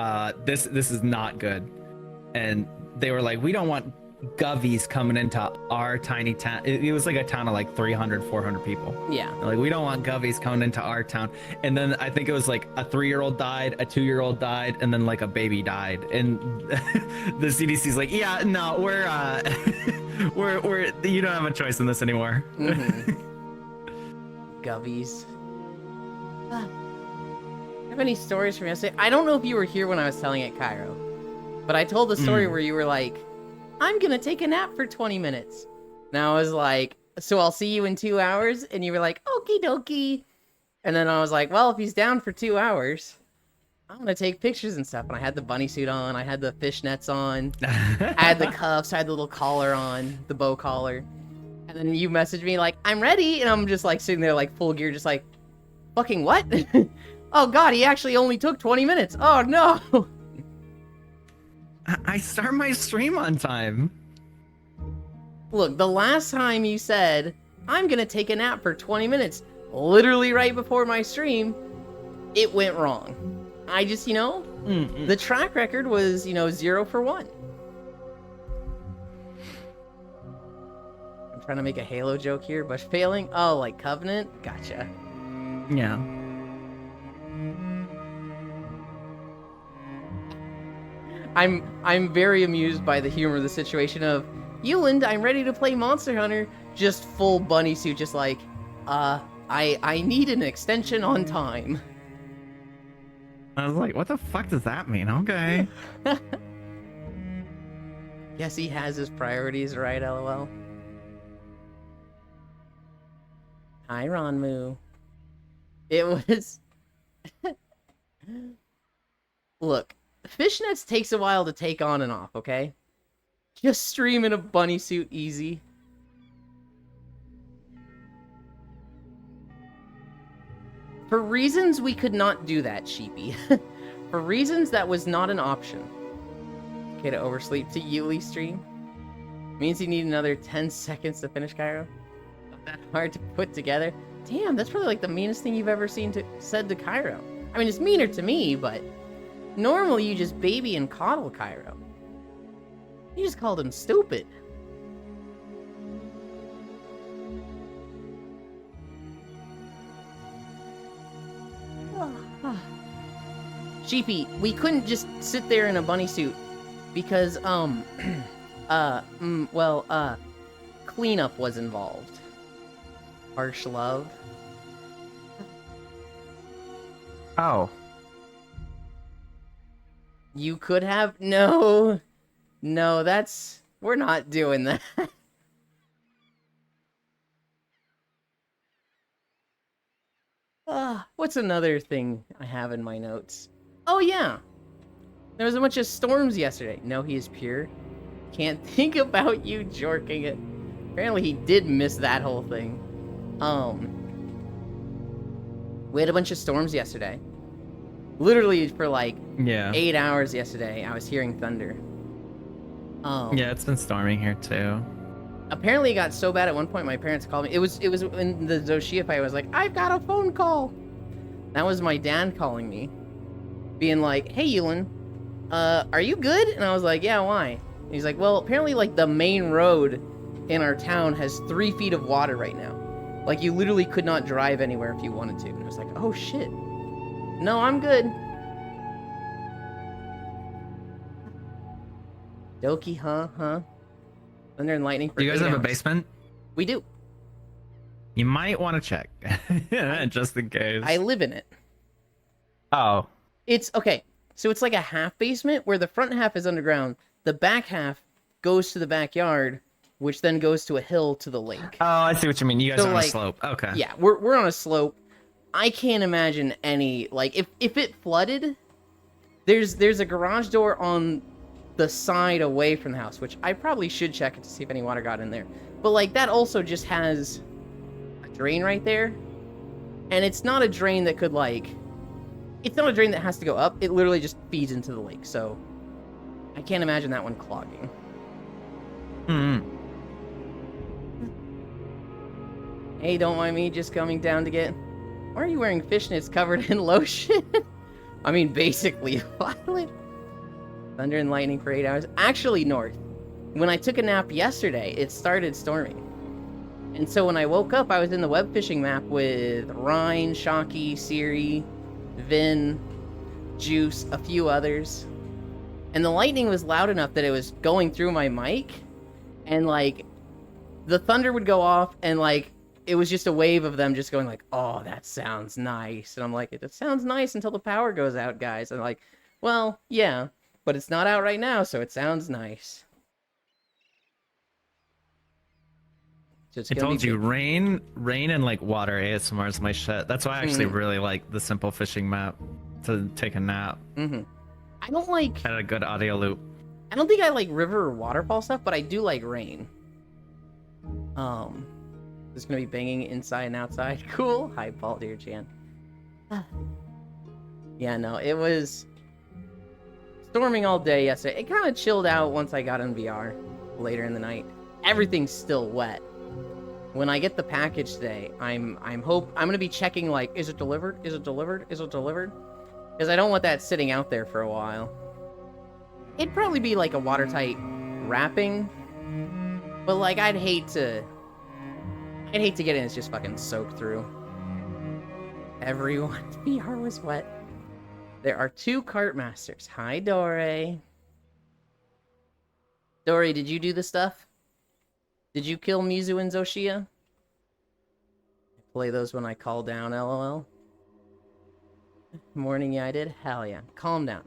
Speaker 5: this is not good, and they were we don't want govies coming into our tiny town. It was a town of 300, 400 people.
Speaker 1: Yeah.
Speaker 5: We don't want govies coming into our town. And then I think it was a 3-year-old died, a 2-year-old died, and then a baby died. And the CDC's yeah, no, we're you don't have a choice in this anymore.
Speaker 1: Govies. Have any stories from yesterday? I don't know if you were here when I was telling it, Cairo, but I told the story where you were I'm gonna take a nap for 20 minutes. And I was so I'll see you in 2 hours? And you were okie dokie. And then I was well, if he's down for 2 hours, I'm gonna take pictures and stuff. And I had the bunny suit on, I had the fishnets on, I had the cuffs, I had the little collar on, the bow collar. And then you messaged me I'm ready, and I'm just sitting there full gear, just fucking what? Oh god, he actually only took 20 minutes. Oh no.
Speaker 5: I start my stream on time.
Speaker 1: Look, the last time you said, I'm gonna take a nap for 20 minutes, literally right before my stream, it went wrong. I just, the track record was, 0 for 1. I'm trying to make a Halo joke here, but failing? Oh, Covenant? Gotcha.
Speaker 5: Yeah.
Speaker 1: I'm very amused by the humor of the situation of, Euland, I'm ready to play Monster Hunter, just full bunny suit, just I need an extension on time.
Speaker 5: I was what the fuck does that mean? Okay.
Speaker 1: Guess he has his priorities right, lol. Hi, Ronmu. It was... Look, fishnets takes a while to take on and off, okay? Just stream in a bunny suit easy. For reasons we could not do that, Sheepy. For reasons that was not an option. Okay, to oversleep to Yuli stream. Means you need another 10 seconds to finish Cairo. Not that hard to put together. Damn, that's probably the meanest thing you've ever said to Cairo. I mean, it's meaner to me, but normally you just baby and coddle Cairo. You just called him stupid. Sheepy, we couldn't just sit there in a bunny suit because, cleanup was involved. Harsh love.
Speaker 3: Oh.
Speaker 1: You could have... No, that's... We're not doing that. What's another thing I have in my notes? Oh yeah, there was a bunch of storms yesterday. No, he is pure. Can't think about you jorking it. Apparently he did miss that whole thing. We had a bunch of storms yesterday. Literally for like
Speaker 5: Yeah.
Speaker 1: 8 hours yesterday, I was hearing thunder.
Speaker 5: Yeah, it's been storming here too.
Speaker 1: Apparently it got so bad at one point my parents called me. It was in the Zoshia fight. I was like, I've got a phone call. That was my dad calling me, being like, hey Yulin, are you good? And I was like, yeah, why? And he's like, well, apparently like the main road in our town has 3 feet of water right now. Like you literally could not drive anywhere if you wanted to. And I was like, oh shit. No, I'm good. Doki, huh? Thunder and lightning.
Speaker 5: Do you guys have a
Speaker 1: hours.
Speaker 5: basement?
Speaker 1: We do.
Speaker 5: You might want to check, just in case.
Speaker 1: I live in it.
Speaker 5: Oh.
Speaker 1: It's okay. So it's like a half basement where the front half is underground. The back half goes to the backyard, which then goes to a hill to the lake.
Speaker 5: Oh, I see what you mean. You guys
Speaker 1: So,
Speaker 5: are on
Speaker 1: like,
Speaker 5: a slope. Okay.
Speaker 1: Yeah, we're on a slope. I can't imagine any like if it flooded, there's a garage door on the side away from the house, which I probably should check it to see if any water got in there. But like that also just has a drain right there. And it's not a drain that could like it's not a drain that has to go up. It literally just feeds into the lake. So I can't imagine that one clogging. Hey, don't mind me just coming down to get... Why are you wearing fishnets covered in lotion? I mean, basically, Violet. Thunder and lightning for 8 hours. Actually, North, when I took a nap yesterday, it started storming. And so when I woke up, I was in the web fishing map with Ryan, Shocky, Siri, Vin, Juice, a few others. And the lightning was loud enough that it was going through my mic. And, like, the thunder would go off, and, like, it was just a wave of them just going like, oh, that sounds nice. And I'm like, it sounds nice until the power goes out, guys. And I'm like, well, yeah, but it's not out right now, so it sounds nice. So
Speaker 5: I told you, rain and like water ASMR is my shit. That's why I actually really like the simple fishing map to take a nap.
Speaker 1: I don't like...
Speaker 5: Had a good audio loop.
Speaker 1: I don't think I like river or waterfall stuff, but I do like rain. There's gonna be banging inside and outside. Cool. Hi, Paul, dear Chan. Yeah, no, it was storming all day yesterday. It kind of chilled out once I got in VR later in the night. Everything's still wet. When I get the package today, I'm gonna be checking like, is it delivered? Is it delivered? Is it delivered? Because I don't want that sitting out there for a while. It'd probably be like a watertight wrapping, but like I'd hate to get it and it's just fucking soaked through. Everyone's VR was wet. There are 2 cart masters. Hi, Dore. Dore, did you do the stuff? Did you kill Mizu and Zoshia? I play those when I call down, lol. Morning, yeah, I did. Hell yeah. Calm down.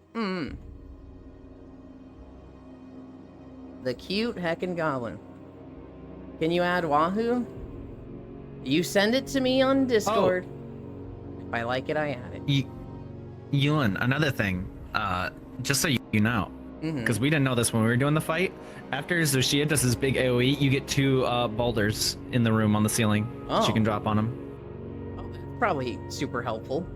Speaker 1: The cute heckin' goblin. Can you add Wahoo? You send it to me on Discord. If I like it, I add it.
Speaker 5: Yulin, another thing, just so you know, because we didn't know this when we were doing the fight, after Zoshia does his big AoE, you get 2 boulders in the room on the ceiling that you can drop on him.
Speaker 1: Oh, that's probably super helpful.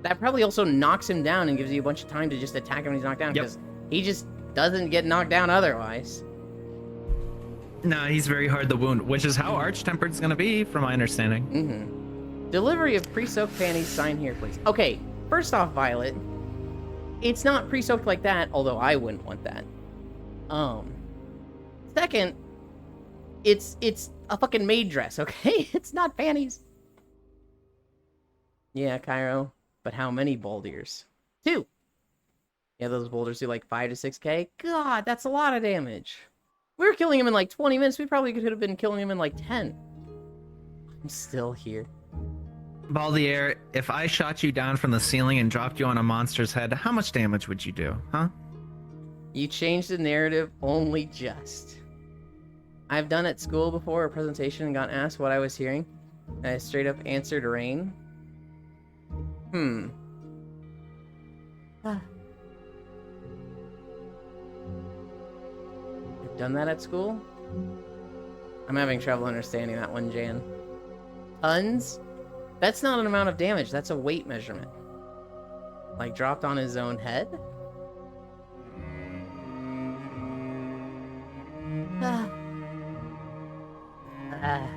Speaker 1: That probably also knocks him down and gives you a bunch of time to just attack him when he's knocked down, because he just doesn't get knocked down otherwise.
Speaker 5: Nah, he's very hard to wound, which is how Arch-Tempered's gonna be, from my understanding.
Speaker 1: Delivery of pre-soaked panties, sign here, please. Okay, first off, Violet, it's not pre-soaked like that, although I wouldn't want that. Second, it's a fucking maid dress, okay? It's not panties. Yeah, Cairo, but how many boulders? 2. Yeah, those boulders do like 5 to 6k. God, that's a lot of damage. We were killing him in like 20 minutes. We probably could have been killing him in like 10. I'm still here.
Speaker 5: Baldier, if I shot you down from the ceiling and dropped you on a monster's head, how much damage would you do, huh?
Speaker 1: You changed the narrative only just. I've done at school before a presentation and got asked what I was hearing. And I straight up answered rain. Hmm. You've done that at school? I'm having trouble understanding that one, Jan. Tons? That's not an amount of damage, that's a weight measurement. Like, dropped on his own head? Ah. Ah.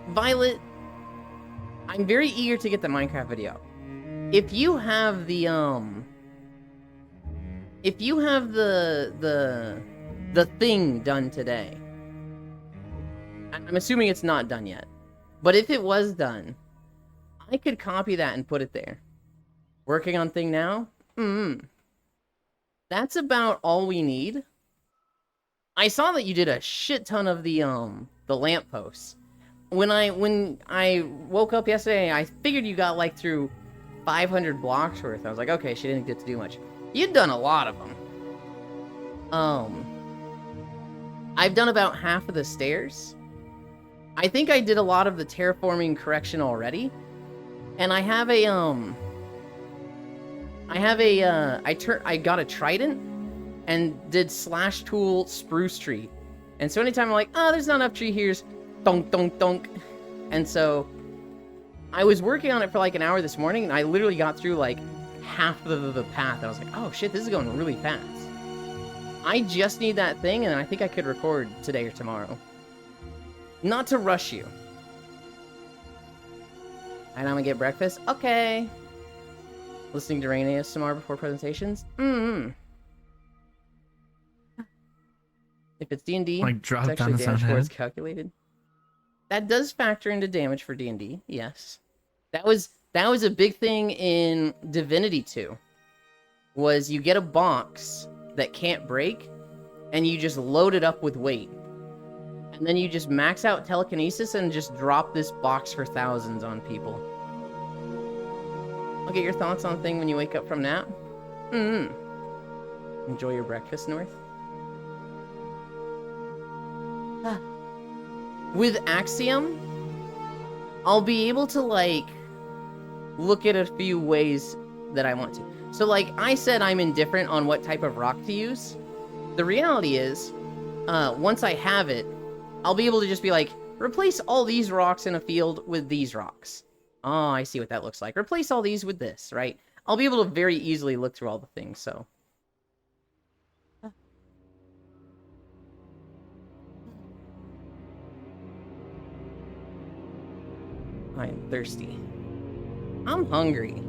Speaker 1: Violet, I'm very eager to get the Minecraft video. If you have the thing done today, I'm assuming it's not done yet, but if it was done, I could copy that and put it there. Working on thing now? That's about all we need. I saw that you did a shit ton of the lampposts. When I woke up yesterday, I figured you got like through 500 blocks worth. I was like, okay, she didn't get to do much. You'd done a lot of them. I've done about half of the stairs. I think I did a lot of the terraforming correction already. And I got a trident and did slash tool spruce tree. And so anytime I'm like, oh, there's not enough tree, here's donk, donk, donk. And so I was working on it for like an hour this morning, and I literally got through like half of the path. I was like, oh shit, this is going really fast. I just need that thing, and I think I could record today or tomorrow. Not to rush you. And I'm gonna get breakfast? Okay. Listening to Rain ASMR before presentations? If it's D&D,
Speaker 5: Like, drop
Speaker 1: it's
Speaker 5: down
Speaker 1: actually
Speaker 5: his
Speaker 1: damage
Speaker 5: own
Speaker 1: score is
Speaker 5: head?
Speaker 1: calculated. That does factor into damage for D&D, yes. That was a big thing in Divinity 2. Was you get a box that can't break, and you just load it up with weight. And then you just max out telekinesis and just drop this box for thousands on people. I'll get your thoughts on thing when you wake up from nap. Enjoy your breakfast, North. With Axiom, I'll be able to, like, look at a few ways that I want to. So, like, I said I'm indifferent on what type of rock to use. The reality is, once I have it, I'll be able to just be like, replace all these rocks in a field with these rocks. Oh, I see what that looks like. Replace all these with this, right? I'll be able to very easily look through all the things, so. I am thirsty. I'm hungry.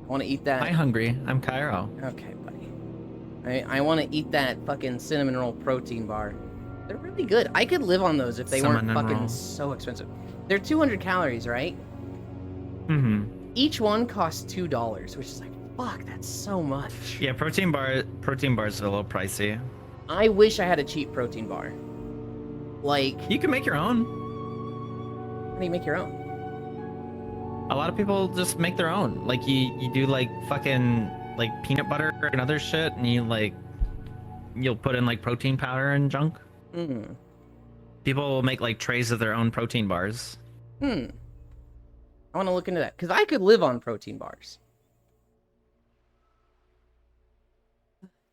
Speaker 1: I want to eat that.
Speaker 5: I'm hungry. I'm Cairo.
Speaker 1: Okay, buddy. I want to eat that fucking cinnamon roll protein bar. They're really good. I could live on those if they weren't
Speaker 5: Cinnamon
Speaker 1: fucking
Speaker 5: roll.
Speaker 1: so expensive. They're 200 calories, right?
Speaker 5: Mm-hmm.
Speaker 1: Each one costs $2, which is like, fuck, that's so much.
Speaker 5: Yeah, protein bars are a little pricey.
Speaker 1: I wish I had a cheap protein bar. Like,
Speaker 5: You can make your own.
Speaker 1: how do you make your own?
Speaker 5: A lot of people just make their own. Like you do like fucking like peanut butter and other shit, and you'll put in like protein powder and junk. People will make like trays of their own protein bars.
Speaker 1: I want to look into that, because I could live on protein bars.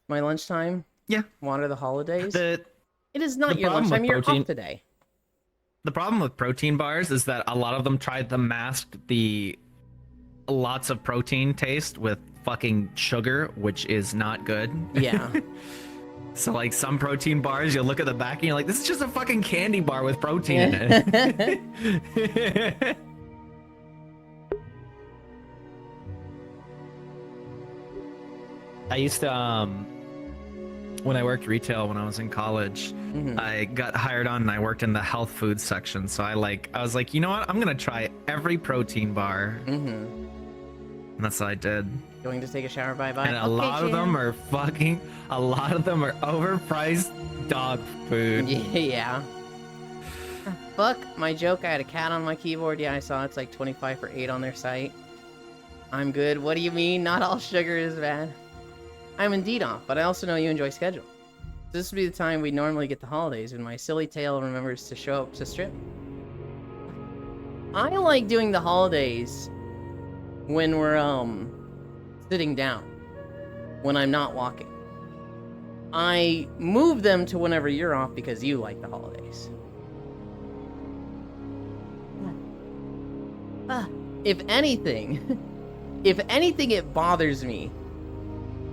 Speaker 1: My lunchtime?
Speaker 5: Yeah.
Speaker 1: Water the holidays?
Speaker 5: The
Speaker 1: It is not
Speaker 5: the
Speaker 1: your
Speaker 5: problem
Speaker 1: lunchtime,
Speaker 5: with
Speaker 1: you're
Speaker 5: protein-
Speaker 1: off today.
Speaker 5: The problem with protein bars is that a lot of them try to mask the lots of protein taste with fucking sugar, which is not good.
Speaker 1: Yeah.
Speaker 5: So like some protein bars, you'll look at the back and you're like, this is just a fucking candy bar with protein in it. I used to when I worked retail when I was in college, I got hired on and I worked in the health food section. So I was like, you know what? I'm gonna try every protein bar. And that's what I did.
Speaker 1: Going to take a shower, bye-bye.
Speaker 5: And a lot of them are overpriced dog food.
Speaker 1: Yeah. Fuck my joke, I had a cat on my keyboard. Yeah, I saw it's like 25 for 8 on their site. I'm good. What do you mean? Not all sugar is bad. I'm indeed off, but I also know you enjoy schedule. This would be the time we normally get the holidays when my silly tail remembers to show up to strip. I like doing the holidays when we're, sitting down. When I'm not walking. I move them to whenever you're off because you like the holidays. If anything, it bothers me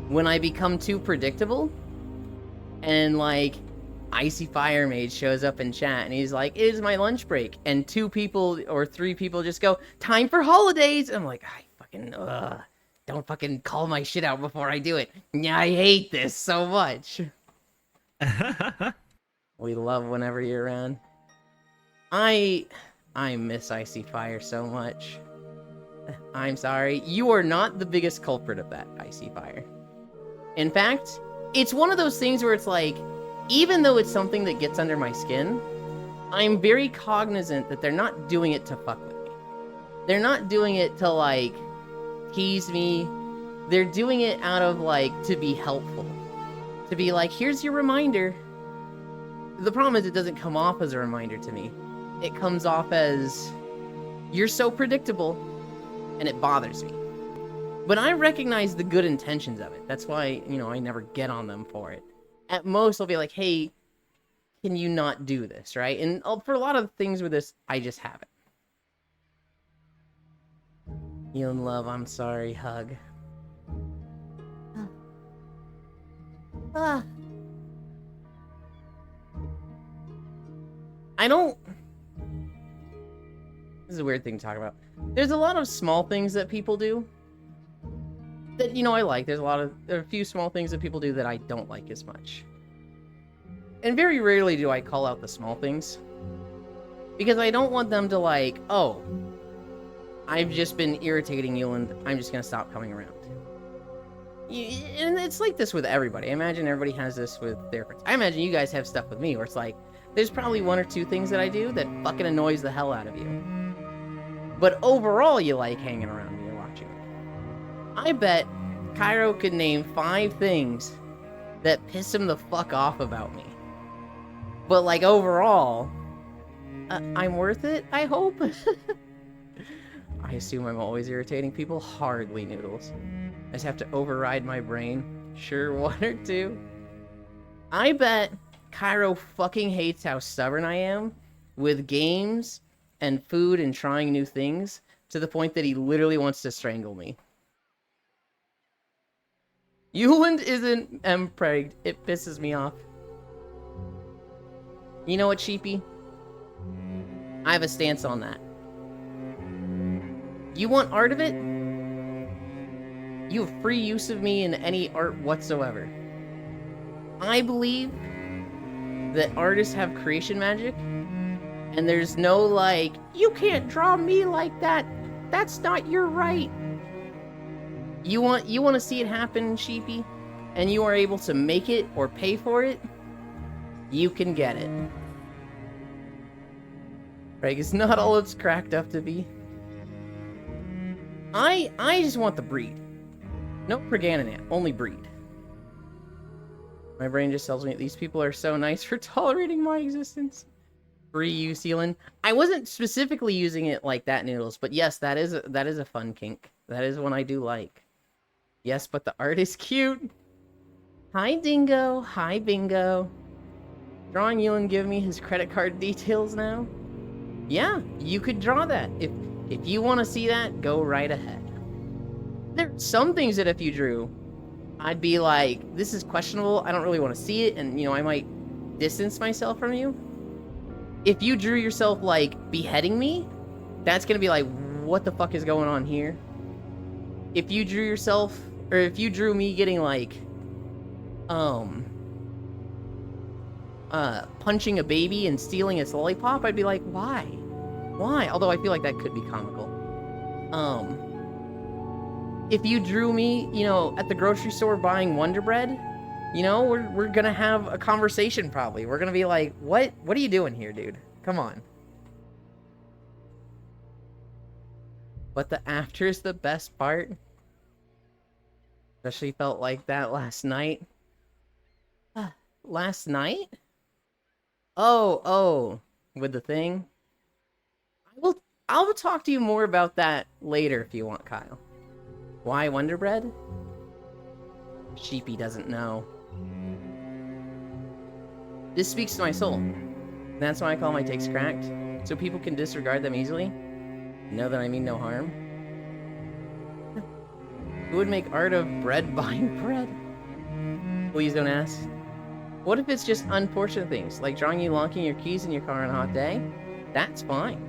Speaker 1: when I become too predictable and like Icy Fire Mage shows up in chat and he's like, it is my lunch break, and 2 people or 3 people just go, time for holidays. I'm like, I fucking don't fucking call my shit out before I do it. Yeah, I hate this so much. We love whenever you're around. I miss Icy Fire so much. I'm sorry. You are not the biggest culprit of that, Icy Fire. In fact, it's one of those things where it's like, even though it's something that gets under my skin, I'm very cognizant that they're not doing it to fuck with me. They're not doing it to, like, tease me. They're doing it out of, like, to be helpful. To be like, here's your reminder. The problem is it doesn't come off as a reminder to me. It comes off as, you're so predictable, and it bothers me. But I recognize the good intentions of it. That's why, you know, I never get on them for it. At most, I'll be like, hey, can you not do this, right? And for a lot of things with this, I just have it. You in love, I'm sorry, hug. I don't... This is a weird thing to talk about. There's a lot of small things that people do that, you know, I like. There are a few small things that people do that I don't like as much. And very rarely do I call out the small things. Because I don't want them to like, oh, I've just been irritating you and I'm just gonna stop coming around. And it's like this with everybody. I imagine everybody has this with their friends. I imagine you guys have stuff with me where it's like, there's probably 1 or 2 things that I do that fucking annoys the hell out of you. But overall, you like hanging around me and watching me. I bet Cairo could name 5 things that piss him the fuck off about me. But like overall, I'm worth it, I hope? I assume I'm always irritating people. Hardly, Noodles. I just have to override my brain. Sure, 1 or 2. I bet Cairo fucking hates how stubborn I am with games and food and trying new things to the point that he literally wants to strangle me. Yuland isn't M-pregged. It pisses me off. You know what, Sheepy? I have a stance on that. You want art of it? You have free use of me in any art whatsoever. I believe that artists have creation magic, and there's no like, you can't draw me like that. That's not your right. You want to see it happen, Sheepy, and you are able to make it or pay for it, you can get it. Right, it's not all it's cracked up to be. I just want the breed. No Preganinant, only breed. My brain just tells me these people are so nice for tolerating my existence. Free you, Sealan. I wasn't specifically using it like that, Noodles, but yes, that is a fun kink. That is one I do like. Yes, but the art is cute. Hi, Dingo. Hi, Bingo. Drawing you and give me his credit card details now? Yeah, you could draw that. If you want to see that, go right ahead. There are some things that if you drew, I'd be like, this is questionable, I don't really want to see it, and, you know, I might distance myself from you. If you drew yourself, like, beheading me, that's gonna be like, what the fuck is going on here? If you drew yourself, or if you drew me getting, like, punching a baby and stealing its lollipop, I'd be like, why? Why? Although I feel like that could be comical. If you drew me, you know, at the grocery store buying Wonder Bread, you know, we're gonna have a conversation probably. We're gonna be like, what are you doing here, dude? Come on. But the after is the best part. Especially felt like that last night. Last night? Oh, with the thing? I'll talk to you more about that later if you want, Kyle. Why Wonder Bread? Sheepy doesn't know. This speaks to my soul. That's why I call my takes cracked, so people can disregard them easily. Know that I mean no harm. Who would make art of bread buying bread? Please don't ask. What if it's just unfortunate things, like drawing you locking your keys in your car on a hot day? That's fine.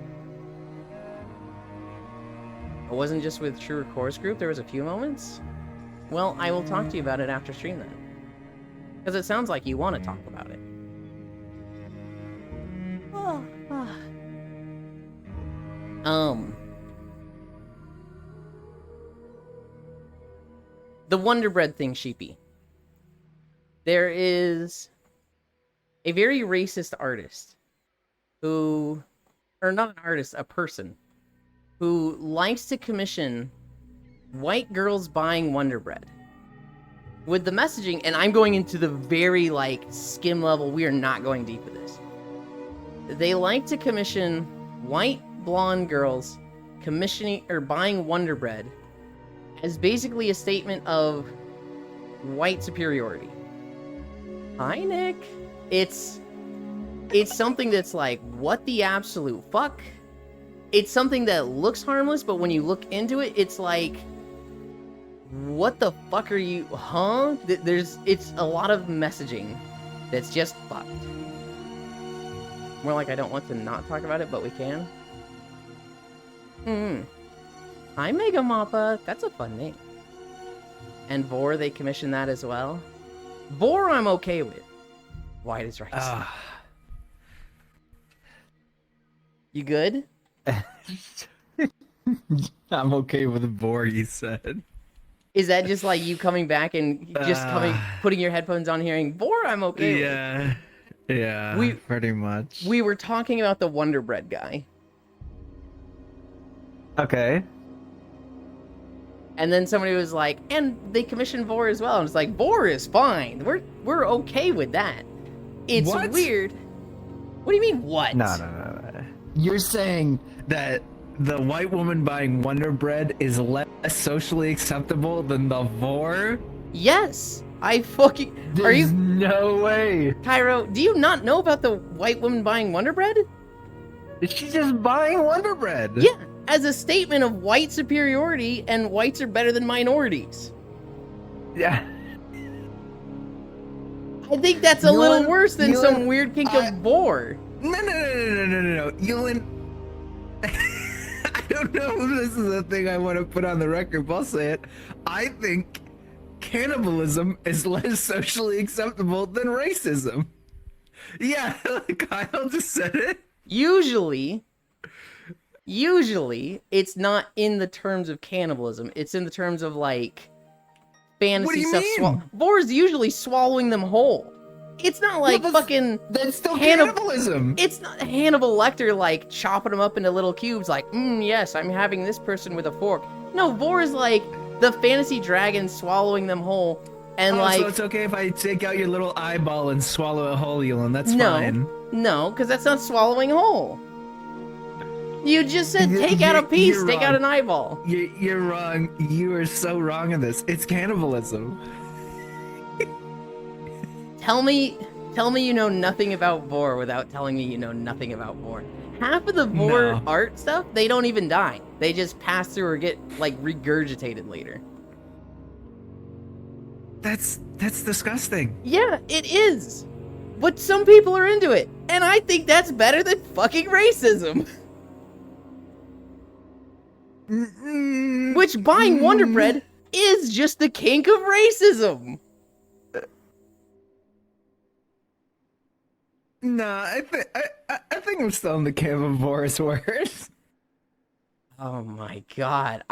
Speaker 1: It wasn't just with True Chorus Group, there was a few moments? Well, I will talk to you about it after stream then. Because it sounds like you want to talk about it. The Wonder Bread thing, Sheepy. There is a very racist artist who, or not an artist, a person, who likes to commission white girls buying Wonder Bread. With the messaging, and I'm going into the very, like, skim level, we are not going deep with this. They like to commission white blonde girls commissioning or buying Wonder Bread as basically a statement of white superiority. Hi, Nick. It's something that's like, what the absolute fuck? It's something that looks harmless, but when you look into it, it's like, what the fuck are you, huh? It's a lot of messaging that's just fucked. More like I don't want to not talk about it, but we can. Hi, Mega Mappa. That's a fun name. And Vor, they commissioned that as well. Vor, I'm okay with. White is right. You good?
Speaker 5: I'm okay with the board, you said.
Speaker 1: Is that just like you coming back and just putting your headphones on, hearing Vor, I'm okay with?
Speaker 5: Yeah, pretty much.
Speaker 1: We were talking about the Wonder Bread guy.
Speaker 5: Okay.
Speaker 1: And then somebody was like, and they commissioned Vor as well. And it's like, Vor is fine. We're okay with that. It's
Speaker 5: What?
Speaker 1: weird. What do you mean, what?
Speaker 5: No. You're saying that the white woman buying Wonder Bread is less socially acceptable than the Vor?
Speaker 1: Yes. Are
Speaker 5: There's
Speaker 1: you,
Speaker 5: no way.
Speaker 1: Cairo, do you not know about the white woman buying Wonder Bread?
Speaker 5: Is she just buying Wonder Bread?
Speaker 1: Yeah, as a statement of white superiority and whites are better than minorities.
Speaker 5: Yeah.
Speaker 1: I think that's a little worse than some weird kink of Vor.
Speaker 5: No. Yulin, I don't know if this is a thing I want to put on the record, but I'll say it. I think cannibalism is less socially acceptable than racism. Yeah, Kyle just said it.
Speaker 1: Usually, it's not in the terms of cannibalism. It's in the terms of, like, fantasy
Speaker 5: What do you
Speaker 1: stuff.
Speaker 5: mean?
Speaker 1: Vor's usually swallowing them whole. It's not like fucking...
Speaker 5: That's still
Speaker 1: Hannibal-
Speaker 5: cannibalism.
Speaker 1: It's not Hannibal Lecter, like, chopping them up into little cubes, like, yes, I'm having this person with a fork. No, Vor is like the fantasy dragon swallowing them whole, and like...
Speaker 5: So it's okay if I take out your little eyeball and swallow it whole, Yulin. That's
Speaker 1: No.
Speaker 5: fine.
Speaker 1: No, because that's not swallowing whole. You just said take out a piece,
Speaker 5: you're
Speaker 1: take out
Speaker 5: wrong.
Speaker 1: an eyeball.
Speaker 5: You're wrong. You are so wrong in this. It's cannibalism.
Speaker 1: Tell me you know nothing about Vor without telling me you know nothing about Vor. Half of the Vor
Speaker 5: No.
Speaker 1: art stuff, they don't even die. They just pass through or get, like, regurgitated later.
Speaker 5: That's disgusting.
Speaker 1: Yeah, it is. But some people are into it. And I think that's better than fucking racism. Which buying Wonder Bread is just the kink of racism.
Speaker 5: Nah, I think I'm still in the camp of Boris words.
Speaker 1: Oh my god.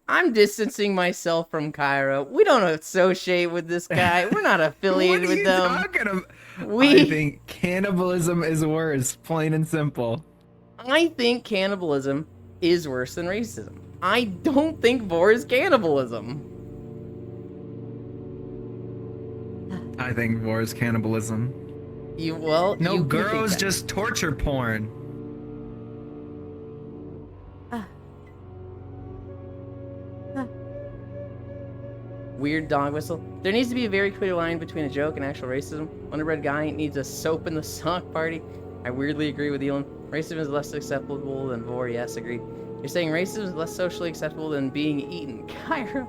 Speaker 1: I'm distancing myself from Cairo. We don't associate with this guy. We're not affiliated
Speaker 5: What are
Speaker 1: with
Speaker 5: you
Speaker 1: them.
Speaker 5: talking about?
Speaker 1: We-
Speaker 5: I think cannibalism is worse, plain and simple.
Speaker 1: I think cannibalism is worse than racism. I don't think Vor is cannibalism.
Speaker 3: I think war is cannibalism.
Speaker 1: No,
Speaker 3: No,
Speaker 1: you can think
Speaker 3: girls
Speaker 1: that.
Speaker 3: just torture porn.
Speaker 1: Weird dog whistle. There needs to be a very clear line between a joke and actual racism. Underbred guy needs a soap in the sock party. I weirdly agree with Elon. Racism is less acceptable than vor. Yes, agreed. You're saying racism is less socially acceptable than being eaten. Cairo,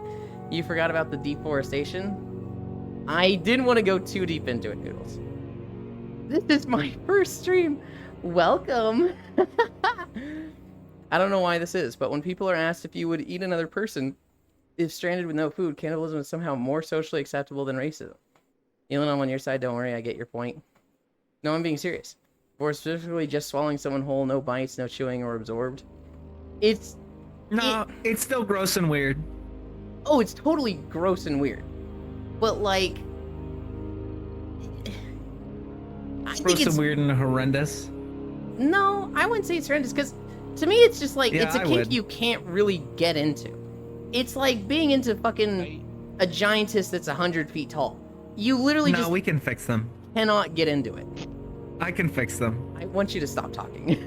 Speaker 1: you forgot about the deforestation? I didn't want to go too deep into it, Noodles. This is my first stream. Welcome. I don't know why this is, but when people are asked if you would eat another person if stranded with no food, cannibalism is somehow more socially acceptable than racism. Elon, I'm on your side. Don't worry, I get your point. No, I'm being serious. Or specifically just swallowing someone whole, no bites, no chewing or absorbed. It's
Speaker 3: still gross and weird.
Speaker 1: Oh, it's totally gross and weird. But like, I think
Speaker 3: Gross
Speaker 1: it's
Speaker 3: and weird and horrendous.
Speaker 1: no. I wouldn't say it's horrendous because to me it's just like
Speaker 3: Yeah,
Speaker 1: it's a
Speaker 3: I
Speaker 1: kink
Speaker 3: would.
Speaker 1: you can't really get into. It's like being into fucking a giantess that's 100 feet tall. You literally
Speaker 3: No,
Speaker 1: just
Speaker 3: we can fix them.
Speaker 1: cannot get into it.
Speaker 3: I can fix them.
Speaker 1: I want you to stop talking.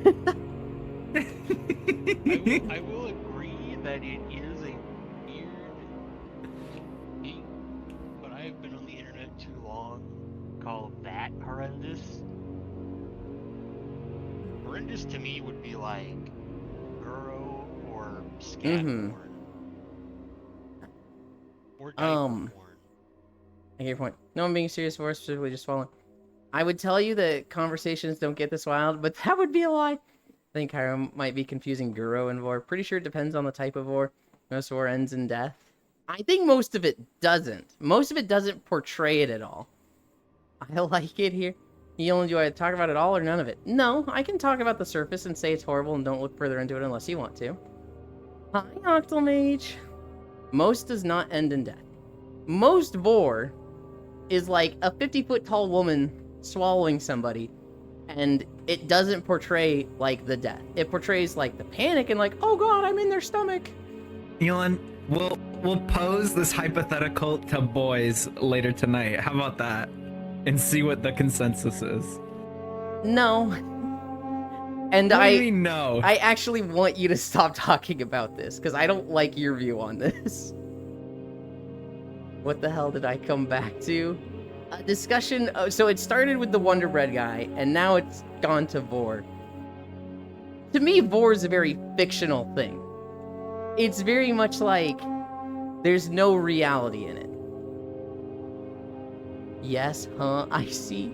Speaker 2: I will agree that it is a weird thing, but I've been on the internet too long to call that horrendous. Horrendous to me would be like Guro or scat
Speaker 1: Mhm.
Speaker 2: porn. Or diaper porn.
Speaker 1: I get your point. No, I'm being serious for specifically just following. I would tell you that conversations don't get this wild, but that would be a lie. I think Cairo might be confusing Guro and Vor. Pretty sure it depends on the type of Vor. Most Vor ends in death. I think most of it doesn't. Most of it doesn't portray it at all. I like it here. Elon, do I talk about it all or none of it? No, I can talk about the surface and say it's horrible and don't look further into it unless you want to. Hi, Octomage. Most does not end in death. Most Vor is like a 50-foot tall woman swallowing somebody, and it doesn't portray like the death. It portrays like the panic and like, oh god, I'm in their stomach.
Speaker 3: Elon, we'll pose this hypothetical to boys later tonight. How about that? And see what the consensus is.
Speaker 1: No. And
Speaker 3: What do
Speaker 1: I
Speaker 3: you mean no?
Speaker 1: I actually want you to stop talking about this because I don't like your view on this. What the hell did I come back to? A discussion. So it started with the Wonder Bread guy, and now it's gone to Vor. To me, Vor is a very fictional thing. It's very much like there's no reality in it. Yes, huh? I see.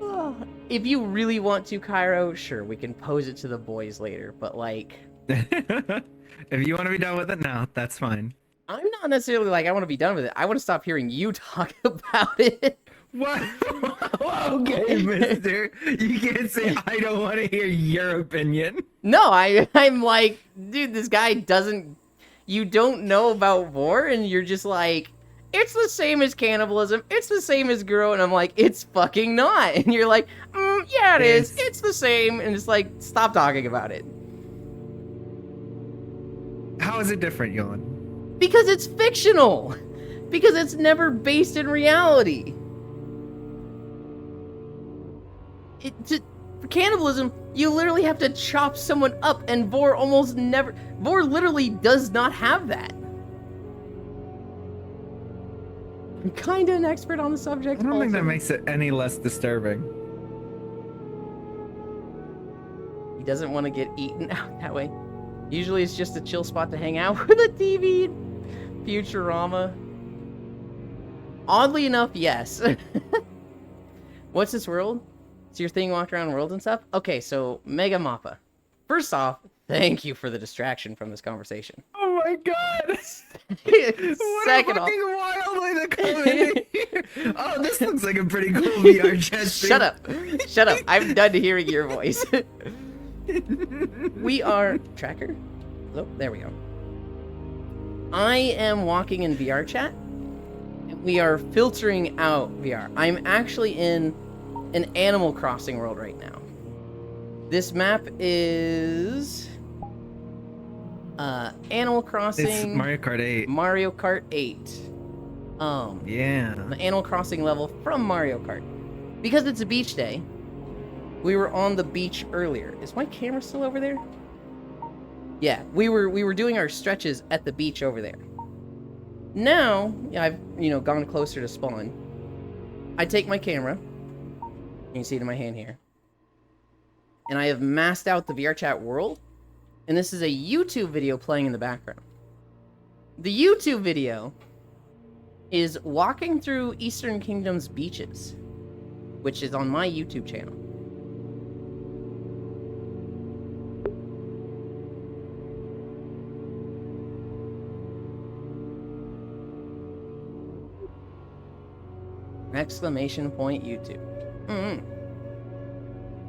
Speaker 1: Oh, if you really want to, Cairo, sure, we can pose it to the boys later, but like,
Speaker 3: If you want to be done with it now, that's fine.
Speaker 1: I'm not necessarily like I want to be done with it. I want to stop hearing you talk about it.
Speaker 3: What? Okay, mister. You can't say I don't want to hear your opinion.
Speaker 1: No, I'm like, dude, this guy doesn't. You don't know about Vor, and you're just like, it's the same as cannibalism. It's the same as Guro, and I'm like, it's fucking not. And you're like, yeah, it is. It's the same, and it's like, stop talking about it
Speaker 3: How is it different, Yolan?
Speaker 1: because it's fictional. Because it's never based in reality. For cannibalism, you literally have to chop someone up, and Vor almost never. Vor literally does not have that. I'm kind of an expert on the subject.
Speaker 3: I don't think that
Speaker 1: also.
Speaker 3: makes it any less disturbing.
Speaker 1: He doesn't want to get eaten out that way. Usually it's just a chill spot to hang out with a TV. Futurama. Oddly enough, yes. What's this world? It's your thing walked around worlds and stuff? Okay, so Mega Mappa. First off, thank you for the distraction from this conversation.
Speaker 3: Oh my god!
Speaker 1: Second off,
Speaker 3: fucking wild way to come in here. Oh, this looks like a pretty cool VR chat stream.
Speaker 1: shut up. Shut up. I'm done hearing your voice. We are... Tracker? Oh, there we go. I am walking in VR chat. And we are filtering out VR. I'm actually in an Animal Crossing world right now. This map is... Animal Crossing...
Speaker 3: It's Mario Kart 8.
Speaker 1: Mario Kart 8.
Speaker 5: Yeah.
Speaker 1: The Animal Crossing level from Mario Kart. Because it's a beach day, we were on the beach earlier. Is my camera still over there? Yeah, we were doing our stretches at the beach over there. Now, I've, gone closer to spawn. I take my camera. You can see it in my hand here. And I have masked out the VRChat world. And this is a YouTube video playing in the background. The YouTube video is walking through Eastern Kingdom's beaches, which is on my YouTube channel. Exclamation point YouTube.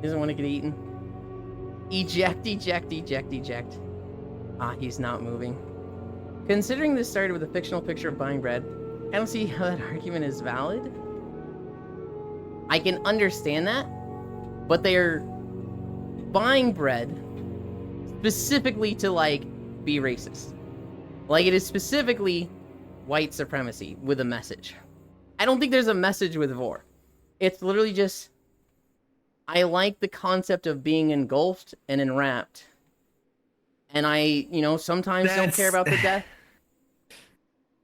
Speaker 1: Doesn't want to get eaten. Eject, eject, eject, eject. Ah, he's not moving. Considering this started with a fictional picture of buying bread, I don't see how that argument is valid. I can understand that, but they're buying bread specifically to, be racist. It is specifically white supremacy with a message. I don't think there's a message with Vor. It's literally just, I like the concept of being engulfed and enwrapped. And I, sometimes don't care about the death.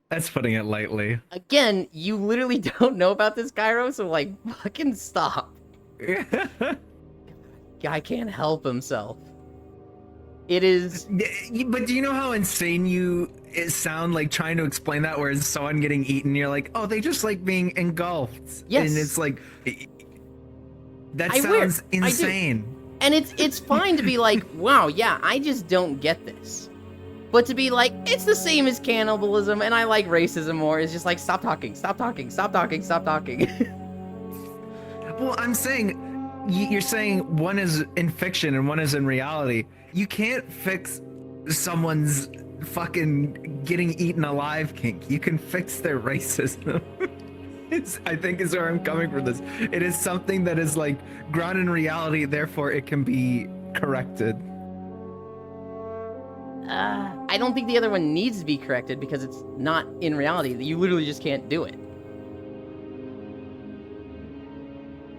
Speaker 5: That's putting it lightly.
Speaker 1: Again, you literally don't know about this, Cairo, so, fucking stop. Guy can't help himself. It is...
Speaker 5: But do you know how insane it sound trying to explain that, whereas someone getting eaten, you're like, oh, they just like being engulfed.
Speaker 1: Yes.
Speaker 5: And it's that sounds insane.
Speaker 1: And it's fine to be like, wow, yeah, I just don't get this. But to be like, it's the same as cannibalism, and I like racism more, is just like, stop talking, stop talking, stop talking, stop talking.
Speaker 5: Well, I'm saying, you're saying one is in fiction and one is in reality. You can't fix someone's fucking getting eaten alive kink. You can fix their racism. I think is where I'm coming from this. It is something that is grounded in reality, therefore it can be corrected.
Speaker 1: I don't think the other one needs to be corrected because it's not in reality. You literally just can't do it.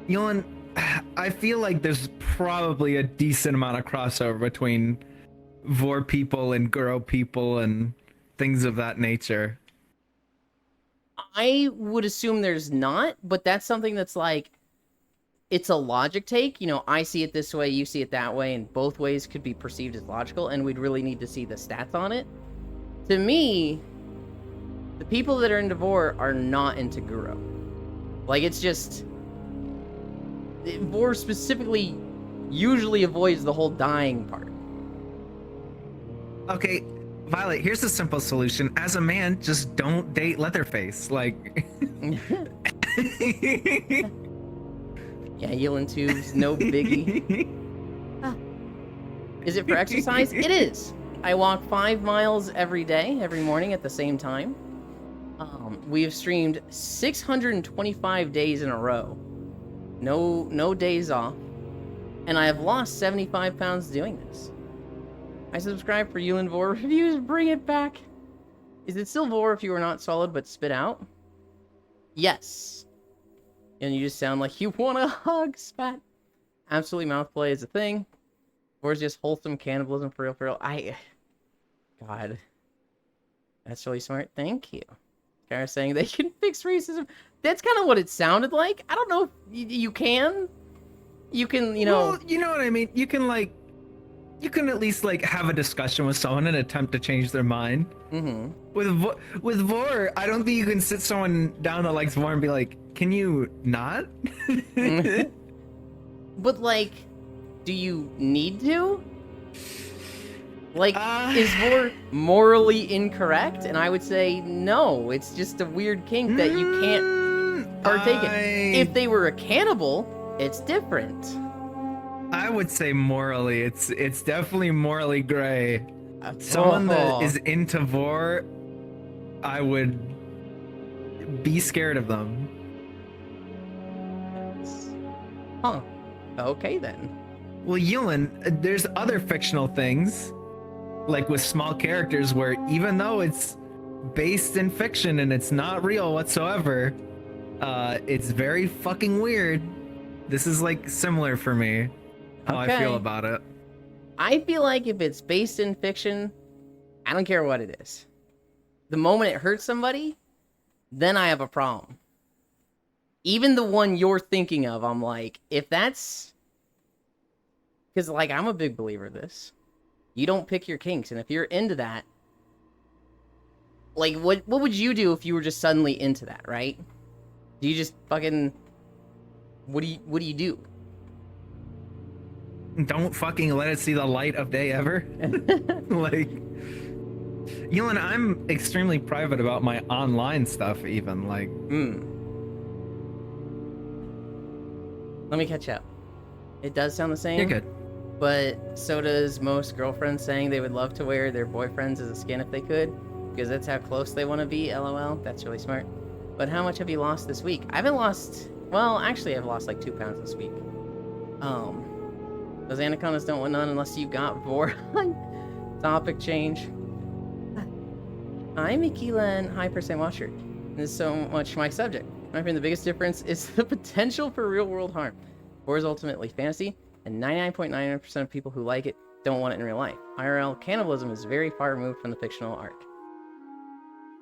Speaker 5: Yolan, I feel like there's probably a decent amount of crossover between Vor people and Guro people and things of that nature.
Speaker 1: I would assume there's not, but that's something that's it's a logic take. I see it this way, you see it that way, and both ways could be perceived as logical, and we'd really need to see the stats on it. To me, the people that are into Vor are not into Guro. It's just... Vor specifically usually avoids the whole dying part.
Speaker 5: Okay, Violet, here's a simple solution. As a man, just don't date Leatherface.
Speaker 1: Yeah, Yulin Tube's no biggie. Is it for exercise? It is. I walk 5 miles every day, every morning at the same time. We have streamed 625 days in a row. No days off. And I have lost 75 pounds doing this. I subscribe for Yulin Vor reviews. Bring it back. Is it still Vor if you are not solid but spit out? Yes. And you just sound like you want a hug, spat. Absolutely, mouth play is a thing. Or is just wholesome cannibalism for real, for real. God. That's really smart. Thank you. Kara saying they can fix racism. That's kind of what it sounded like. I don't know if you can. You can,
Speaker 5: Well, you know what I mean? You can, you can at least, have a discussion with someone and attempt to change their mind.
Speaker 1: Mm-hmm.
Speaker 5: With Vor, I don't think you can sit someone down that likes Vor and be like, can you not?
Speaker 1: But, do you need to? Is Vor morally incorrect? And I would say no. It's just a weird kink that you can't partake in. If they were a cannibal, it's different.
Speaker 5: I would say morally, it's definitely morally gray. Someone that is into Vor, I would be scared of them.
Speaker 1: Huh. Okay, then.
Speaker 5: Well, Yulin, there's other fictional things, with small characters, where even though it's based in fiction and it's not real whatsoever. It's very fucking weird. This is like similar for me. How I feel
Speaker 1: Okay.
Speaker 5: about it.
Speaker 1: I feel like if it's based in fiction, I don't care what it is. The moment it hurts somebody, then I have a problem. Even the one you're thinking of, I'm like, if that's... Because, like, I'm a big believer of this. You don't pick your kinks, and if you're into that... Like, what would you do if you were just suddenly into that, right? Do you just fucking... What do you do?
Speaker 5: Don't fucking let it see the light of day ever. Like, Elon, I'm extremely private about my online stuff, even. Like,
Speaker 1: Let me catch up. It does sound the same.
Speaker 5: you're good.
Speaker 1: But so does most girlfriends saying they would love to wear their boyfriends as a skin if they could, because that's how close they want to be. LOL. That's really smart. But how much have you lost this week? I haven't lost. Well, actually, I've lost like 2 pounds this week. Those anacondas don't want none unless you got boron. Topic change. Hi, Mikila, and hi, Percent Watcher. This is so much my subject. My opinion, the biggest difference is the potential for real-world harm. War is ultimately fantasy, and 99.99% of people who like it don't want it in real life. IRL cannibalism is very far removed from the fictional arc.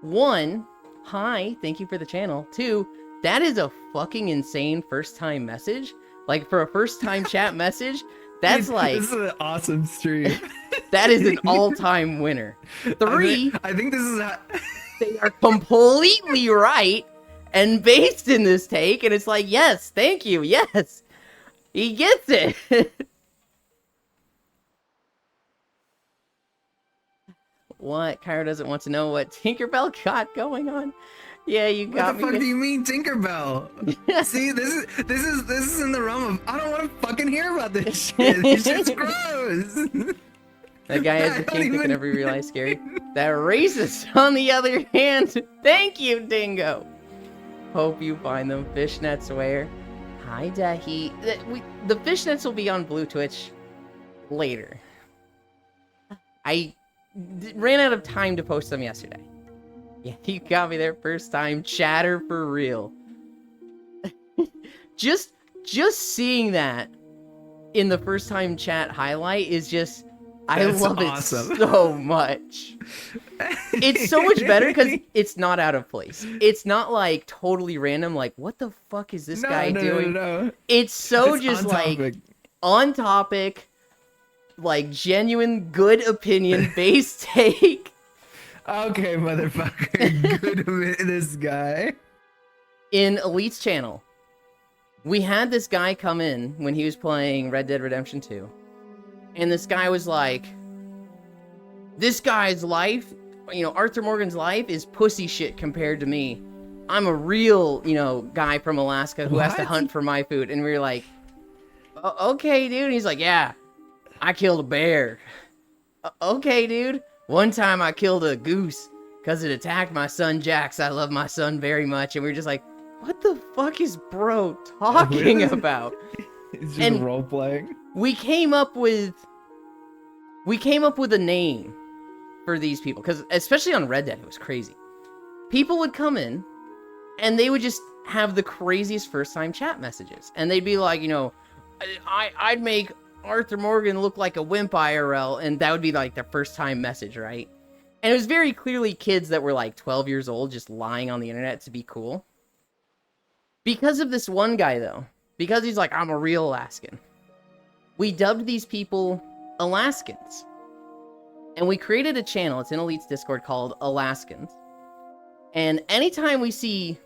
Speaker 1: 1, hi, thank you for the channel. 2, that is a fucking insane first-time message. Like, for a first-time chat message, that's
Speaker 5: Dude,
Speaker 1: like...
Speaker 5: This is an awesome stream.
Speaker 1: That is an all-time winner. 3,
Speaker 5: I think this is how...
Speaker 1: they are completely right and based in this take, and it's like, yes, thank you, yes. He gets it. What? Kyra doesn't want to know what Tinkerbell got going on. Yeah, you got
Speaker 5: What the
Speaker 1: me.
Speaker 5: fuck do you mean, Tinkerbell? See, this is in the realm of I don't want to fucking hear about this shit. This shit's gross.
Speaker 1: That guy has
Speaker 5: I
Speaker 1: the
Speaker 5: don't
Speaker 1: kink that can
Speaker 5: even-
Speaker 1: never be realized scary. That racist, on the other hand. Thank you, Dingo. Hope you find them. Fishnets where? Hi, Dahi. The fishnets will be on Blue Twitch later. I ran out of time to post them yesterday. Yeah, you got me there first time. Chatter for real. just seeing that in the first time chat highlight is just... I
Speaker 5: That's
Speaker 1: love
Speaker 5: awesome.
Speaker 1: it so much. It's so much better because it's not out of place. It's not like totally random, like, what the fuck is this guy doing?
Speaker 5: No.
Speaker 1: It's so
Speaker 5: It's
Speaker 1: just
Speaker 5: on
Speaker 1: like
Speaker 5: topic.
Speaker 1: on topic, like genuine good opinion based take.
Speaker 5: Okay, motherfucker. Good with this guy.
Speaker 1: In Elite's channel, we had this guy come in when he was playing Red Dead Redemption 2. And this guy was like, this guy's life, you know, Arthur Morgan's life is pussy shit compared to me. I'm a real, you know, guy from Alaska who has to
Speaker 5: What?
Speaker 1: hunt for my food. And we were like, okay, dude. And he's like, yeah, I killed a bear. Okay, dude. One time I killed a goose because it attacked my son Jax. I love my son very much. And we were just like, what the fuck is bro talking about?
Speaker 5: It's just
Speaker 1: And-
Speaker 5: role playing.
Speaker 1: We came up with a name for these people, because especially on Red Dead, it was crazy. People would come in and they would just have the craziest first time chat messages, and they'd be like, you know, I'd make Arthur Morgan look like a wimp IRL, and that would be like their first time message, right? And it was very clearly kids that were like 12 years old just lying on the internet to be cool. Because of this one guy though, because he's like, I'm a real Alaskan, we dubbed these people Alaskans. And we created a channel, it's in Elite's Discord, called Alaskans. And anytime we see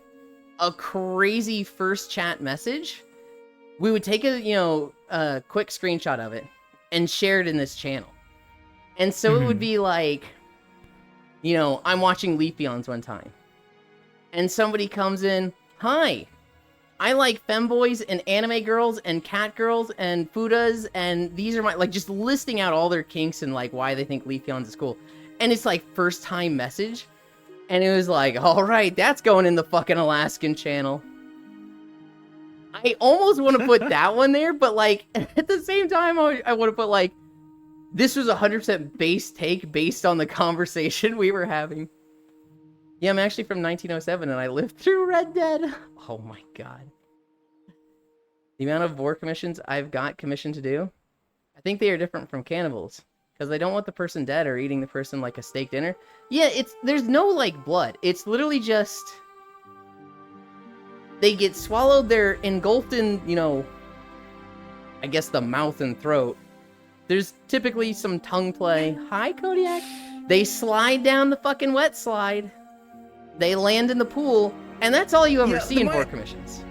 Speaker 1: a crazy first chat message, we would take a quick screenshot of it and share it in this channel. And so it would be like, you know, I'm watching Leafeons one time. And somebody comes in, hi, I like femboys and anime girls and cat girls and fudas, and these are my, like, just listing out all their kinks and like why they think Leafeons is cool. And it's like first time message. And it was like, all right, that's going in the fucking Alaskan channel. I almost want to put that one there, but like at the same time, I want to put like, this was 100% base take based on the conversation we were having. Yeah, I'm actually from 1907 and I lived through Red Dead. Oh my god. The amount of war commissions I've got commissioned to do, I think they are different from cannibals. Because they don't want the person dead or eating the person like a steak dinner. Yeah, there's no, like, blood. It's literally just... They get swallowed, they're engulfed in, you know... I guess the mouth and throat. There's typically some tongue play. Hi, Kodiak. They slide down the fucking wet slide. They land in the pool. And that's all you ever see in war commissions.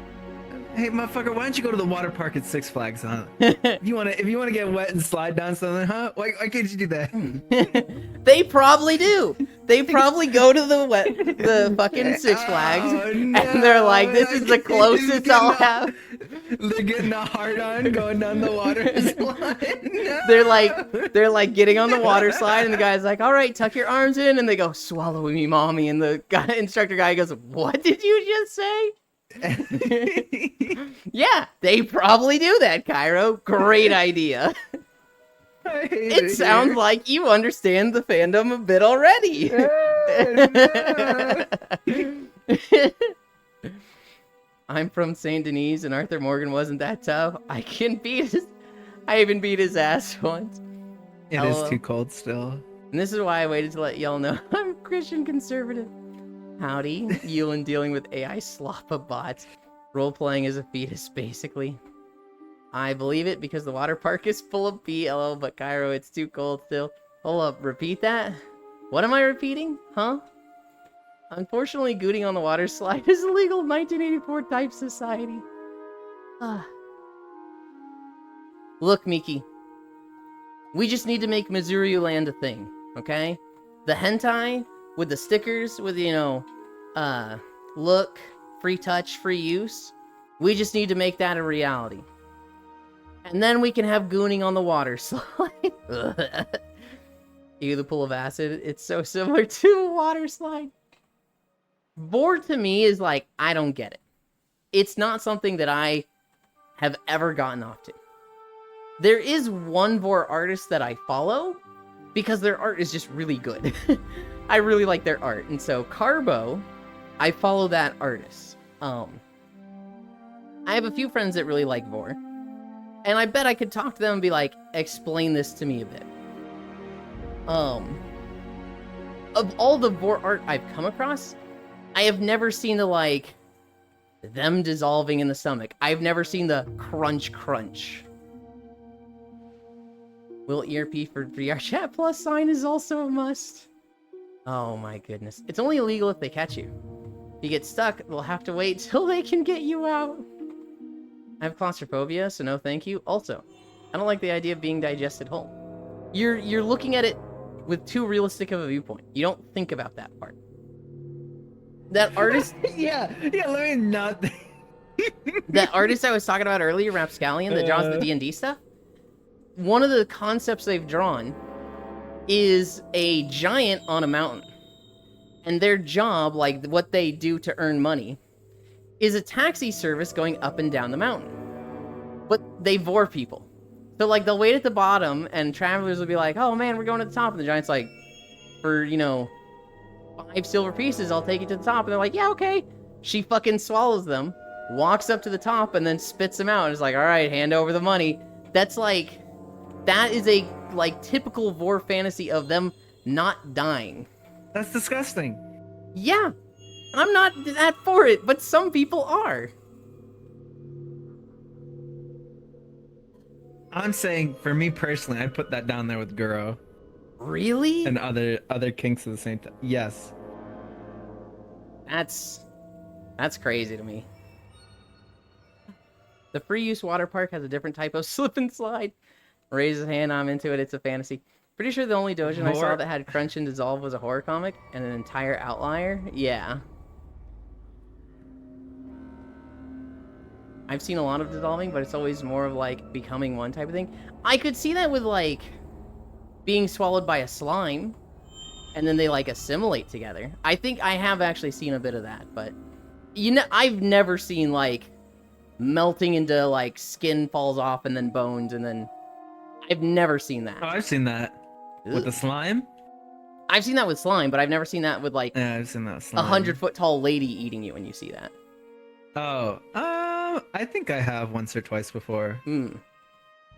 Speaker 5: Hey, motherfucker, why don't you go to the water park at Six Flags, huh? if you wanna get wet and slide down something, huh? Why can't you do that?
Speaker 1: They probably do. They probably go to the fucking Six Flags,
Speaker 5: no,
Speaker 1: and they're like, "This is the closest I'll have."
Speaker 5: They're getting a hard on going down the water slide. No.
Speaker 1: They're like getting on the water slide, and the guy's like, "All right, tuck your arms in," and they go, "Swallow me, mommy," and the instructor guy goes, "What did you just say?" Yeah, they probably do that, Cairo. Great idea. It sounds like you understand the fandom a bit already. I'm from Saint Denis, and Arthur Morgan wasn't that tough. I even beat his ass once.
Speaker 5: It is too cold still.
Speaker 1: And this is why I waited to let y'all know I'm a Christian conservative. Howdy, Yulin dealing with AI sloppa bots. Role-playing as a fetus, basically. I believe it because the water park is full of PLL, but Cairo, it's too cold still. Hold up, repeat that? What am I repeating? Huh? Unfortunately, gooting on the water slide is illegal in 1984 type society. Look, Miki. We just need to make Missouri Land a thing, okay? The hentai with the stickers, with, you know, look, free touch, free use. We just need to make that a reality. And then we can have gooning on the water slide. Ew, the pool of acid. It's so similar to a water slide. Vor to me is like, I don't get it. It's not something that I have ever gotten off to. There is one Vor artist that I follow because their art is just really good. I really like their art. And so Carbo, I follow that artist. I have a few friends that really like Vor. And I bet I could talk to them and be like, explain this to me a bit. Of all the Vor art I've come across, I have never seen the, like, them dissolving in the stomach. I've never seen the crunch crunch. Will ERP for VR chat plus sign is also a must. Oh my goodness. It's only illegal if they catch you. If you get stuck, they'll have to wait till they can get you out. I have claustrophobia, so no thank you. Also, I don't like the idea of being digested whole. You're looking at it with too realistic of a viewpoint. You don't think about that part. That artist...
Speaker 5: yeah, let me not...
Speaker 1: That artist I was talking about earlier, Rapscallion, that draws the D&D stuff, one of the concepts they've drawn is a giant on a mountain. And their job, like what they do to earn money, is a taxi service going up and down the mountain. But they Vor people. So, like, they'll wait at the bottom, and travelers will be like, oh man, we're going to the top. And the giant's like, for, you know, 5 silver pieces, I'll take you to the top. And they're like, yeah, okay. She fucking swallows them, walks up to the top, and then spits them out. And is like, all right, hand over the money. That's like, that is a, like, typical Vor fantasy of them not dying.
Speaker 5: That's disgusting.
Speaker 1: Yeah. I'm not that for it, but some people are.
Speaker 5: I'm saying, for me personally, I'd put that down there with Guro.
Speaker 1: Really?
Speaker 5: And other kinks at the same time. Yes.
Speaker 1: That's crazy to me. The free use water park has a different type of slip and slide. Raise his hand, I'm into it, it's a fantasy. Pretty sure the only doujin I saw that had crunch and dissolve was a horror comic, and an entire outlier. Yeah. I've seen a lot of dissolving, but it's always more of, like, becoming one type of thing. I could see that with, like, being swallowed by a slime, and then they, like, assimilate together. I think I have actually seen a bit of that, but... You know, I've never seen, like, melting into, like, skin falls off and then bones, and then... I've never seen that.
Speaker 5: Oh, I've seen that.
Speaker 1: Ugh.
Speaker 5: With the slime?
Speaker 1: I've seen that with slime, but I've never seen that with like
Speaker 5: Yeah, I've seen that.
Speaker 1: a
Speaker 5: Slime.
Speaker 1: 100-foot tall lady eating you when you see that.
Speaker 5: Oh, I think I have once or twice before.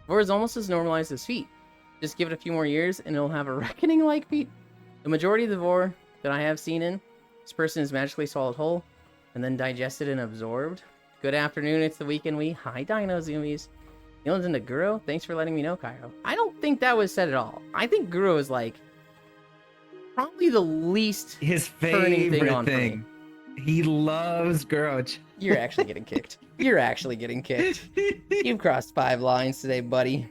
Speaker 1: Vor is almost as normalized as feet. Just give it a few more years and it'll have a reckoning-like feet. The majority of the Vor that I have seen in, this person is magically swallowed whole and then digested and absorbed. Good afternoon, it's the weekend we. Hi, Dino Zoomies. Yone's into Guro? Thanks for letting me know, Cairo. I don't think that was said at all. I think Guro is like probably the least
Speaker 5: His
Speaker 1: turning
Speaker 5: favorite
Speaker 1: on for me.
Speaker 5: thing. He loves Grouch.
Speaker 1: You're actually getting kicked. You're actually getting kicked. You've crossed 5 lines today, buddy.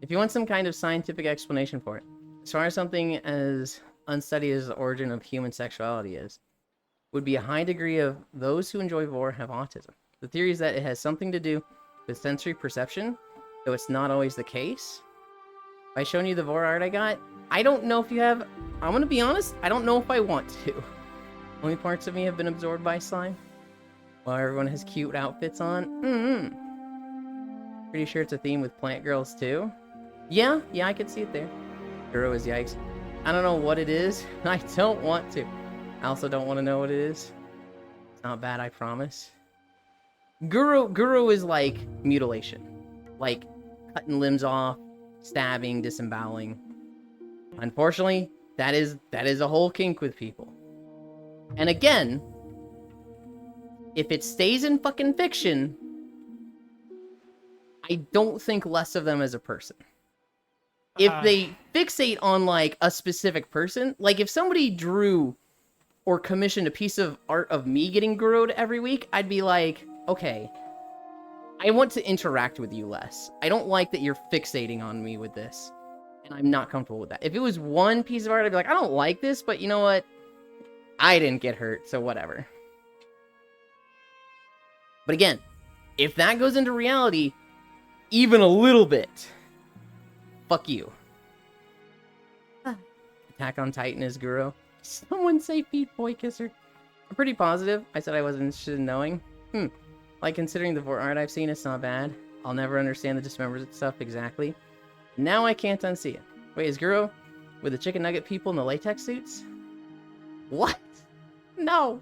Speaker 1: If you want some kind of scientific explanation for it, as far as something as unstudied as the origin of human sexuality is, would be a high degree of those who enjoy Vor have autism. The theory is that it has something to do with sensory perception, though it's not always the case. By showing you the Vor art I got, I don't know if you have... I'm gonna be honest, I don't know if I want to. Only parts of me have been absorbed by slime. While everyone has cute outfits on. Pretty sure it's a theme with plant girls too. Yeah, I could see it there. Guro is yikes. I don't know what it is. I don't want to. I also don't want to know what it is. It's not bad, I promise. Guro is like mutilation. Like cutting limbs off, stabbing, disemboweling. Unfortunately, that is a whole kink with people. And again, if it stays in fucking fiction, I don't think less of them as a person. If they fixate on like a specific person, like if somebody drew or commissioned a piece of art of me getting Guro'd every week, I'd be like, okay, I want to interact with you less. I don't like that you're fixating on me with this. And I'm not comfortable with that. If it was one piece of art, I'd be like, I don't like this, but you know what? I didn't get hurt, so whatever. But again, if that goes into reality, even a little bit, fuck you. Attack on Titan is Guro. Someone say Pete Boy Kisser. I'm pretty positive. I said I wasn't interested in knowing. Like, considering the Vor art I've seen, it's not bad. I'll never understand the dismembered stuff exactly. Now I can't unsee it. Wait, is Guro with the chicken nugget people in the latex suits? What? No.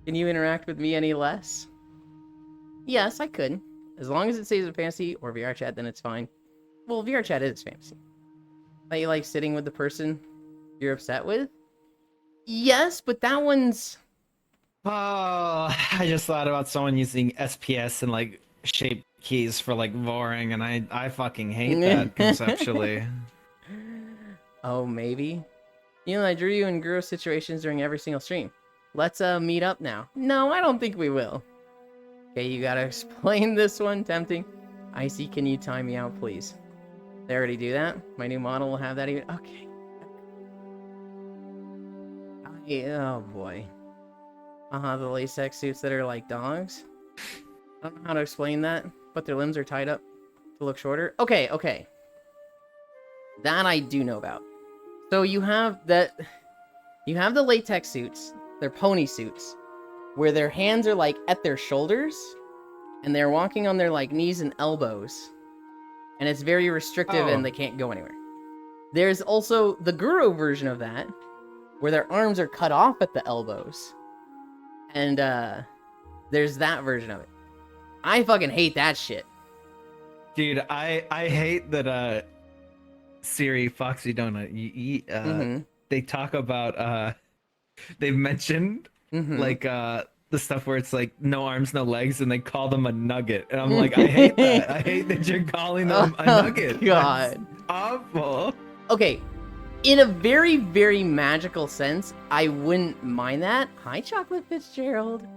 Speaker 1: Can you interact with me any less? Yes, I could. As long as it stays in fantasy or VR chat, then it's fine. Well, VR chat is fantasy. That you like sitting with the person you're upset with? Yes, but that one's...
Speaker 5: Oh, I just thought about someone using SPS and like shape keys for like voring, and I fucking hate that conceptually.
Speaker 1: Oh, maybe? You know, I drew you in Guro situations during every single stream. Let's meet up now. No, I don't think we will. Okay, you gotta explain this one. Tempting. Icy, can you time me out, please? They already do that? My new model will have that even... Okay. Oh, boy. The latex suits that are like dogs. I don't know how to explain that, but their limbs are tied up to look shorter. Okay. That I do know about. So you have that... You have the latex suits. They're pony suits. Where their hands are like at their shoulders. And they're walking on their like knees and elbows. And it's very restrictive and they can't go anywhere. There's also the Guro version of that. Where their arms are cut off at the elbows. And there's that version of it. I fucking hate that shit.
Speaker 5: Dude, I hate that Siri Foxy Donut they talk about they've mentioned like the stuff where it's like no arms, no legs, and they call them a nugget. And I'm like, I hate that. I hate that you're calling them a nugget.
Speaker 1: God.
Speaker 5: That's awful.
Speaker 1: Okay. In a very, very magical sense, I wouldn't mind that. Hi, Chocolate Fitzgerald.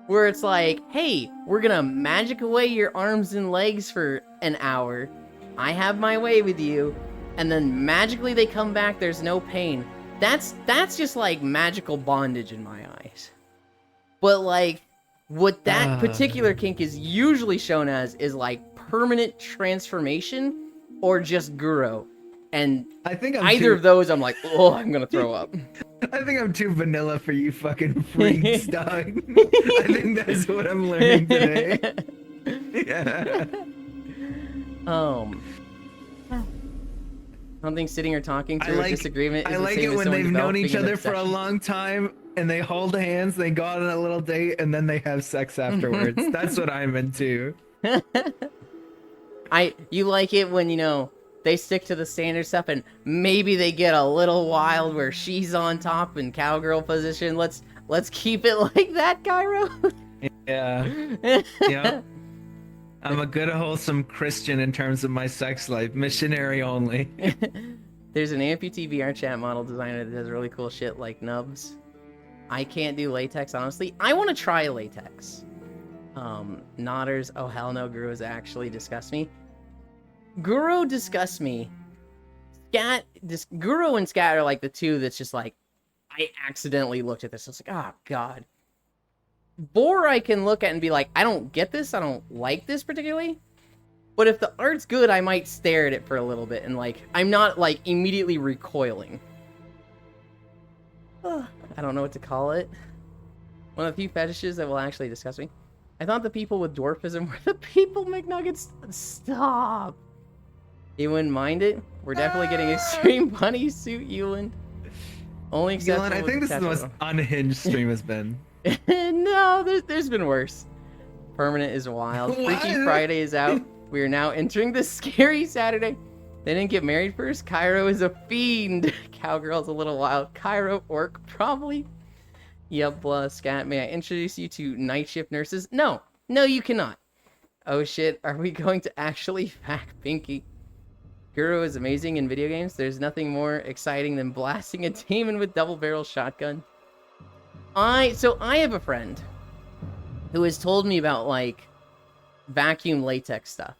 Speaker 1: Where it's like, hey, we're gonna magic away your arms and legs for an hour. I have my way with you. And then magically they come back, there's no pain. That's just like magical bondage in my eyes. But like, what that particular kink is usually shown as is like permanent transformation or just Guro. And
Speaker 5: I think
Speaker 1: either of those, I'm like, oh, I'm gonna throw up.
Speaker 5: I think I'm too vanilla for you fucking freaks, dog. I think that's what I'm learning today. Yeah.
Speaker 1: Um, something sitting or talking to or disagreement is
Speaker 3: I
Speaker 1: the
Speaker 3: like
Speaker 1: same
Speaker 3: it
Speaker 1: as
Speaker 3: when
Speaker 1: someone
Speaker 3: they've known
Speaker 1: developing
Speaker 3: each
Speaker 1: an
Speaker 3: other for a
Speaker 1: obsession.
Speaker 3: long time and they hold hands, they go on a little date, and then they have sex afterwards. That's what I'm into.
Speaker 1: You like it when, you know, they stick to the standard stuff and maybe they get a little wild where she's on top in cowgirl position. Let's keep it like that, Cairo.
Speaker 3: Yeah. Yeah. I'm a good, wholesome Christian in terms of my sex life. Missionary only.
Speaker 1: There's an amputee VR chat model designer that does really cool shit like Nubs. I can't do latex, honestly. I want to try latex. Nodders. Oh, hell no. Guru's actually disgust me. Guru disgusts me. Guru and Scat are like the two that's just like, I accidentally looked at this. I was like, oh, God. Boar I can look at and be like, I don't get this. I don't like this particularly. But if the art's good, I might stare at it for a little bit. And, like, I'm not, like, immediately recoiling. I don't know what to call it. One of the few fetishes that will actually disgust me. I thought the people with dwarfism were the people McNuggets. Stop. You wouldn't mind it? We're definitely getting extreme bunny suit, Ewan. Only except
Speaker 3: Dylan, I think this is the most unhinged stream has been.
Speaker 1: No, there's been worse. Permanent is wild. Freaky Friday is out. We are now entering the scary Saturday. They didn't get married first. Cairo is a fiend. Cowgirl's a little wild. Cairo orc, probably. Yep, Scat, may I introduce you to night shift nurses? No, you cannot. Oh shit, are we going to actually hack Pinky? Guru is amazing in video games. There's nothing more exciting than blasting a demon with double barrel shotgun. So I have a friend who has told me about, like, vacuum latex stuff.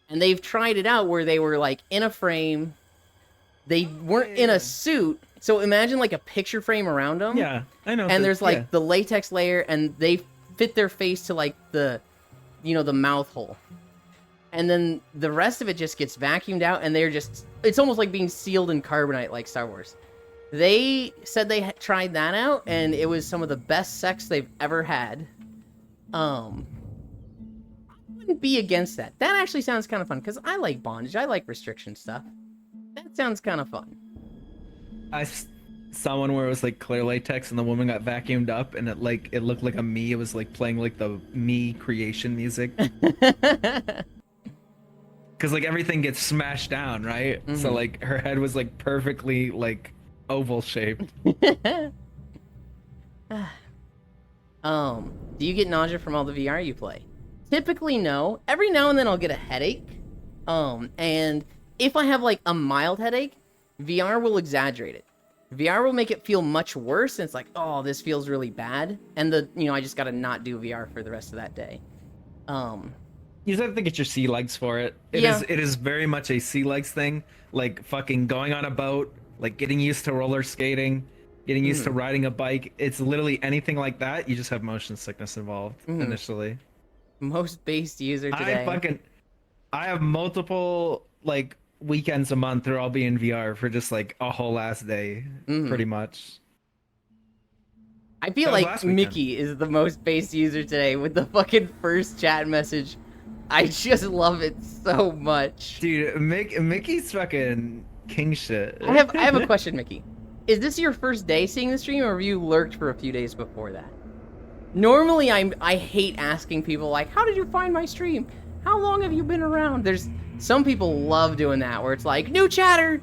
Speaker 1: And they've tried it out where they were, like, in a frame. They weren't in a suit. So imagine, like, a picture frame around them.
Speaker 3: Yeah, I know.
Speaker 1: And there's, like, the latex layer, and they fit their face to, like, the, you know, the mouth hole. And then the rest of it just gets vacuumed out, and they're just... It's almost like being sealed in carbonite, like Star Wars. They said they tried that out, and it was some of the best sex they've ever had. I wouldn't be against that. That actually sounds kind of fun, because I like bondage. I like restriction stuff. That sounds kind of fun.
Speaker 3: I saw one where it was like clear latex and the woman got vacuumed up and it looked like a me. It was like playing like the me creation music. Because like everything gets smashed down, right?
Speaker 1: Mm-hmm.
Speaker 3: So like her head was like perfectly like oval shaped.
Speaker 1: Do you get nausea from all the VR you play? Typically, no. Every now and then I'll get a headache. And if I have like a mild headache, VR will exaggerate it. VR will make it feel much worse, and it's like, oh, this feels really bad. And I just gotta not do VR for the rest of that day.
Speaker 3: You just have to get your sea legs for it. It is very much a sea legs thing. Like fucking going on a boat, like getting used to roller skating, getting used to riding a bike. It's literally anything like that. You just have motion sickness involved initially.
Speaker 1: Most based user today.
Speaker 3: I have multiple like weekends a month where I'll be in VR for just like a whole ass day, pretty much.
Speaker 1: I feel like Mickey is the most based user today with the fucking first chat message. I just love it so much.
Speaker 3: Dude, Mickey's fucking king shit.
Speaker 1: I have a question, Mickey. Is this your first day seeing the stream, or have you lurked for a few days before that? Normally, I hate asking people, like, how did you find my stream? How long have you been around? There's some people love doing that, where it's like, new chatter,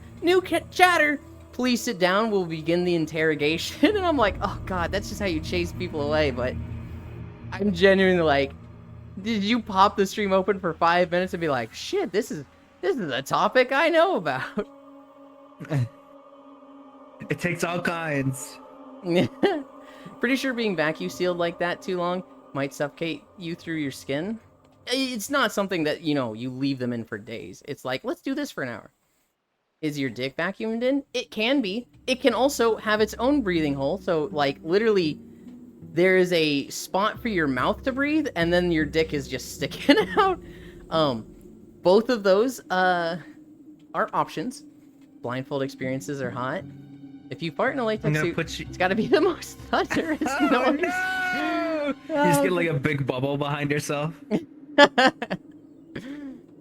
Speaker 1: please sit down, we'll begin the interrogation. And I'm like, oh god, that's just how you chase people away. But I'm genuinely like, did you pop the stream open for 5 minutes and be like, shit, this is a topic I know about?
Speaker 3: It takes all kinds.
Speaker 1: Pretty sure being vacuum sealed like that too long might suffocate you through your skin. It's not something that, you leave them in for days. It's like, let's do this for an hour. Is your dick vacuumed in? It can be. It can also have its own breathing hole. So, like, literally, there is a spot for your mouth to breathe, and then your dick is just sticking out. Both of those are options. Blindfold experiences are hot. If you fart in a latex suit, it's got to be the most thunderous noise.
Speaker 3: No! You just get like a big bubble behind yourself.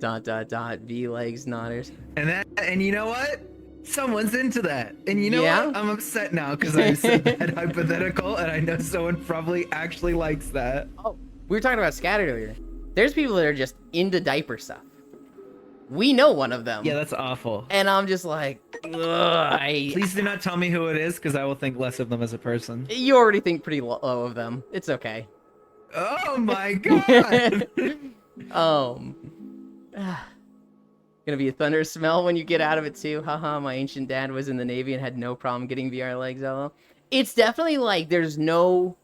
Speaker 1: V legs nodders.
Speaker 3: And you know what? Someone's into that. And you know
Speaker 1: Yeah?
Speaker 3: what? I'm upset now because I said that hypothetical, and I know someone probably actually likes that.
Speaker 1: Oh, we were talking about scattered earlier. There's people that are just into diaper stuff. We know one of them.
Speaker 3: Yeah, that's awful.
Speaker 1: And I'm just like, ugh,
Speaker 3: Please do not tell me who it is, because I will think less of them as a person.
Speaker 1: You already think pretty low of them. It's okay.
Speaker 3: Oh my god!
Speaker 1: Gonna be a thunder smell when you get out of it too. Haha, my ancient dad was in the Navy and had no problem getting VR legs, LOL. It's definitely like there's no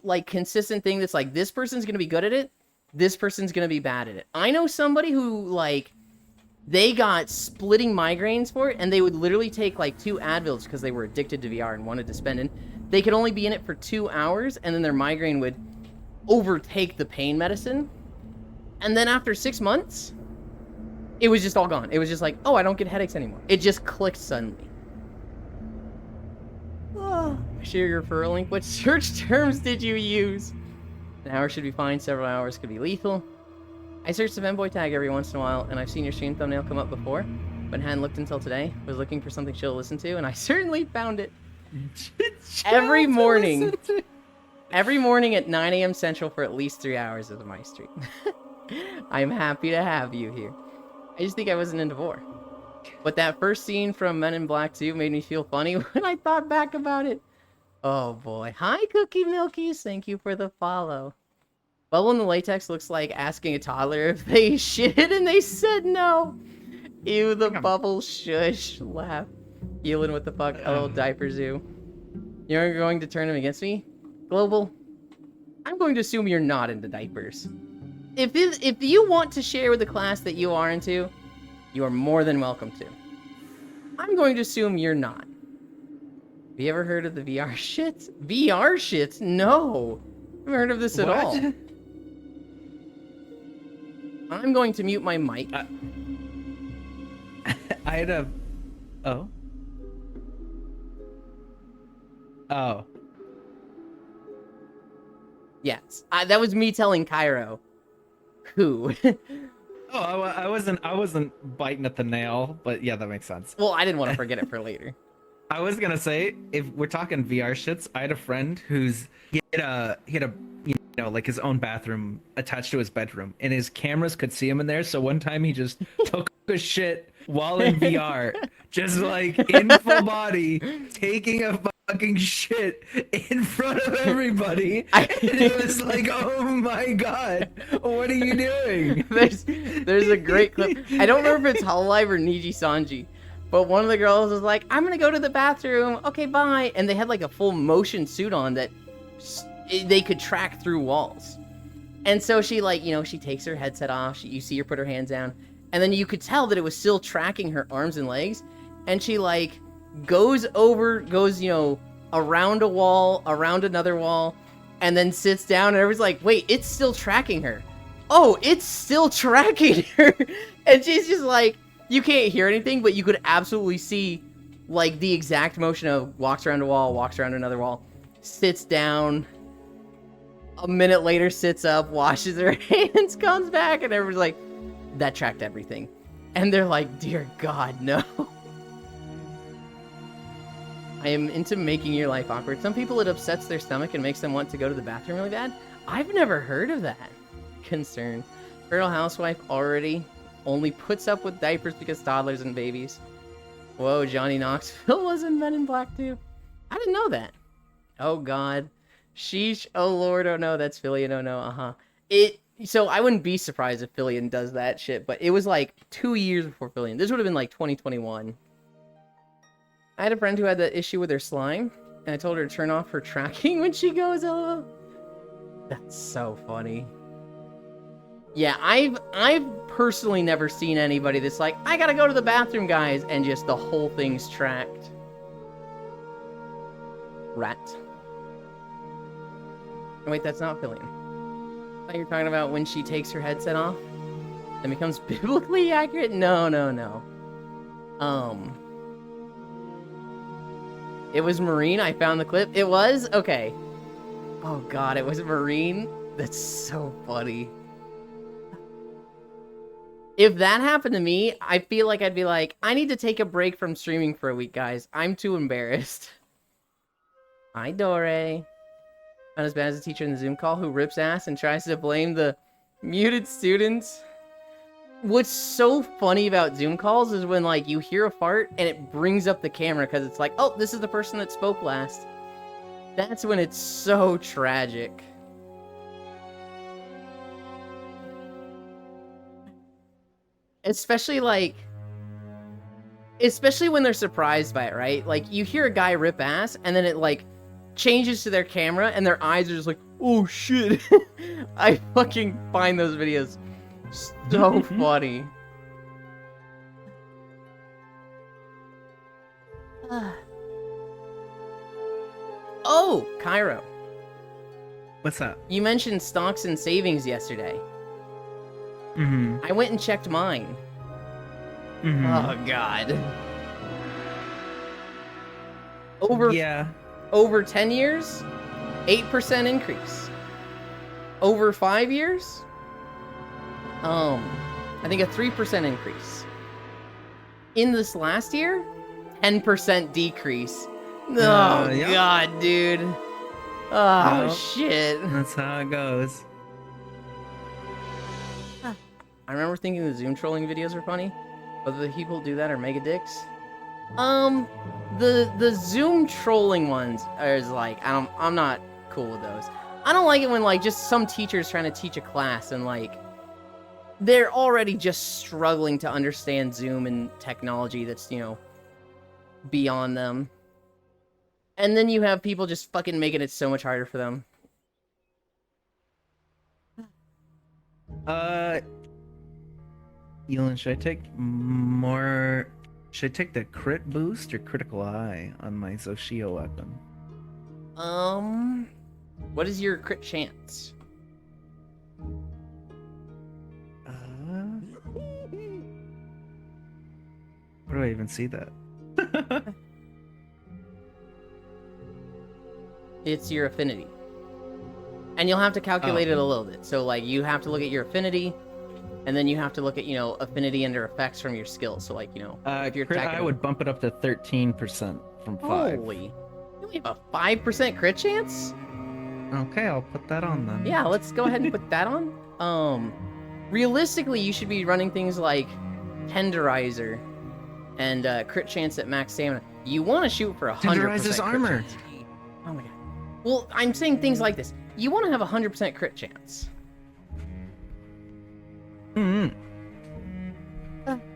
Speaker 1: like consistent thing that's like this person's gonna be good at it, this person's gonna be bad at it. I know somebody who like they got splitting migraines for it, and they would literally take like 2 Advils because they were addicted to VR and wanted to spend it. They could only be in it for 2 hours, and then their migraine would overtake the pain medicine. And then after 6 months, it was just all gone. It was just like, oh, I don't get headaches anymore. It just clicked suddenly. Oh, share your referral link. What search terms did you use? An hour should be fine. Several hours could be lethal. I search the Femboy tag every once in a while, and I've seen your stream thumbnail come up before, but hadn't looked until today. Was looking for something chill to listen to, and I certainly found it. Every morning at 9 a.m. Central for at least 3 hours is my stream. I'm happy to have you here. I just think I wasn't into vor. But that first scene from Men in Black 2 made me feel funny when I thought back about it. Oh boy. Hi, Cookie Milkies. Thank you for the follow. Bubble in the latex looks like asking a toddler if they shit and they said no. Ew, the bubble shush laugh. Healing what the fuck, a little diaper zoo. You're going to turn him against me? Global? I'm going to assume you're not into diapers. If you want to share with the class that you are into, you are more than welcome to. I'm going to assume you're not. Have you ever heard of the VR shits? VR shits? No. I haven't heard of this at all. I'm going to mute my mic.
Speaker 3: I had a... Oh. Oh.
Speaker 1: Yes. That was me telling Cairo. Who?
Speaker 3: Oh, I wasn't biting at the nail, but yeah, that makes sense.
Speaker 1: Well, I didn't want to forget it for later.
Speaker 3: I was gonna say, if we're talking VR shits, I had a friend he had a you know, like his own bathroom attached to his bedroom, and his cameras could see him in there. So one time he just took a shit while in VR, just like in full body, taking a fucking shit in front of everybody. And it was like, oh my god, what are you doing?
Speaker 1: There's a great clip. I don't remember if it's Hololive or Niji Sanji, but one of the girls was like, I'm gonna go to the bathroom, okay, bye. And they had like a full motion suit on that they could track through walls. And so she, like, you know, she takes her headset off, you see her put her hands down, and then you could tell that it was still tracking her arms and legs, and she, like, goes, you know, around a wall, around another wall, and then sits down, and everybody's like, wait, it's still tracking her. Oh, it's still tracking her. And she's just like, you can't hear anything, but you could absolutely see, like, the exact motion of walks around a wall, walks around another wall, sits down, a minute later sits up, washes her hands, comes back, and everyone's like, that tracked everything. And they're like, dear God, no. I am into making your life awkward. Some people, it upsets their stomach and makes them want to go to the bathroom really bad. I've never heard of that. Concern. Feral housewife already only puts up with diapers because toddlers and babies. Whoa, Johnny Knoxville was in Men in Black too. I didn't know that. Oh God. Sheesh. Oh Lord. Oh no, that's Fillion. Oh no. So I wouldn't be surprised if Fillion does that shit, but it was like 2 years before Fillion. This would have been like 2021. I had a friend who had that issue with her slime, and I told her to turn off her tracking when she goes, oh. That's so funny. Yeah, I've personally never seen anybody that's like, I gotta go to the bathroom, guys, and just the whole thing's tracked. Rat. Oh, wait, that's not Fillion. I thought you were talking about when she takes her headset off and becomes biblically accurate? No. It was Marine. I found the clip. It was? Okay. Oh God, it was Marine? That's so funny. If that happened to me, I feel like I'd be like, I need to take a break from streaming for a week, guys. I'm too embarrassed. Hi, Dore. Not as bad as a teacher in the Zoom call who rips ass and tries to blame the muted students. What's so funny about Zoom calls is when, like, you hear a fart and it brings up the camera because it's like, oh, this is the person that spoke last. That's when it's so tragic. Especially when they're surprised by it, right? Like, you hear a guy rip ass, and then it, like, changes to their camera, and their eyes are just like, oh, shit. I fucking find those videos so funny. Oh, Cairo.
Speaker 5: What's up?
Speaker 1: You mentioned stocks and savings yesterday.
Speaker 5: Mm-hmm.
Speaker 1: I went and checked mine.
Speaker 5: Mm-hmm.
Speaker 1: Oh, God.
Speaker 5: Yeah.
Speaker 1: Over 10 years, 8% increase. Over 5 years, I think a 3% increase. In this last year, 10% decrease. Oh,
Speaker 5: yep.
Speaker 1: God, dude. Oh,
Speaker 5: Yep.
Speaker 1: shit.
Speaker 5: That's how it goes.
Speaker 1: I remember thinking the Zoom trolling videos were funny. Whether the people who do that are mega dicks. The Zoom trolling ones is like, I'm not cool with those. I don't like it when, like, just some teacher's trying to teach a class and, like, they're already just struggling to understand Zoom and technology that's, you know, beyond them. And then you have people just fucking making it so much harder for them.
Speaker 5: Elon, should I take the crit boost or critical eye on my Zoshio weapon?
Speaker 1: What is your crit chance?
Speaker 5: Where do I even see that?
Speaker 1: It's your affinity. And you'll have to calculate it a little bit. So, like, you have to look at your affinity, and then you have to look at, you know, affinity under effects from your skills. So, like, you know, if you're
Speaker 5: crit
Speaker 1: attacking...
Speaker 5: eye would bump it up to 13% from 5.
Speaker 1: Holy. You only have a 5% crit chance?
Speaker 5: Okay, I'll put that on then.
Speaker 1: Yeah, let's go ahead and put that on. Realistically, you should be running things like Tenderizer and crit chance at max stamina. You want to shoot for 100%
Speaker 5: Tenderizer's
Speaker 1: crit
Speaker 5: armor.
Speaker 1: chance. Oh my god. Well, I'm saying things like this. You want to have 100% crit chance.
Speaker 5: Mm-hmm.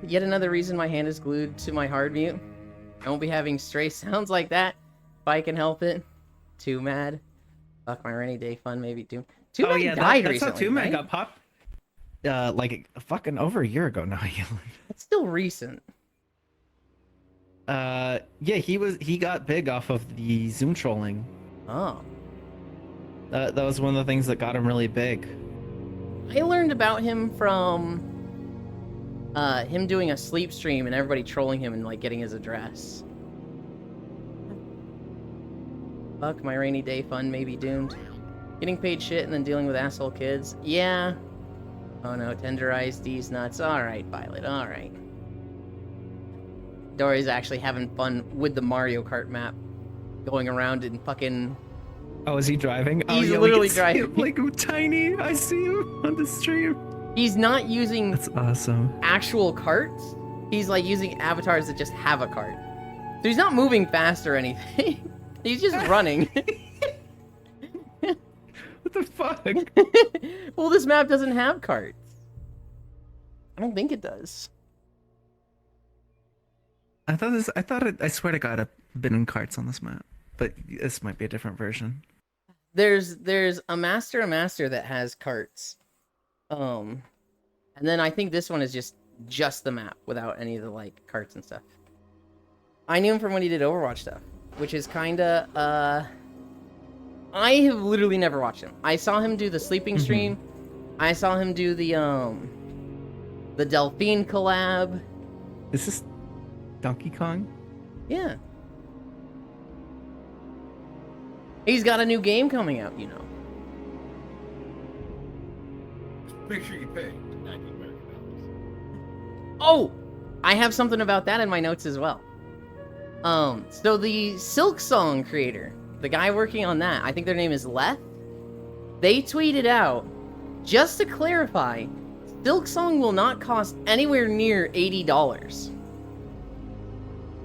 Speaker 1: Yet another reason my hand is glued to my hard mute. I won't be having stray sounds like that if I can help it. Too mad. Fuck my rainy day fun, maybe Doom. Too
Speaker 5: Oh
Speaker 1: Mad
Speaker 5: yeah,
Speaker 1: died
Speaker 5: that's
Speaker 1: recently,
Speaker 5: how 2 Man
Speaker 1: right?
Speaker 5: got popped. Like fucking over a year ago now.
Speaker 1: It's still recent.
Speaker 5: Yeah, he got big off of the Zoom trolling.
Speaker 1: Oh.
Speaker 5: That was one of the things that got him really big.
Speaker 1: I learned about him from him doing a sleep stream and everybody trolling him and, like, getting his address. Fuck, my rainy day fun may be doomed. Getting paid shit and then dealing with asshole kids. Yeah. Oh no, tenderized these nuts. Alright, Violet, alright. Dory's actually having fun with the Mario Kart map. Going around and fucking...
Speaker 5: Oh, is he driving?
Speaker 1: He's
Speaker 5: oh, yeah,
Speaker 1: literally
Speaker 5: we can see
Speaker 1: driving.
Speaker 5: him, like tiny. I see him on the stream.
Speaker 1: He's not using
Speaker 5: That's awesome.
Speaker 1: actual carts. He's, like, using avatars that just have a cart. So he's not moving fast or anything. He's just running.
Speaker 5: What the fuck?
Speaker 1: Well, this map doesn't have carts. I don't think it does.
Speaker 5: I swear to God, I've been in carts on this map, but this might be a different version.
Speaker 1: There's a master that has carts. And then I think this one is just the map without any of the, like, carts and stuff. I knew him from when he did Overwatch stuff, which is kinda, I have literally never watched him. I saw him do the sleeping stream. I saw him do the Delphine collab.
Speaker 5: Is this Donkey Kong?
Speaker 1: Yeah. He's got a new game coming out, you know.
Speaker 6: Make sure you pay $90 American dollars.
Speaker 1: Oh, I have something about that in my notes as well. So the Silk Song creator, the guy working on that, I think their name is Leth. They tweeted out, just to clarify, Silk Song will not cost anywhere near $80.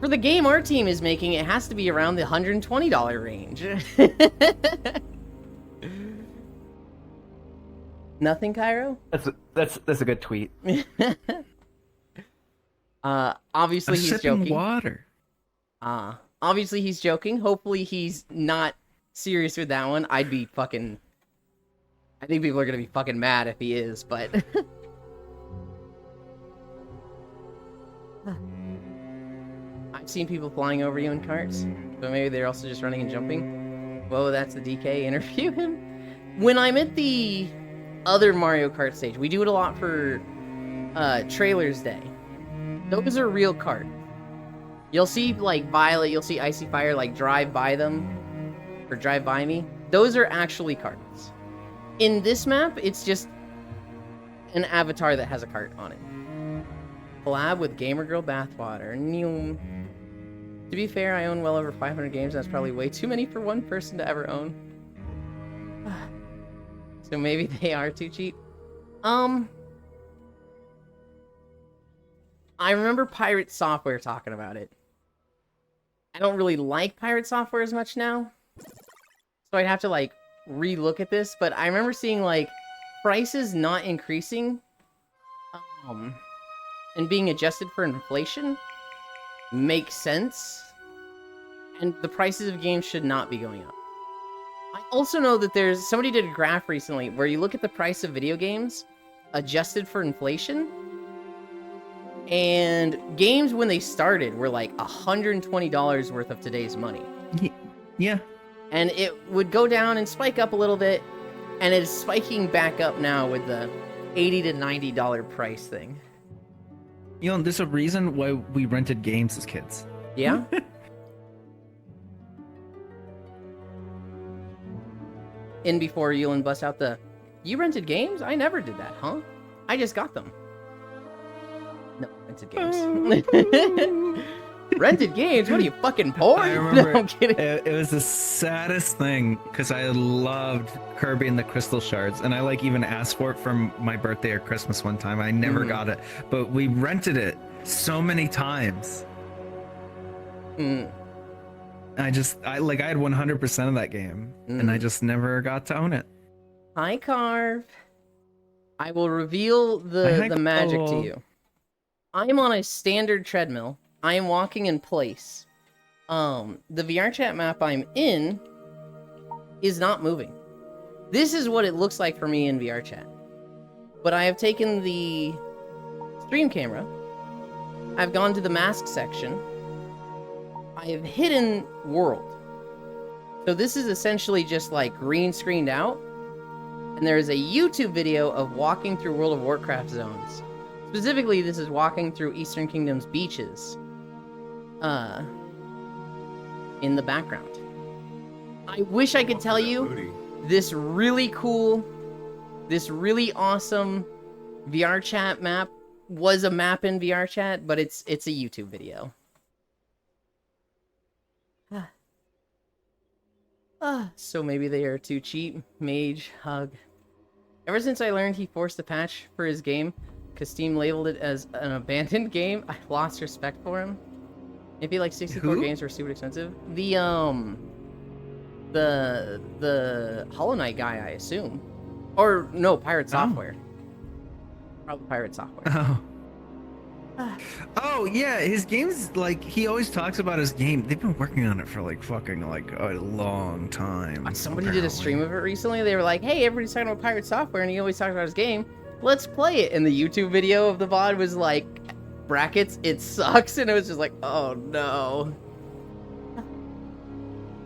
Speaker 1: For the game our team is making, it has to be around the $120 range. Nothing, Cairo?
Speaker 3: That's a good tweet.
Speaker 1: Obviously he's joking.
Speaker 3: Water.
Speaker 1: Obviously he's joking. Hopefully he's not serious with that one. I think people are gonna be fucking mad if he is, but... I've seen people flying over you in carts, but maybe they're also just running and jumping. Whoa, that's the DK. Interview him. When I'm at the other Mario Kart stage, we do it a lot for Trailers Day. Those are real carts. You'll see, like, Violet, you'll see Icy Fire, like, drive by them, or drive by me. Those are actually carts. In this map, it's just an avatar that has a cart on it. Collab with Gamer Girl Bathwater. To be fair, I own well over 500 games. That's probably way too many for one person to ever own. So maybe they are too cheap. I remember Pirate Software talking about it. I don't really like Pirate Software as much now. So I'd have to, like, re-look at this. But I remember seeing, like, prices not increasing. And being adjusted for inflation makes sense. And the prices of games should not be going up. I also know that somebody did a graph recently where you look at the price of video games adjusted for inflation. And games when they started were like $120 worth of today's money.
Speaker 3: Yeah.
Speaker 1: And it would go down and spike up a little bit. And it is spiking back up now with the $80 to $90 price thing.
Speaker 3: You know, there's a reason why we rented games as kids.
Speaker 1: Yeah? In before Yulin busts out you rented games? I never did that, huh? I just got them. No, rented games. Rented games? What are you, fucking poor?
Speaker 3: I remember
Speaker 1: No, I'm kidding.
Speaker 3: it was the saddest thing because I loved Kirby and the Crystal Shards, and I like even asked for it for my birthday or Christmas one time. I never got it, but we rented it so many times. I had 100% of that game, and I just never got to own it.
Speaker 1: Hi, Carve. I will reveal the magic to you. I am on a standard treadmill. I am walking in place. The VRChat map I'm in is not moving. This is what it looks like for me in VRChat. But I have taken the stream camera. I've gone to the mask section. I have hidden world. So this is essentially just like green screened out. And there is a YouTube video of walking through World of Warcraft zones. Specifically, this is walking through Eastern Kingdom's beaches. In the background. I wish I could tell you this really cool, this really awesome VRChat map was a map in VRChat, but it's a YouTube video. So maybe they are too cheap. Mage, hug. Ever since I learned he forced a patch for his game, because Steam labeled it as an abandoned game, I lost respect for him. It'd be like 64 games were super expensive. The Hollow Knight guy, I assume. Or, no, Pirate Software. Probably Pirate Software.
Speaker 3: Oh, yeah, his game's, like, he always talks about his game. They've been working on it for, like, fucking, like, a long time.
Speaker 1: Somebody did a stream of it recently. They were like, hey, everybody's talking about Pirate Software, and he always talks about his game. Let's play it. And the YouTube video of the VOD was like, brackets, it sucks. And it was just like, oh, no.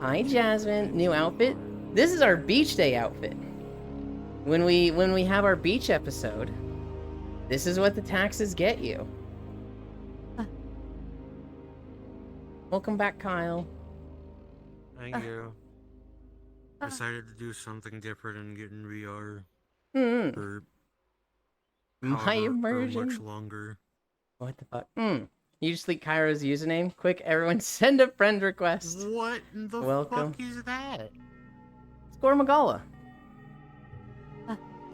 Speaker 1: Hi, Jasmine. New outfit. This is our beach day outfit. When we have our beach episode, this is what the taxes get you. Welcome back, Kyle.
Speaker 6: Thank you. Decided to do something different and get in VR for
Speaker 1: My immersion.
Speaker 6: much longer.
Speaker 1: What the fuck? You just leaked Cairo's username? Quick, everyone send a friend request.
Speaker 6: What in the
Speaker 1: Welcome.
Speaker 6: fuck is that?
Speaker 1: It's Gormagala.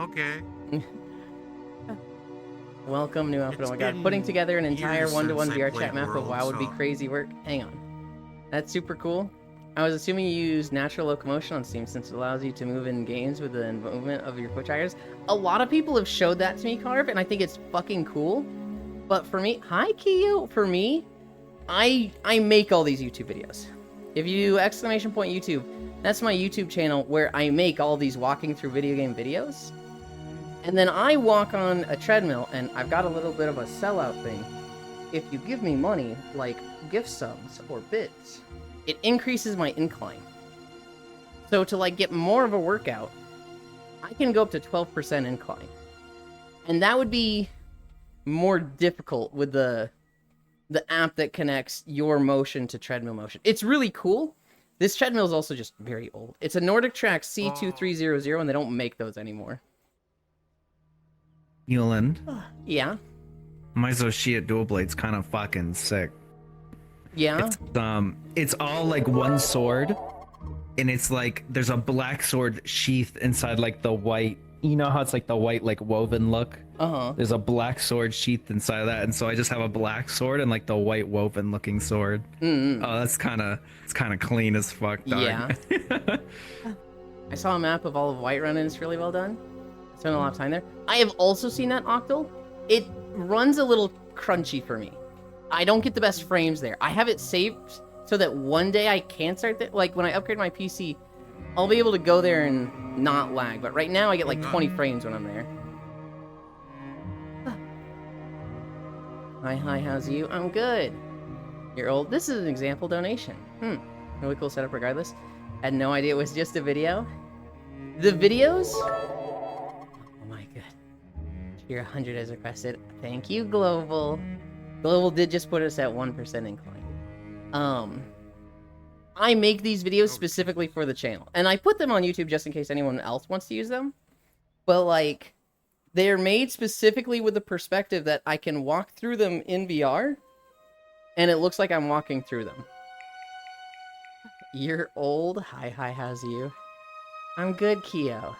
Speaker 6: Okay.
Speaker 1: Welcome, new outfit.
Speaker 6: It's
Speaker 1: Oh my god.
Speaker 6: been
Speaker 1: Putting together an entire
Speaker 6: years
Speaker 1: one-to-one
Speaker 6: since I
Speaker 1: VR
Speaker 6: played
Speaker 1: chat map of
Speaker 6: World,
Speaker 1: WoW would be
Speaker 6: so-
Speaker 1: crazy work. Hang on. That's super cool. I was assuming you use natural locomotion on Steam since it allows you to move in games with the movement of your foot trackers. A lot of people have showed that to me, Carve, and I think it's fucking cool. But for me, hi Kyo, for me, I make all these YouTube videos. If you do !YouTube, that's my YouTube channel where I make all these walking through video game videos. And then I walk on a treadmill, and I've got a little bit of a sellout thing. If you give me money, like gift subs or bits, it increases my incline. So to like get more of a workout, I can go up to 12% incline. And that would be more difficult with the app that connects your motion to treadmill motion. It's really cool. This treadmill is also just very old. It's a Nordic Track C2300, and they don't make those anymore.
Speaker 5: Yuland,
Speaker 1: Yeah.
Speaker 5: my Zoshia dual blade's kind of fucking sick.
Speaker 1: Yeah.
Speaker 5: It's all like one sword, and it's like there's a black sword sheath inside like the white. You know how it's like the white like woven look?
Speaker 1: Uh-huh.
Speaker 5: There's a black sword sheath inside of that, and so I just have a black sword and like the white woven looking sword.
Speaker 1: Mm-hmm.
Speaker 5: Oh, it's kind of clean as fuck, dog.
Speaker 1: Yeah. I saw a map of all of Whiterun, and it's really well done. I spent a lot of time there. I have also seen that Octal. It runs a little crunchy for me. I don't get the best frames there. I have it saved so that one day I can start there. Like when I upgrade my PC, I'll be able to go there and not lag. But right now I get like 20 frames when I'm there. Hi, how's you? I'm good. You're old. This is an example donation. Really cool setup regardless. Had no idea it was just a video. The videos? Oh my god. Tier 100 as requested. Thank you, Global. Global did just put us at 1% incline. I make these videos specifically for the channel. And I put them on YouTube just in case anyone else wants to use them. But like, they're made specifically with the perspective that I can walk through them in VR. And it looks like I'm walking through them. You're old. Hi, how's you? I'm good, Kyo.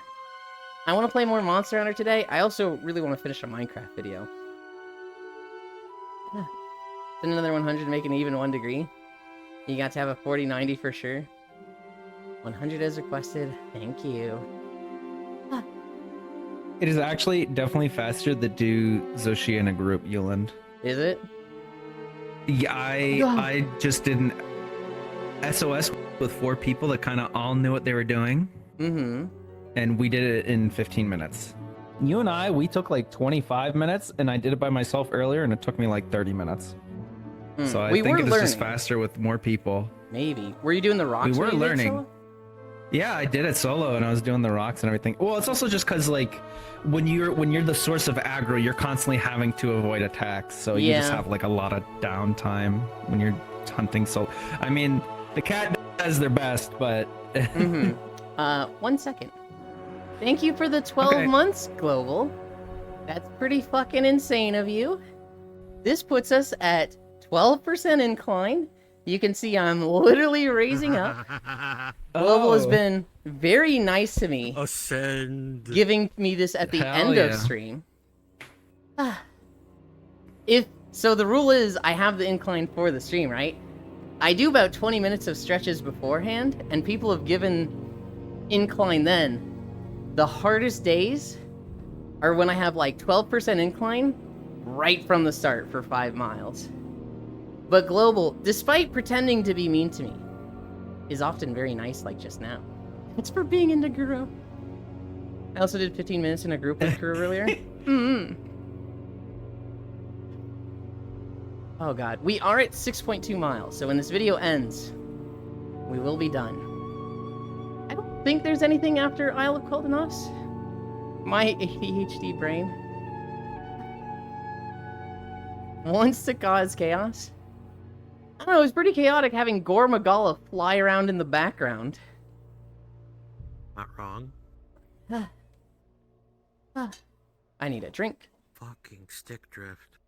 Speaker 1: I want to play more Monster Hunter today. I also really want to finish a Minecraft video. Then another 100, make an even 1 degree. You got to have a 4090 for sure. 100 as requested. Thank you.
Speaker 5: It is actually definitely faster to do Zoshia in a group, Yuland.
Speaker 1: Is it?
Speaker 5: Yeah, I just didn't SOS with 4 people that kind of all knew what they were doing.
Speaker 1: Mm-hmm.
Speaker 5: And we did it in 15 minutes. You and I, we took like 25 minutes, and I did it by myself earlier, and it took me like 30 minutes. So I think it is just faster with more people.
Speaker 1: Maybe. Were you doing the rocks?
Speaker 5: We were
Speaker 1: when you did
Speaker 5: learning.
Speaker 1: solo?
Speaker 5: Yeah, I did it solo, and I was doing the rocks and everything. Well, it's also just because like when you're the source of aggro, you're constantly having to avoid attacks, so you just
Speaker 1: Yeah.
Speaker 5: have like a lot of downtime when you're hunting. So, I mean, the cat does their best, but
Speaker 1: 1 second. Thank you for the 12
Speaker 5: Okay.
Speaker 1: months, Global. That's pretty fucking insane of you. This puts us at 12% incline. You can see I'm literally raising up. Global has
Speaker 5: Oh.
Speaker 1: been very nice to me,
Speaker 6: Ascend.
Speaker 1: giving me this at the
Speaker 5: Hell
Speaker 1: end of
Speaker 5: yeah.
Speaker 1: stream. So the rule is I have the incline for the stream, right? I do about 20 minutes of stretches beforehand, and people have given incline then. The hardest days are when I have like 12% incline right from the start for 5 miles. But Global, despite pretending to be mean to me, is often very nice like just now. It's for being into Guru. I also did 15 minutes in a group with Guru earlier. Oh god. We are at 6.2 miles, so when this video ends, we will be done. I don't think there's anything after Isle of Koldanos. My ADHD brain wants to cause chaos. I don't know, it was pretty chaotic having Gore Magala fly around in the background.
Speaker 6: Not wrong.
Speaker 1: I need a drink.
Speaker 6: Fucking stick drift.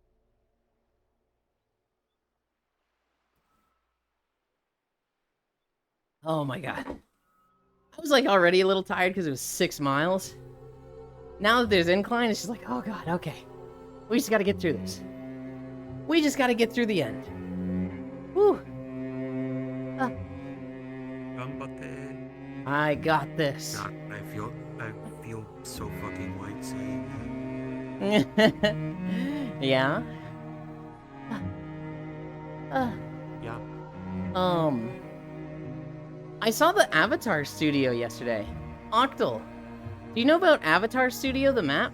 Speaker 1: Oh my god. I was like already a little tired because it was 6 miles. Now that there's incline, it's just like, oh god, okay. We just gotta get through this. We just gotta get through the end. Whew. I got this.
Speaker 6: God, I feel so fucking white saying
Speaker 1: Yeah?
Speaker 6: that. Yeah.
Speaker 1: I saw the Avatar Studio yesterday. Octal. Do you know about Avatar Studio, the map?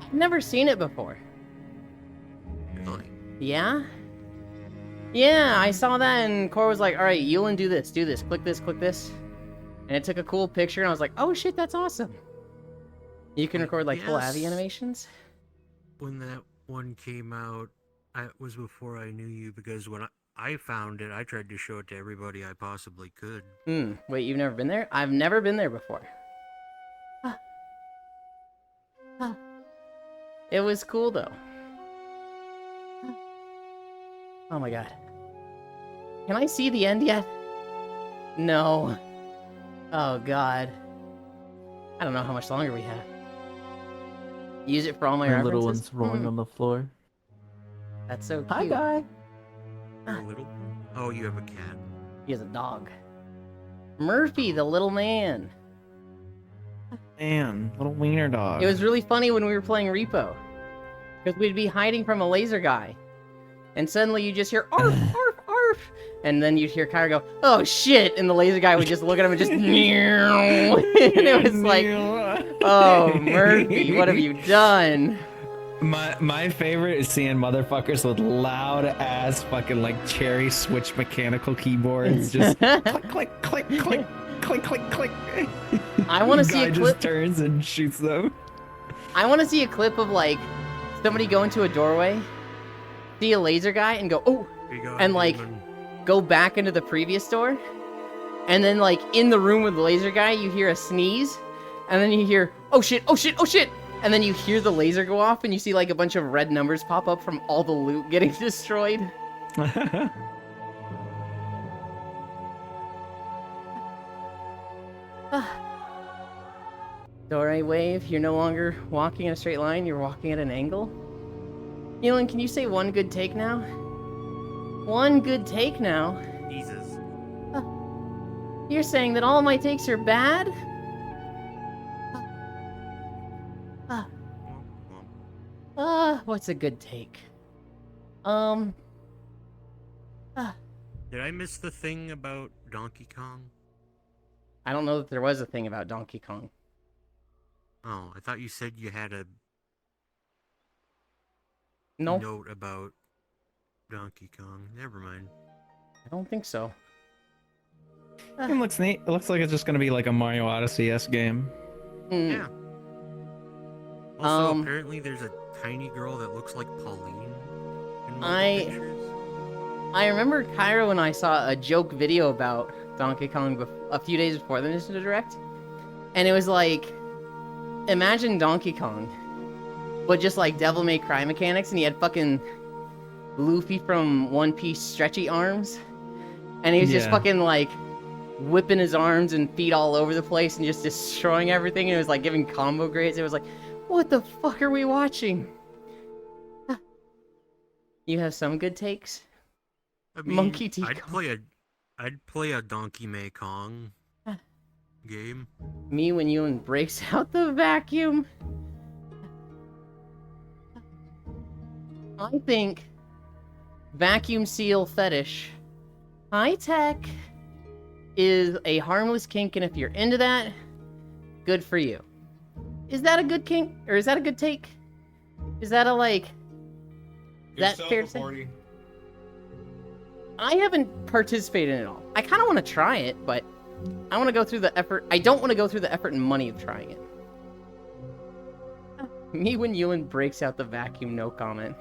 Speaker 1: I've never seen it before.
Speaker 6: Really?
Speaker 1: Yeah? Yeah, I saw that and Core was like, alright, Yulin, do this, click this, click this. And it took a cool picture and I was like, oh shit, that's awesome. You can record like full Avi
Speaker 6: Yes.
Speaker 1: animations?
Speaker 6: When that one came out, it was before I knew you because when I found it, I tried to show it to everybody I possibly could.
Speaker 1: Wait, you've never been there? I've never been there before. It was cool though. Oh my god. Can I see the end yet? No. Oh god. I don't know how much longer we have. Use it for all my
Speaker 7: My
Speaker 1: references.
Speaker 7: little one's rolling on the floor.
Speaker 1: That's so cute.
Speaker 7: Hi, guy.
Speaker 6: A little? Oh, you have a cat.
Speaker 1: He has a dog. Murphy, the little man.
Speaker 5: Man, little wiener dog.
Speaker 1: It was really funny when we were playing Repo. Because we'd be hiding from a laser guy. And suddenly you just hear, arf, arf, arf. And then you'd hear Kyra go, oh shit. And the laser guy would just look at him and just, and it was like, oh, Murphy, what have you done?
Speaker 5: My favorite is seeing motherfuckers with loud ass fucking like cherry switch mechanical keyboards just click click click click click click click.
Speaker 1: I want to see
Speaker 5: Guy
Speaker 1: a clip.
Speaker 5: just turns and shoots them.
Speaker 1: I want to see a clip of like somebody go into a doorway, see a laser guy, and go, oh,
Speaker 6: Here you go,
Speaker 1: and like
Speaker 6: Demon.
Speaker 1: go back into the previous door, and then like in the room with the laser guy, you hear a sneeze, and then you hear, oh shit, oh shit, oh shit. And then you hear the laser go off, and you see like a bunch of red numbers pop up from all the loot getting destroyed. Dore wave, you're no longer walking in a straight line, you're walking at an angle. Elin, can you say one good take now? One good take now?
Speaker 6: Jesus.
Speaker 1: You're saying that all my takes are bad? What's a good take?
Speaker 6: Did I miss the thing about Donkey Kong?
Speaker 1: I don't know that there was a thing about Donkey Kong.
Speaker 6: Oh, I thought you said you had a
Speaker 1: No,
Speaker 6: note about Donkey Kong. Never mind.
Speaker 1: I don't think so.
Speaker 5: It looks neat. It looks like it's just gonna be like a Mario Odyssey-esque game.
Speaker 6: Yeah. Also,
Speaker 1: Um,
Speaker 6: apparently there's a tiny girl that looks like Pauline in one of the
Speaker 1: I-
Speaker 6: pictures.
Speaker 1: I remember Cairo and I saw a joke video about Donkey Kong a few days before the Nintendo Direct. And it was like, imagine Donkey Kong, but just like Devil May Cry mechanics, and he had fucking Luffy from One Piece stretchy arms. And he was just
Speaker 5: Yeah.
Speaker 1: fucking like whipping his arms and feet all over the place and just destroying everything. And it was like giving combo grades. It was like, what the fuck are we watching? You have some good takes?
Speaker 6: I mean,
Speaker 1: Monkey D.
Speaker 6: I'd play a Donkey May Kong game.
Speaker 1: Me when Ewan breaks out the vacuum? I think vacuum seal fetish, high tech, is a harmless kink, and if you're into that, good for you. Is that a good kink? Or is that a good take? Is that a like... Is that fair to say? I haven't participated in it all. I kind of want to try it, but I want to go through the effort. I don't want to go through the effort and money of trying it. Me when Ewan breaks out the vacuum, no comment.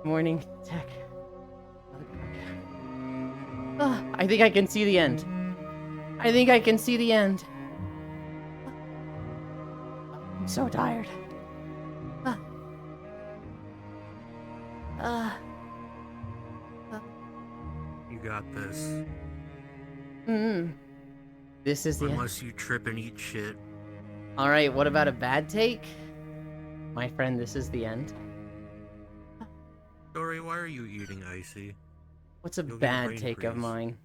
Speaker 1: Morning, tech. I think I can see the end. I think I can see the end. I'm so tired.
Speaker 6: You got this.
Speaker 1: This is the end.
Speaker 6: Unless you trip and eat shit.
Speaker 1: Alright, what about a bad take? My friend, this is the end.
Speaker 6: Dory, why are you eating icy?
Speaker 1: What's a
Speaker 6: You'll get
Speaker 1: bad
Speaker 6: brain
Speaker 1: take of
Speaker 6: freeze.
Speaker 1: mine?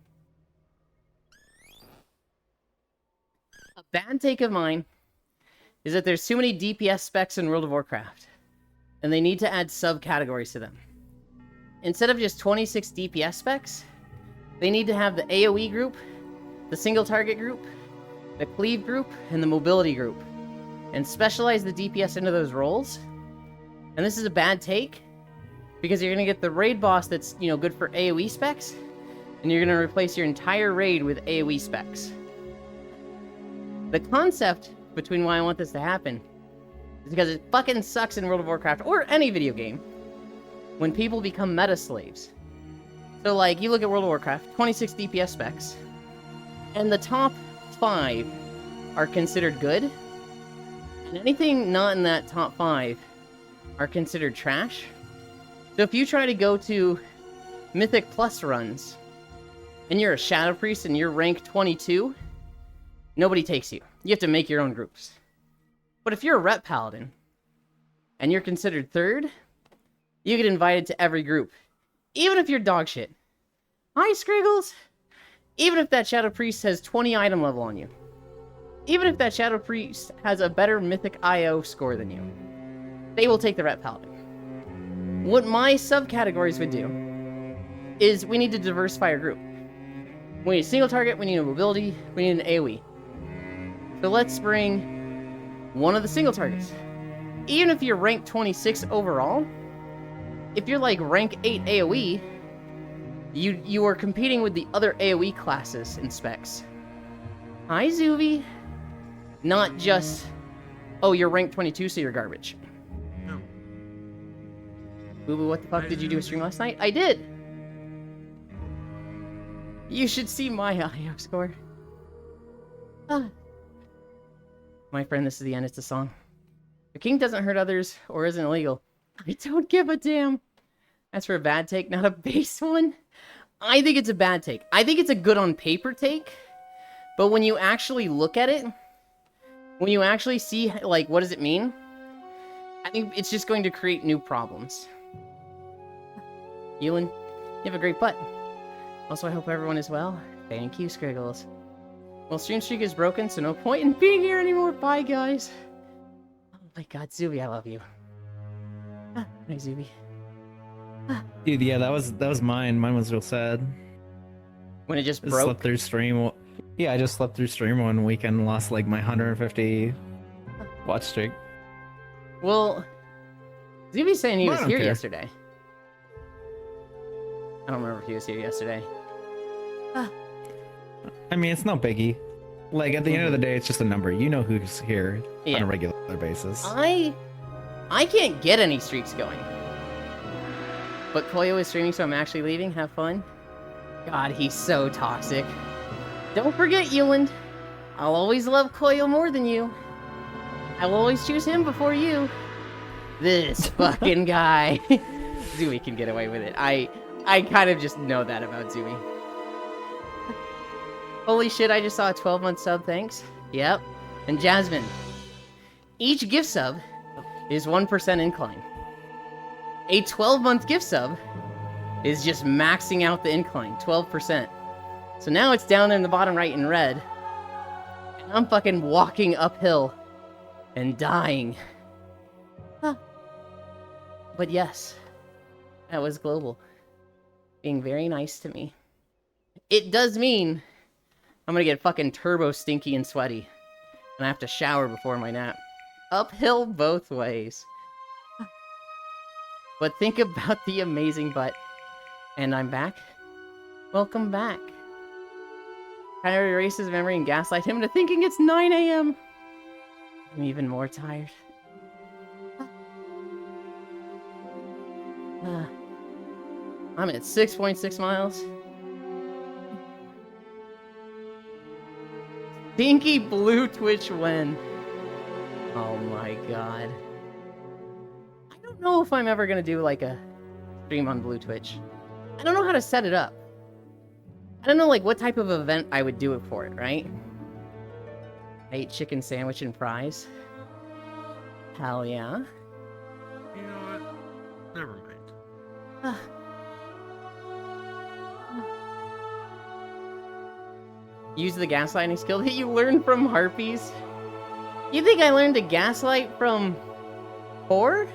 Speaker 1: A bad take of mine is that there's too many DPS specs in World of Warcraft, and they need to add subcategories to them. Instead of just 26 DPS specs, they need to have the AoE group, the single target group, the cleave group, and the mobility group, and specialize the DPS into those roles. And this is a bad take, because you're going to get the raid boss that's, good for AoE specs, and you're going to replace your entire raid with AoE specs. The concept between why I want this to happen is because it fucking sucks in World of Warcraft, or any video game, when people become meta slaves. So, like, you look at World of Warcraft, 26 DPS specs, and the top 5 are considered good, and anything not in that top 5 are considered trash. So if you try to go to Mythic Plus runs, and you're a Shadow Priest and you're rank 22, nobody takes you. You have to make your own groups. But if you're a Rep Paladin, and you're considered 3rd, you get invited to every group. Even if you're dog shit. Hi, Scriggles! Even if that Shadow Priest has 20 item level on you. Even if that Shadow Priest has a better Mythic IO score than you. They will take the Rep Paladin. What my subcategories would do is we need to diversify our group. We need a single target, we need a mobility, we need an AoE. So let's bring one of the single targets. Even if you're rank 26 overall, if you're like rank 8 AoE, you are competing with the other AoE classes and specs. Hi, Zuvi. Not just, oh, you're rank 22, so you're garbage.
Speaker 6: No.
Speaker 1: Boo Boo, what the fuck did you do a stream last night? I did! You should see my IO score. Ah. My friend, this is the end, it's a song. The king doesn't hurt others or isn't illegal. I don't give a damn. That's for a bad take, not a base one. I think it's a bad take. I think it's a good on paper take, but when you actually look at it, when you actually see, like, what does it mean? I think it's just going to create new problems. Ewan, you have a great butt. Also, I hope everyone is well. Thank you, Scriggles. Well, Stream Streak is broken, so no point in being here anymore. Bye, guys. Oh my god, Zuby, I love you. Hi, Zuby.
Speaker 5: Dude, yeah, that was mine. Mine was real sad.
Speaker 1: When it just
Speaker 5: I
Speaker 1: broke?
Speaker 5: slept through stream. Yeah, I just slept through stream one weekend and lost like my 150 watch streak.
Speaker 1: Well, Zuby's saying he
Speaker 5: Well,
Speaker 1: was
Speaker 5: I don't
Speaker 1: here
Speaker 5: care.
Speaker 1: yesterday. I don't remember if he was here yesterday.
Speaker 5: I mean, it's no biggie. Like at the end of the day, it's just a number. You know who's here on
Speaker 1: Yeah.
Speaker 5: a regular basis.
Speaker 1: I can't get any streaks going. But Koyo is streaming, so I'm actually leaving. Have fun. God, he's so toxic. Don't forget, Ewan. I'll always love Koyo more than you. I will always choose him before you. This fucking guy. Zooey can get away with it. I kind of just know that about Zooey. Holy shit, I just saw a 12-month sub, thanks. Yep. And Jasmine. Each gift sub is 1% incline. A 12-month gift sub is just maxing out the incline, 12%. So now it's down there in the bottom right in red. And I'm fucking walking uphill and dying. Huh. But yes, that was Global being very nice to me. It does mean I'm gonna get fucking turbo stinky and sweaty. And I have to shower before my nap. Uphill both ways. But think about the amazing butt. And I'm back. Welcome back. Kind of erase his memory and gaslight him into thinking it's 9 a.m. I'm even more tired. I'm at 6.6 miles. Stinky Blue Twitch when? Oh my god. I don't know if I'm ever gonna do like a stream on Blue Twitch. I don't know how to set it up. I don't know, like, what type of event I would do it for it, right? I ate chicken sandwich and fries. Hell yeah.
Speaker 6: You know what? Never mind.
Speaker 1: Ah. Use the gaslighting skill that you learned from Harpies? You think I learned to gaslight from Core?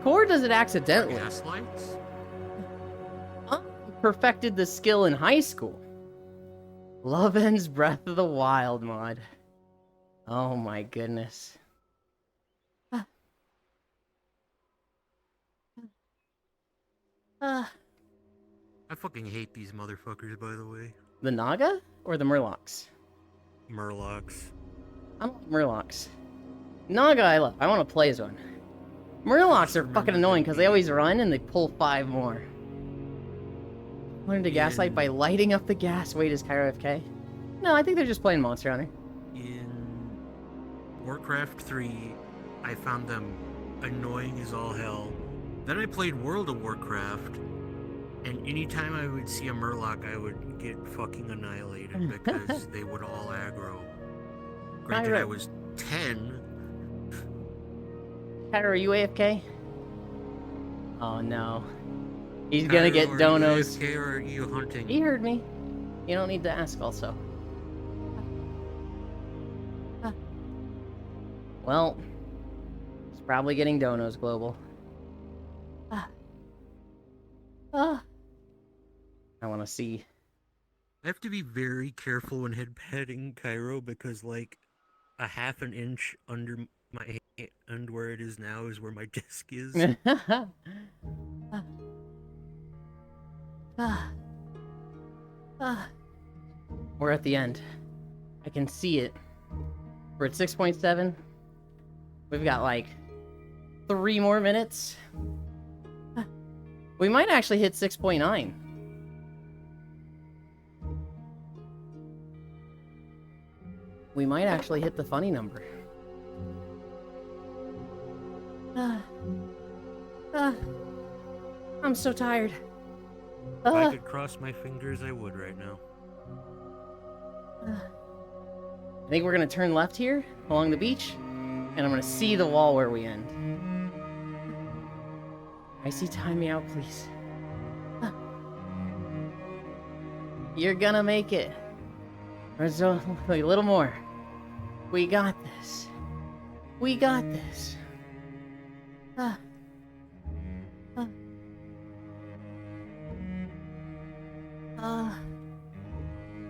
Speaker 1: Core does it accidentally.
Speaker 6: Gaslights?
Speaker 1: I perfected the skill in high school. Loven's Breath of the Wild mod. Oh my goodness.
Speaker 6: I fucking hate these motherfuckers, by the way.
Speaker 1: The Naga or the Murlocs?
Speaker 6: Murlocs.
Speaker 1: I don't like Murlocs. Naga I love. I want to play as one. Murlocs are fucking annoying because they always run and they pull 5 more. Learn to gaslight by lighting up the gas. Wait, is Cairo FK? No, I think they're just playing Monster Hunter.
Speaker 6: In Warcraft 3, I found them annoying as all hell. Then I played World of Warcraft, and anytime I would see a Murloc, I would get fucking annihilated because they would all aggro. Granted, I
Speaker 1: Cairo.
Speaker 6: was 10.
Speaker 1: Cairo, are you AFK? Oh no. He's gonna get
Speaker 6: Are you
Speaker 1: donos.
Speaker 6: AFK or are you hunting?
Speaker 1: He heard me. You don't need to ask also. Well, he's probably getting donos, Global. I want to see.
Speaker 6: I have to be very careful when heading Cairo because, like, a half an inch under my hand where it is now is where my desk is.
Speaker 1: We're at the end. I can see it. We're at 6.7. We've got like 3 more minutes. We might actually hit 6.9. We might actually hit the funny number. I'm so tired.
Speaker 6: If I could cross my fingers, I would right now.
Speaker 1: I think we're gonna turn left here along the beach, and I'm gonna see the wall where we end. I see, time me out, please. You're gonna make it. There's a little more. We got this. We got this.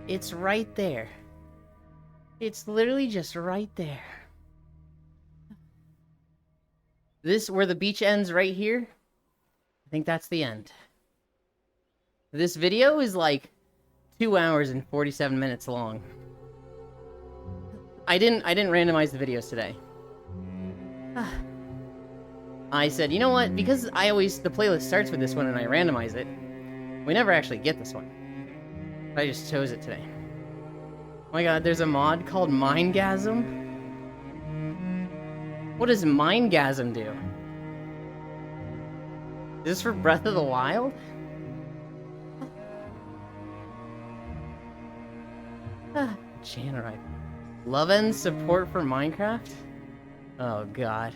Speaker 1: It's right there. It's literally just right there. This, where the beach ends right here, I think that's the end. This video is like 2 hours and 47 minutes long. I didn't randomize the videos today. I said, you know what? Because the playlist starts with this one and I randomize it, we never actually get this one. But I just chose it today. Oh my god, there's a mod called Mindgasm? What does Mindgasm do? Is this for Breath of the Wild? Janrite. Loven's support for Minecraft? Oh god.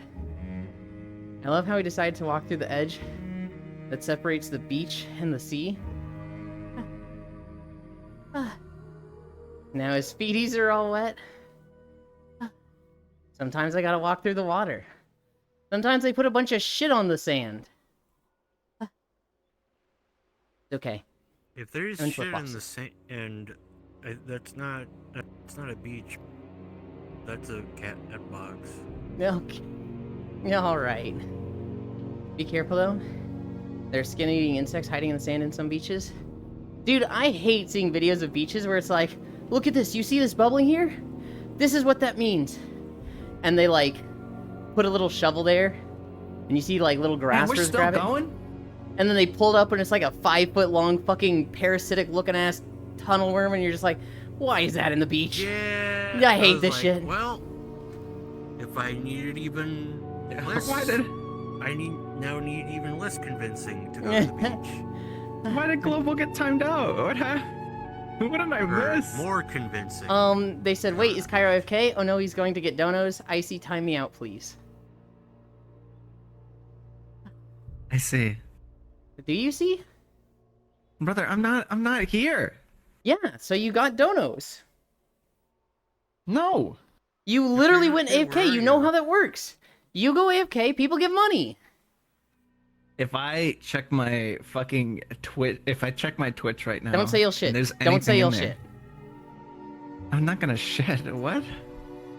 Speaker 1: I love how he decided to walk through the edge that separates the beach and the sea. Now his feeties are all wet. Sometimes I gotta walk through the water. Sometimes they put a bunch of shit on the sand. It's okay.
Speaker 6: If there's
Speaker 1: And
Speaker 6: shit in
Speaker 1: flip-flops.
Speaker 6: the sand, and that's not a beach. That's a cat box.
Speaker 1: Okay. Alright. Be careful though. There's skin-eating insects hiding in the sand in some beaches. Dude, I hate seeing videos of beaches where it's like, look at this, you see this bubbling here? This is what that means. And they like put a little shovel there, and you see like little grassers
Speaker 3: we're still
Speaker 1: grab it.
Speaker 3: going?
Speaker 1: And then they pull it up and it's like a 5-foot long fucking parasitic looking ass tunnel worm, and you're just like, why is that in the beach?
Speaker 6: Yeah.
Speaker 1: I hate
Speaker 6: was
Speaker 1: this
Speaker 6: like,
Speaker 1: shit.
Speaker 6: Well, if I needed even less,
Speaker 3: Why did?
Speaker 6: I need even less convincing to go to the beach.
Speaker 5: Why did Global get timed out? What did I
Speaker 6: Or
Speaker 5: miss?
Speaker 6: more convincing.
Speaker 1: They said, wait, is Cairo AFK? Oh no, he's going to get donos. Icy, time me out, please.
Speaker 5: I see.
Speaker 1: Do you see?
Speaker 5: Brother, I'm not here.
Speaker 1: Yeah, so you got donos.
Speaker 5: No.
Speaker 1: You literally
Speaker 6: you're
Speaker 1: went
Speaker 6: AFK,
Speaker 1: AFK.
Speaker 6: where are
Speaker 1: You know
Speaker 6: you?
Speaker 1: how that works. You go AFK, people give money.
Speaker 5: If I check my fucking if I check my Twitch right now.
Speaker 1: Don't say you'll shit.
Speaker 5: and there's
Speaker 1: Don't say
Speaker 5: anything
Speaker 1: you'll
Speaker 5: in there-
Speaker 1: shit.
Speaker 5: I'm not gonna shit. What?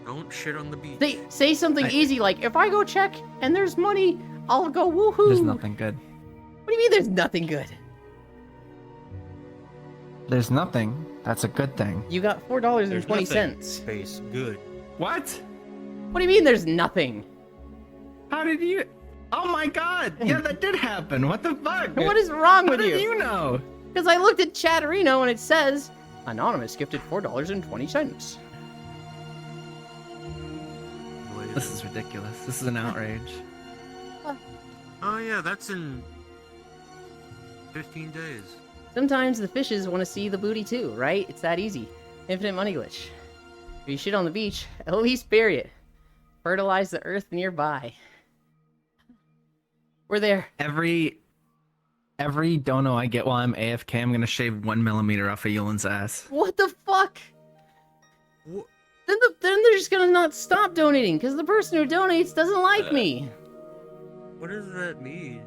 Speaker 6: Don't shit on the beach.
Speaker 1: Say something easy like, if I go check and there's money, I'll go woohoo.
Speaker 5: There's nothing good.
Speaker 1: What do you mean there's nothing good?
Speaker 5: There's nothing. That's a good thing.
Speaker 1: You got
Speaker 6: There's
Speaker 1: $4.20.
Speaker 6: nothing. Space good.
Speaker 5: What?
Speaker 1: What do you mean there's nothing?
Speaker 5: How did you? Oh my god! Yeah, that did happen. What the fuck?
Speaker 1: What is wrong
Speaker 5: How
Speaker 1: with
Speaker 5: did
Speaker 1: you?
Speaker 5: you know?
Speaker 1: Because I looked at Chatterino and it says, Anonymous gifted $4.20.
Speaker 6: Wait.
Speaker 5: This is ridiculous. This is an outrage.
Speaker 6: Oh yeah, that's in 15 days.
Speaker 1: Sometimes the fishes want to see the booty too, right? It's that easy. Infinite money glitch. If you shit on the beach, at least bury it. Fertilize the earth nearby. We're there.
Speaker 5: Every dono I get while I'm AFK, I'm gonna shave 1 millimeter off of Yulin's ass.
Speaker 1: What the fuck?
Speaker 6: What?
Speaker 1: Then they're just gonna not stop donating because the person who donates doesn't like me.
Speaker 6: What does that mean?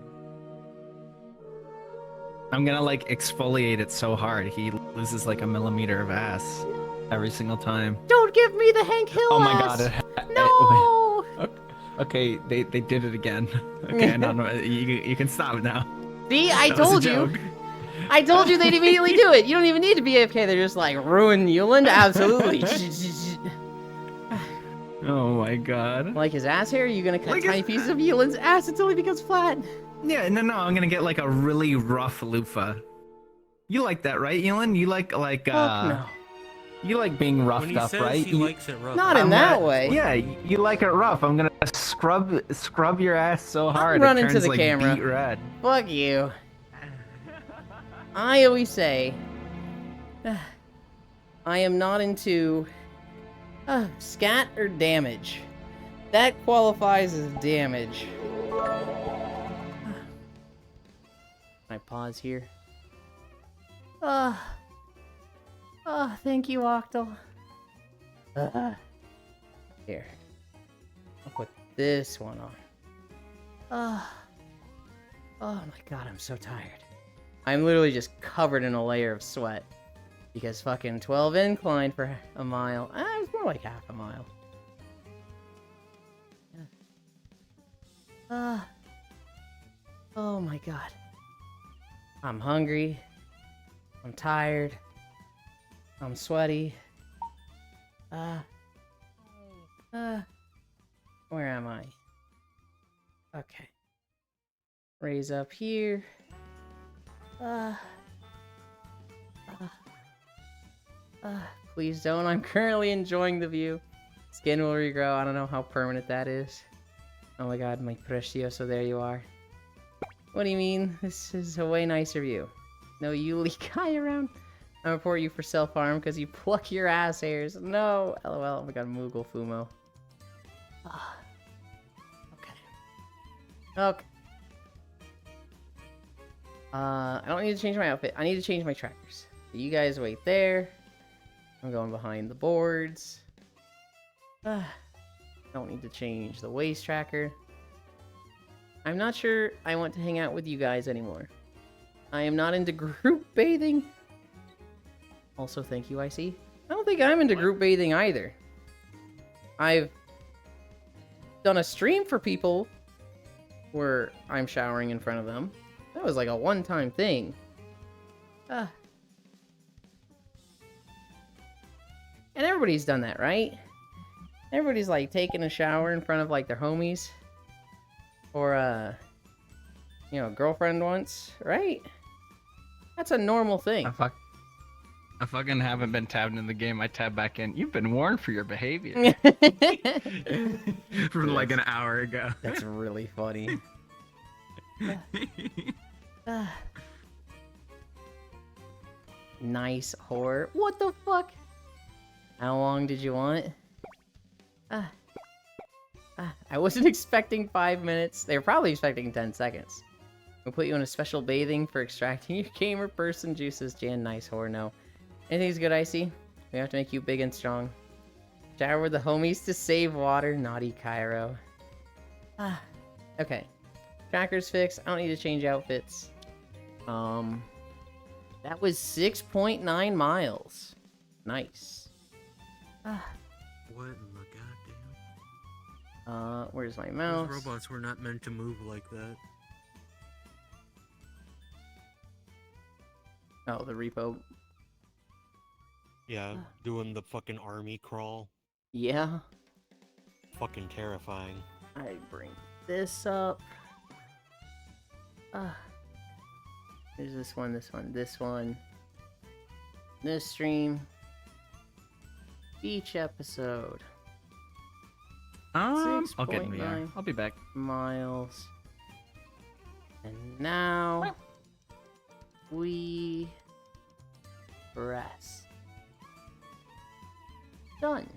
Speaker 5: I'm gonna like exfoliate it so hard he loses like a millimeter of ass every single time.
Speaker 1: Don't give me the Hank Hill
Speaker 5: Oh my
Speaker 1: ass.
Speaker 5: god!
Speaker 1: No.
Speaker 5: Okay, they did it again. Okay, no, you can stop now.
Speaker 1: See, I
Speaker 5: That was a
Speaker 1: told you.
Speaker 5: joke.
Speaker 1: I told you they'd immediately do it. You don't even need to be AFK. They're just like, ruin Yuland? Absolutely.
Speaker 5: Oh my god.
Speaker 1: Like his ass hair? You're gonna cut
Speaker 5: Like
Speaker 1: tiny
Speaker 5: his-
Speaker 1: pieces of Yuland's ass until he becomes flat.
Speaker 5: Yeah, no, I'm gonna get like a really rough loofah. You like that, right, Yulin? You like
Speaker 1: Fuck no.
Speaker 5: you like being roughed
Speaker 6: When he
Speaker 5: up,
Speaker 6: says
Speaker 5: right?
Speaker 6: he
Speaker 5: You-
Speaker 6: likes it rough.
Speaker 1: Not in
Speaker 5: I'm
Speaker 1: that
Speaker 5: gonna-
Speaker 1: way.
Speaker 5: Yeah, you like it rough. I'm gonna scrub your ass so hard
Speaker 1: run
Speaker 5: it
Speaker 1: into
Speaker 5: turns
Speaker 1: the
Speaker 5: like
Speaker 1: camera.
Speaker 5: beet red.
Speaker 1: Fuck you. I always say, I am not into scat or damage. That qualifies as damage. I pause here. Thank you, Octal. Here. I'll put this one on. Oh my god, I'm so tired. I'm literally just covered in a layer of sweat. Because fucking 12 incline for a mile. It's more like half a mile. Oh my god. I'm hungry. I'm tired. I'm sweaty. Where am I? Okay. Raise up here. Please don't. I'm currently enjoying the view. Skin will regrow. I don't know how permanent that is. Oh my god, my precioso, there you are. What do you mean? This is a way nicer view. No Yuli guy around. I report you for self-harm because you pluck your ass hairs. No! LOL, oh my god, Moogle Fumo. Okay. Okay. I don't need to change my outfit. I need to change my trackers. So you guys wait there. I'm going behind the boards. Don't need to change the waist tracker. I'm not sure I want to hang out with you guys anymore. I am not into group bathing. Also, thank you, IC. I don't think I'm into group bathing either. I've done a stream for people where I'm showering in front of them. That was like a one-time thing. And everybody's done that, right? Everybody's like taking a shower in front of like their homies. Or, you know, girlfriend once, right? That's a normal thing.
Speaker 5: I fucking haven't been tabbed in the game. I tab back in. You've been warned for your behavior. From like an hour ago.
Speaker 1: That's really funny. Nice horror. What the fuck? How long did you want? I wasn't expecting 5 minutes. They were probably expecting 10 seconds. We'll put you in a special bathing for extracting your gamer person juices. Jan, nice horror. No. Anything's good, Icy? We have to make you big and strong. Shower with the homies to save water. Naughty Cairo. Okay. Tracker's fixed. I don't need to change outfits. That was 6.9 miles. Nice.
Speaker 6: What in the goddamn?
Speaker 1: Where's my
Speaker 6: Those
Speaker 1: mouse?
Speaker 6: robots were not meant to move like that.
Speaker 1: Oh, the repo.
Speaker 6: Yeah, doing the fucking army crawl.
Speaker 1: Yeah.
Speaker 6: Fucking terrifying.
Speaker 1: I bring this up. There's this one, this one, this one. This stream. Beach episode.
Speaker 5: I'll get in VR.
Speaker 1: 6.9
Speaker 5: I'll be back.
Speaker 1: miles. And now we press. Done.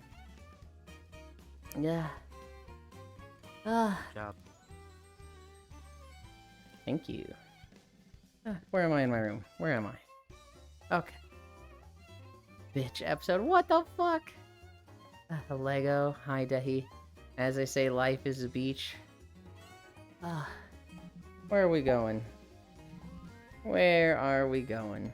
Speaker 1: Yeah.
Speaker 6: Job.
Speaker 1: Thank you. Where am I in my room? Where am I? Okay. Bitch episode. What the fuck? Lego. Hi, Dehi. As I say, life is a beach. Where are we going? Where are we going?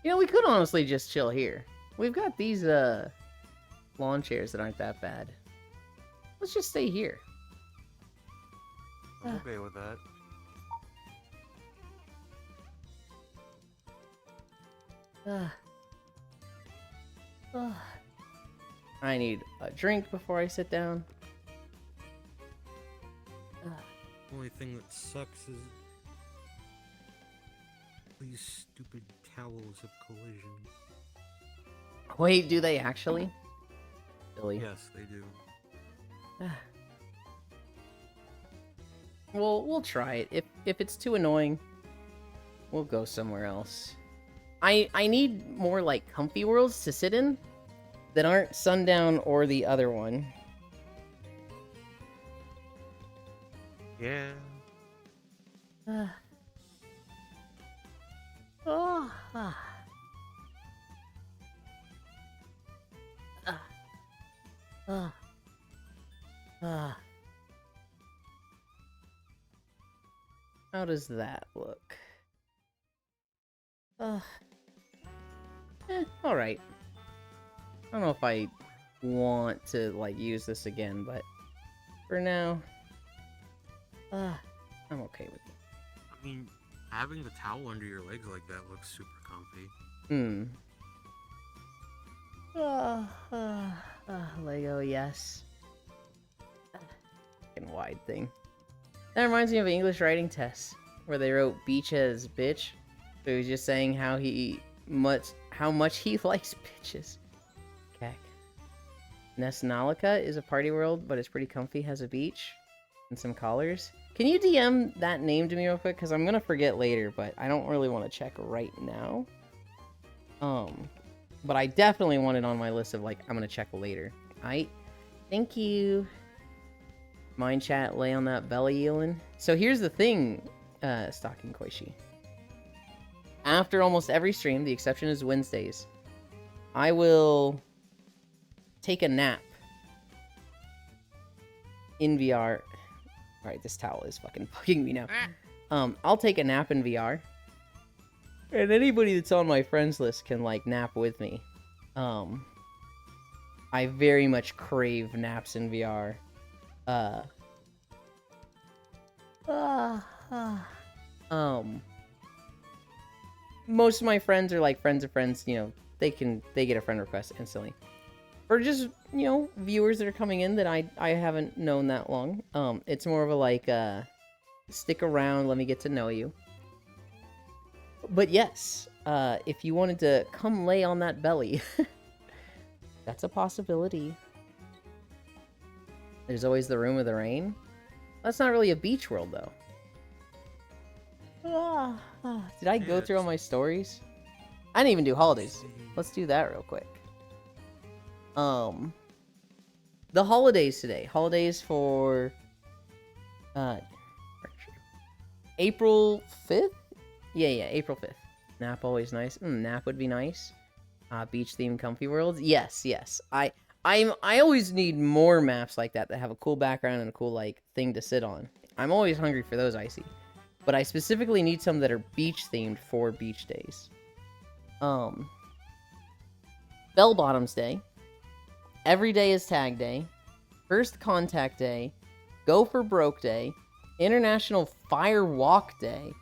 Speaker 1: You know, we could honestly just chill here. We've got these lawn chairs that aren't that bad. Let's just stay here.
Speaker 6: I'm okay with that.
Speaker 1: I need a drink before I sit down.
Speaker 6: Only thing that sucks is these stupid towels have collision.
Speaker 1: Wait, do they actually? Billy.
Speaker 6: Yes, they do.
Speaker 1: Well, we'll try it. If it's too annoying, we'll go somewhere else. I need more like comfy worlds to sit in that aren't Sundown or the other one.
Speaker 6: Yeah.
Speaker 1: How does that look? Alright. I don't know if I want to, like, use this again, but for now, I'm okay with it.
Speaker 6: I mean, having the towel under your legs like that looks super comfy.
Speaker 1: Lego, yes. Fucking wide thing. That reminds me of an English writing test where they wrote beach as bitch. So he was just saying how much he likes bitches. Cack. Nesnalica is a party world, but it's pretty comfy, has a beach and some collars. Can you DM that name to me real quick? Because I'm gonna forget later, but I don't really want to check right now. But I definitely want it on my list of, like, I'm gonna check later. Alright. Thank you. Mind chat, lay on that belly, Elin. So here's the thing, Stalking Koishi. After almost every stream, the exception is Wednesdays, I will take a nap in VR. Alright, this towel is fucking bugging me now. I'll take a nap in VR. And anybody that's on my friends list can, like, nap with me. I very much crave naps in VR. Most of my friends are like friends of friends, you know, they get a friend request instantly. For just, you know, viewers that are coming in that I haven't known that long. It's more of a like stick around, let me get to know you. But yes, if you wanted to come lay on that belly. That's a possibility. There's always the Room of the Rain. That's not really a beach world, though. Did I go through all my stories? I didn't even do holidays. Let's do that real quick. The holidays today. Holidays for April 5th? Yeah, April 5th. Nap always nice. Nap would be nice. Beach themed comfy worlds. Yes. I always need more maps like that have a cool background and a cool like thing to sit on. I'm always hungry for those, Icy. But I specifically need some that are beach themed for beach days. Bell Bottoms Day. Every day is Tag Day. First Contact Day. Go for Broke Day. International Fire Walk Day.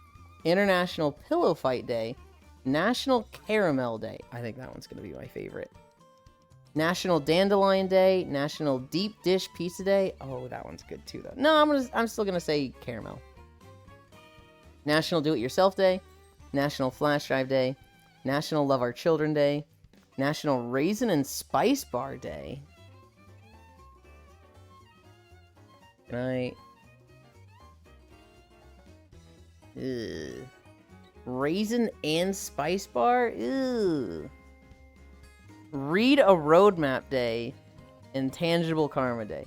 Speaker 1: International Pillow Fight Day. National Caramel Day. I think that one's going to be my favorite. National Dandelion Day. National Deep Dish Pizza Day. Oh, that one's good too, though. No, I'm still going to say caramel. National Do It Yourself Day. National Flash Drive Day. National Love Our Children Day. National Raisin and Spice Bar Day. Can I... Ugh. Raisin and Spice Bar? Ew. Read a Roadmap Day and Tangible Karma Day.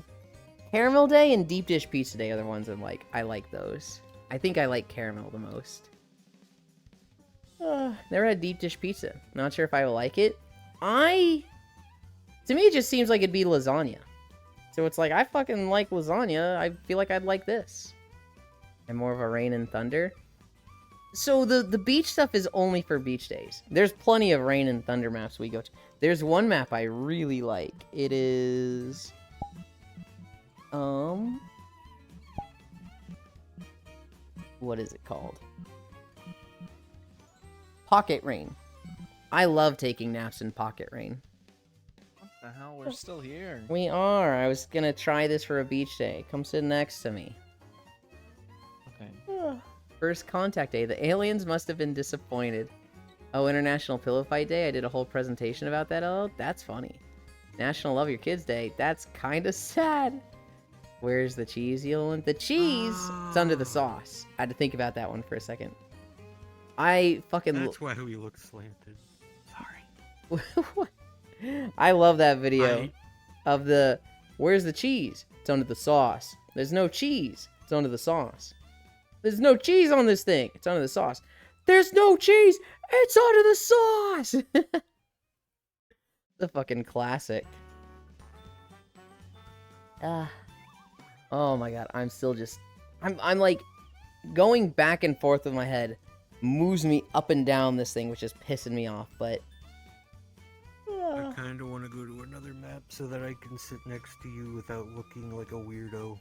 Speaker 1: Caramel Day and Deep Dish Pizza Day are the ones I'm like, I like those. I think I like caramel the most. Never had deep dish pizza. Not sure if I will like it. To me, it just seems like it'd be lasagna. So it's like, I fucking like lasagna. I feel like I'd like this. I'm more of a rain and thunder. So the beach stuff is only for beach days. There's plenty of rain and thunder maps we go to. There's one map I really like. It is... What is it called? Pocket Rain. I love taking naps in Pocket Rain.
Speaker 7: What the hell? We're still here.
Speaker 1: We are. I was gonna try this for a beach day. Come sit next to me.
Speaker 7: Okay.
Speaker 1: First Contact Day. The aliens must have been disappointed. Oh, International Pillow Fight Day. I did a whole presentation about that. Oh, that's funny. National Love Your Kids Day. That's kind of sad. Where's the cheese? You'll want the cheese. It's under the sauce. I had to think about that one for a second. I fucking...
Speaker 6: That's why we look slanted. Sorry.
Speaker 1: I love that video of the... Where's the cheese? It's under the sauce. There's no cheese. It's under the sauce. There's no cheese on this thing. It's under the sauce. There's no cheese. It's under the sauce. The fucking classic. Oh my god. I'm still just... I'm like... Going back and forth with my head moves me up and down this thing, which is pissing me off, but...
Speaker 6: I kind of want to go to another map so that I can sit next to you without looking like a weirdo.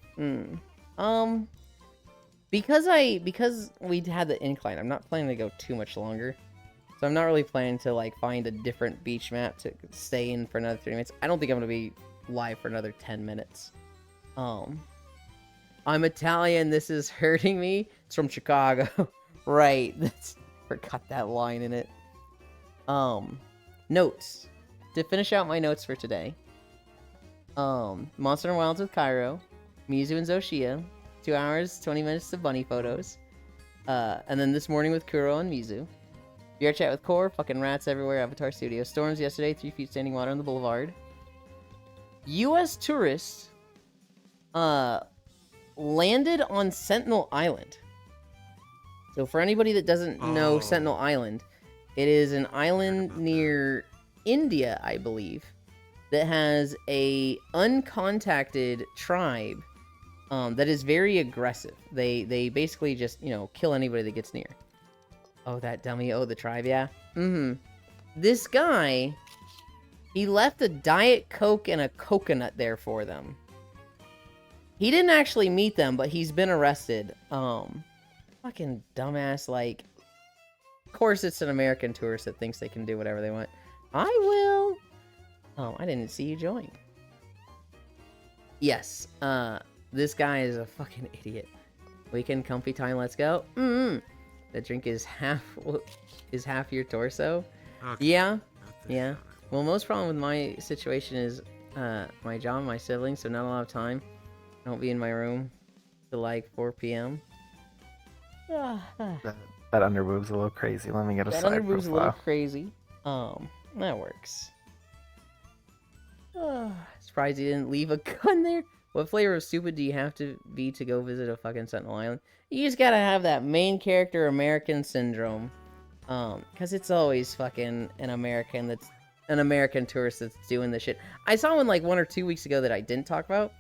Speaker 1: Because we had the incline, I'm not planning to go too much longer. So I'm not really planning to like find a different beach map to stay in for another 3 minutes. I don't think I'm gonna be live for another 10 minutes. I'm Italian, this is hurting me. It's from Chicago. Right. Forgot that line in it. Notes. To finish out my notes for today. Monster and Wilds with Cairo. Mizu and Zoshia. 2 hours, 20 minutes of bunny photos. And then this morning with Kuro and Mizu. VR chat with Core. Fucking rats everywhere. Avatar Studio. Storms yesterday. 3 feet standing water on the boulevard. U.S. tourists landed on Sentinel Island. So for anybody that doesn't know Sentinel Island, it is an island near India, I believe, that has a uncontacted tribe that is very aggressive. They basically just, you know, kill anybody that gets near. Oh, that dummy. Oh, the tribe, yeah. This guy, he left a Diet Coke and a coconut there for them. He didn't actually meet them, but he's been arrested. Fucking dumbass, like... Of course it's an American tourist that thinks they can do whatever they want. I will! Oh, I didn't see you join. Yes, this guy is a fucking idiot. Weekend comfy time, let's go. That drink is half your torso.
Speaker 6: Okay,
Speaker 1: Yeah,
Speaker 6: not this
Speaker 1: yeah.
Speaker 6: shot.
Speaker 1: Well, most problem with my situation is my job and my siblings, so not a lot of time. I don't be in my room till like 4 p.m.
Speaker 8: That underboob's a little crazy. Let me get a
Speaker 1: That
Speaker 8: side
Speaker 1: underboob's a little
Speaker 8: profile.
Speaker 1: crazy. That works. Surprised you didn't leave a gun there. What flavor of stupid do you have to be to go visit a fucking Sentinel Island? You just gotta have that main character American syndrome. Cause it's always fucking an American tourist that's doing this shit. I saw one like 1 or 2 weeks ago that I didn't talk about,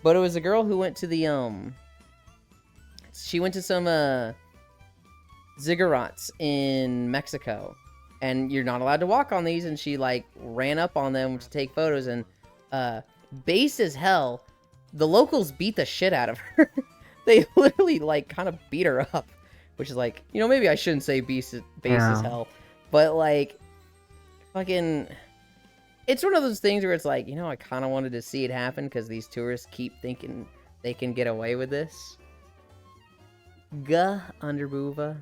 Speaker 1: but it was a girl who went to the she went to some ziggurats in Mexico, and you're not allowed to walk on these, and she like ran up on them to take photos, and base as hell, the locals beat the shit out of her. They literally like kind of beat her up, which is like, you know, maybe I shouldn't say base as
Speaker 8: Yeah.
Speaker 1: hell, but like fucking it's one of those things where it's like, you know, I kind of wanted to see it happen because these tourists keep thinking they can get away with this. Guh, Underboova.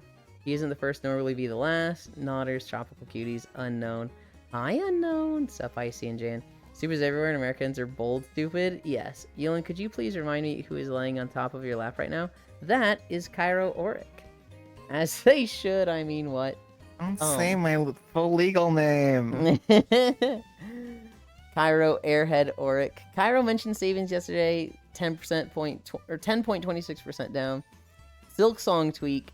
Speaker 1: He isn't the first, nor will he be the last. Nodders, Tropical Cuties, Unknown. Hi, Unknown. Sup, Icy and Jan. Supers everywhere and Americans are bold, stupid. Yes. Yulin, could you please remind me who is laying on top of your lap right now? That is Cairo Oric. As they should, I mean, what?
Speaker 8: Don't say my full legal name.
Speaker 1: Cairo Airhead Oric. Cairo mentioned savings yesterday, 10.26% down. Silksong tweet.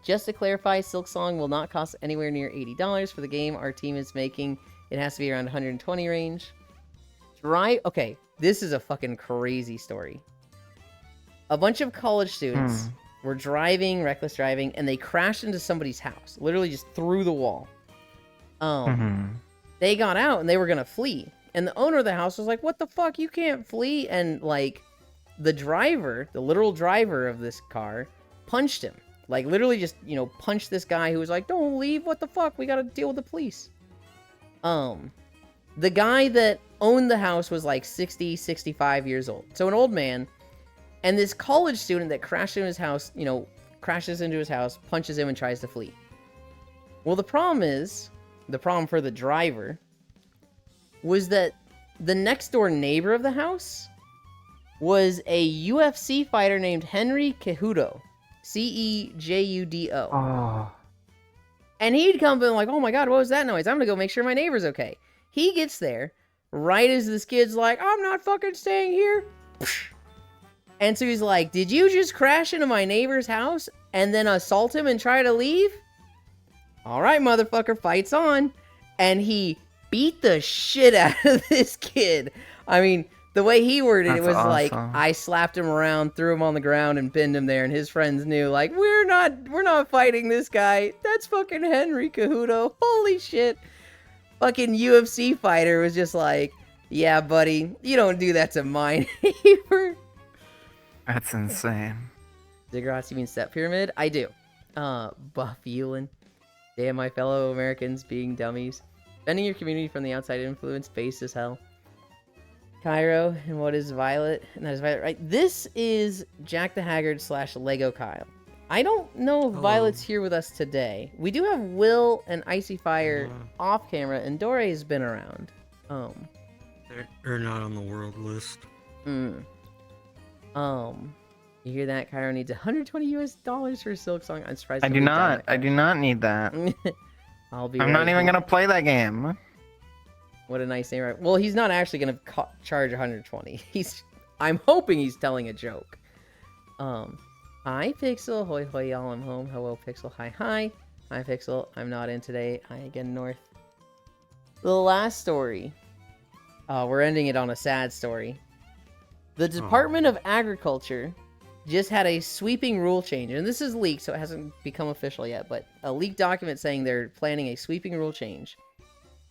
Speaker 1: Just to clarify, Silksong will not cost anywhere near $80 for the game our team is making. It has to be around 120 range. Okay, this is a fucking crazy story. A bunch of college students were driving, reckless driving, and they crashed into somebody's house. Literally just through the wall. They got out and they were gonna flee. And the owner of the house was like, what the fuck, you can't flee? And like, the driver, the literal driver of this car, punched him. Like, literally just, you know, punched this guy who was like, don't leave, what the fuck, we gotta deal with the police. The guy that owned the house was like 60, 65 years old. So an old man. And this college student that crashed into his house, you know, crashes into his house, punches him, and tries to flee. Well, the problem for the driver was that the next door neighbor of the house was a UFC fighter named Henry Cejudo. Cejudo.
Speaker 8: Oh.
Speaker 1: And he'd come and like, oh my god, what was that noise? I'm gonna go make sure my neighbor's okay. He gets there, right as this kid's like, I'm not fucking staying here. And so he's like, did you just crash into my neighbor's house and then assault him and try to leave? All right, motherfucker, fight's on. And he beat the shit out of this kid. I mean, the way he worded it was like, I slapped him around, threw him on the ground, and pinned him there. And his friends knew, like, we're not fighting this guy. That's fucking Henry Cejudo. Holy shit. Fucking UFC fighter was just like, yeah, buddy, you don't do that to my neighbor.
Speaker 8: That's insane.
Speaker 1: Ziggurats, you mean Step Pyramid? I do. Buff Yulin. Damn, my fellow Americans being dummies. Defending your community from the outside influence, base as hell. Cairo, and what is Violet? And that is Violet, right? This is Jack the Haggard / Lego Kyle. I don't know if Violet's here with us today. We do have Will and Icy Fire off camera, and Dore's been around.
Speaker 6: They're not on the world list.
Speaker 1: You hear that? Cairo needs $120 US for Silksong. I'm surprised.
Speaker 8: I do not need that.
Speaker 1: I'll be.
Speaker 8: I'm not even gonna play that game.
Speaker 1: What a nice name, right? Well, he's not actually gonna charge 120. I'm hoping he's telling a joke. Hi Pixel, hoy hoy y'all, I'm home. Hello Pixel, hi. Hi Pixel, I'm not in today. Hi again, North. The last story. We're ending it on a sad story. The Department of Agriculture just had a sweeping rule change, and this is leaked, so it hasn't become official yet, but a leaked document saying they're planning a sweeping rule change.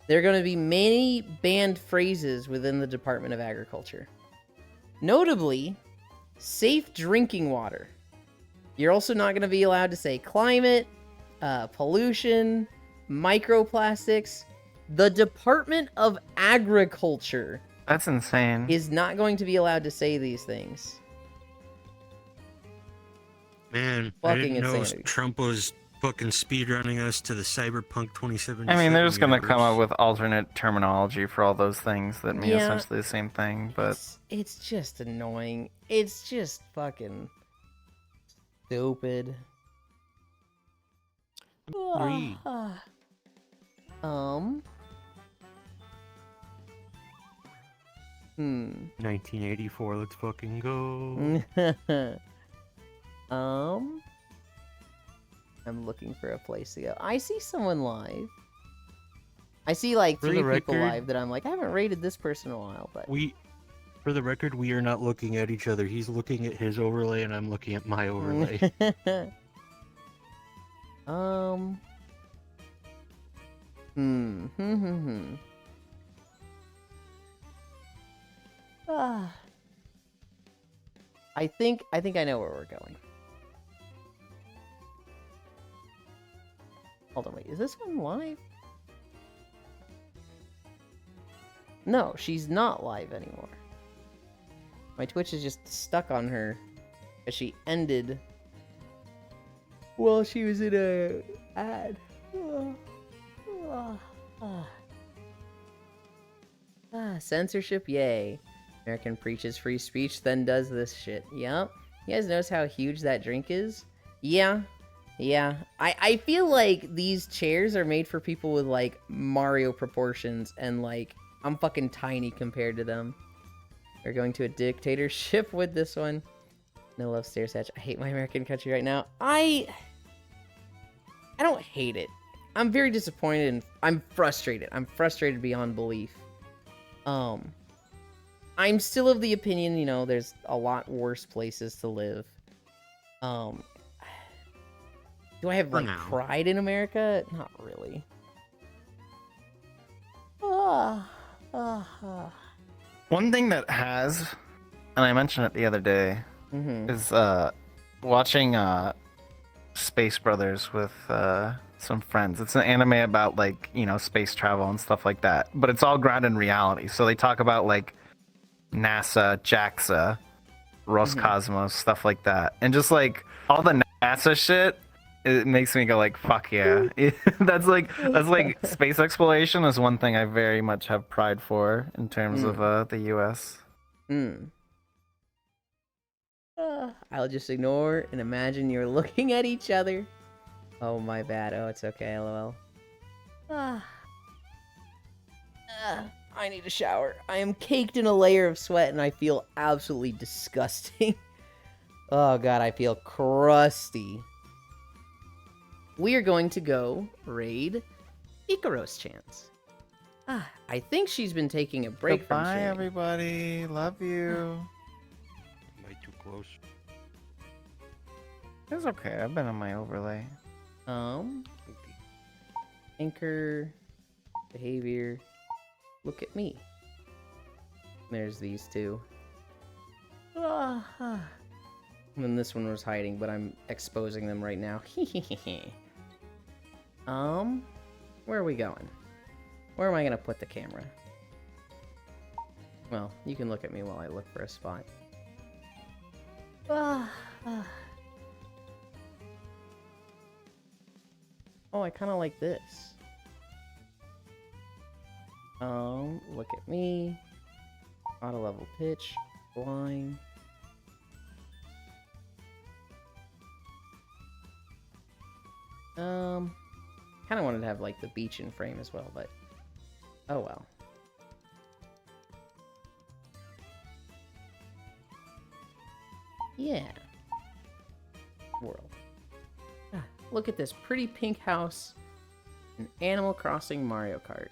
Speaker 1: There are going to be many banned phrases within the Department of Agriculture. Notably, safe drinking water. You're also not going to be allowed to say climate, pollution, microplastics. The Department of Agriculture
Speaker 8: That's insane.
Speaker 1: is not going to be allowed to say these things.
Speaker 6: Man, I
Speaker 1: Fucking
Speaker 6: didn't know
Speaker 1: insanity.
Speaker 6: Trump was fucking speedrunning us to the Cyberpunk 2077.
Speaker 8: I mean, they're just gonna come up
Speaker 6: universe.
Speaker 8: with alternate terminology for all those things that mean
Speaker 1: Yeah.
Speaker 8: essentially the same thing, but
Speaker 1: It's just annoying. It's just fucking stupid.
Speaker 6: Agreed.
Speaker 1: Um.
Speaker 6: 1984, let's fucking go.
Speaker 1: I'm looking for a place to go. I see someone live. I see like
Speaker 6: For the
Speaker 1: 3 people
Speaker 6: record-
Speaker 1: live that I'm like, I haven't rated this person in a while, but
Speaker 6: For the record, we are not looking at each other. He's looking at his overlay, and I'm looking at my overlay.
Speaker 1: Ah. I think I know where we're going. Hold on, wait, is this one live? No, she's not live anymore. My Twitch is just stuck on her as she ended while she was in a ad. Censorship, yay. American preaches free speech, then does this shit. Yup. You guys notice how huge that drink is? Yeah. Yeah. I feel like these chairs are made for people with, like, Mario proportions, and, like, I'm fucking tiny compared to them. We're going to a dictatorship with this one. No love, stairs hatch. I hate my American country right now. I don't hate it. I'm very disappointed and I'm frustrated. I'm frustrated beyond belief. I'm still of the opinion, you know, there's a lot worse places to live. Do I have, like, pride in America? Not really.
Speaker 8: one thing that has, and I mentioned it the other day, is watching Space Brothers with some friends. It's an anime about, like, you know, space travel and stuff like that, but it's all grounded in reality. So they talk about, like, NASA, JAXA, Roscosmos, stuff like that, and just like all the NASA shit, it makes me go like, fuck yeah. that's like space exploration is one thing I very much have pride for in terms of the US.
Speaker 1: I'll just ignore and imagine you're looking at each other. Oh, my bad. Oh, it's okay, lol. I need a shower. I am caked in a layer of sweat and I feel absolutely disgusting. Oh god, I feel crusty. We are going to go raid Ikaros Chance. I think she's been taking a break from
Speaker 8: Goodbye,
Speaker 1: streaming.
Speaker 8: everybody. Love you.
Speaker 6: Am I too close?
Speaker 8: It's okay. I've been on my overlay.
Speaker 1: Anchor, behavior. Look at me. There's these two. And then this one was hiding, but I'm exposing them right now. Where are we going? Where am I gonna put the camera? Well, you can look at me while I look for a spot. Oh, I kind of like this. Look at me. Auto level pitch. Blind. Kind of wanted to have like the beach in frame as well, but oh well. Yeah. World. Look at this pretty pink house in Animal Crossing Mario Kart.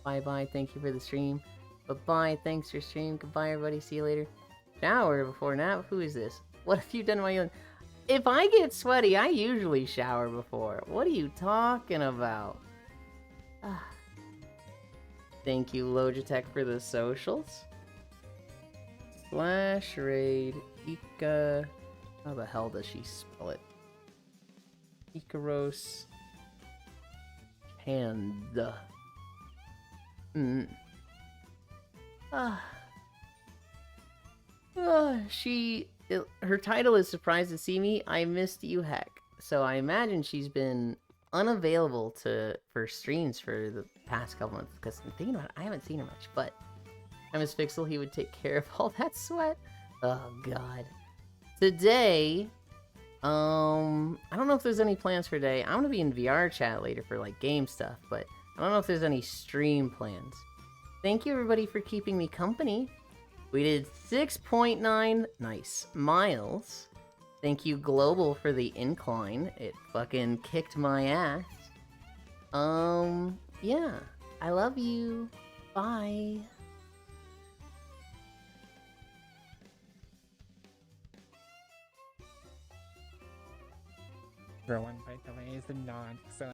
Speaker 1: Bye-bye, thank you for the stream. Bye-bye, thanks for stream. Goodbye, everybody, see you later. Shower before nap? Who is this? What have you done my own? If I get sweaty, I usually shower before. What are you talking about? Thank you, Logitech, for the socials. Slash raid Ika... How the hell does she spell it? Ikaros... Panda. Her title is Surprised to See Me. I missed you, heck. So I imagine she's been unavailable for streams for the past couple months. Because I'm thinking about it, I haven't seen her much. But I'm Miss Fixel. He would take care of all that sweat. Oh God. Today, I don't know if there's any plans for today. I'm gonna be in VR chat later for like game stuff, but I don't know if there's any stream plans. Thank you everybody for keeping me company. We did 6.9 nice miles. Thank you Global for the incline. It fucking kicked my ass. Yeah. I love you. Bye.
Speaker 9: Rowan, by the way, is not so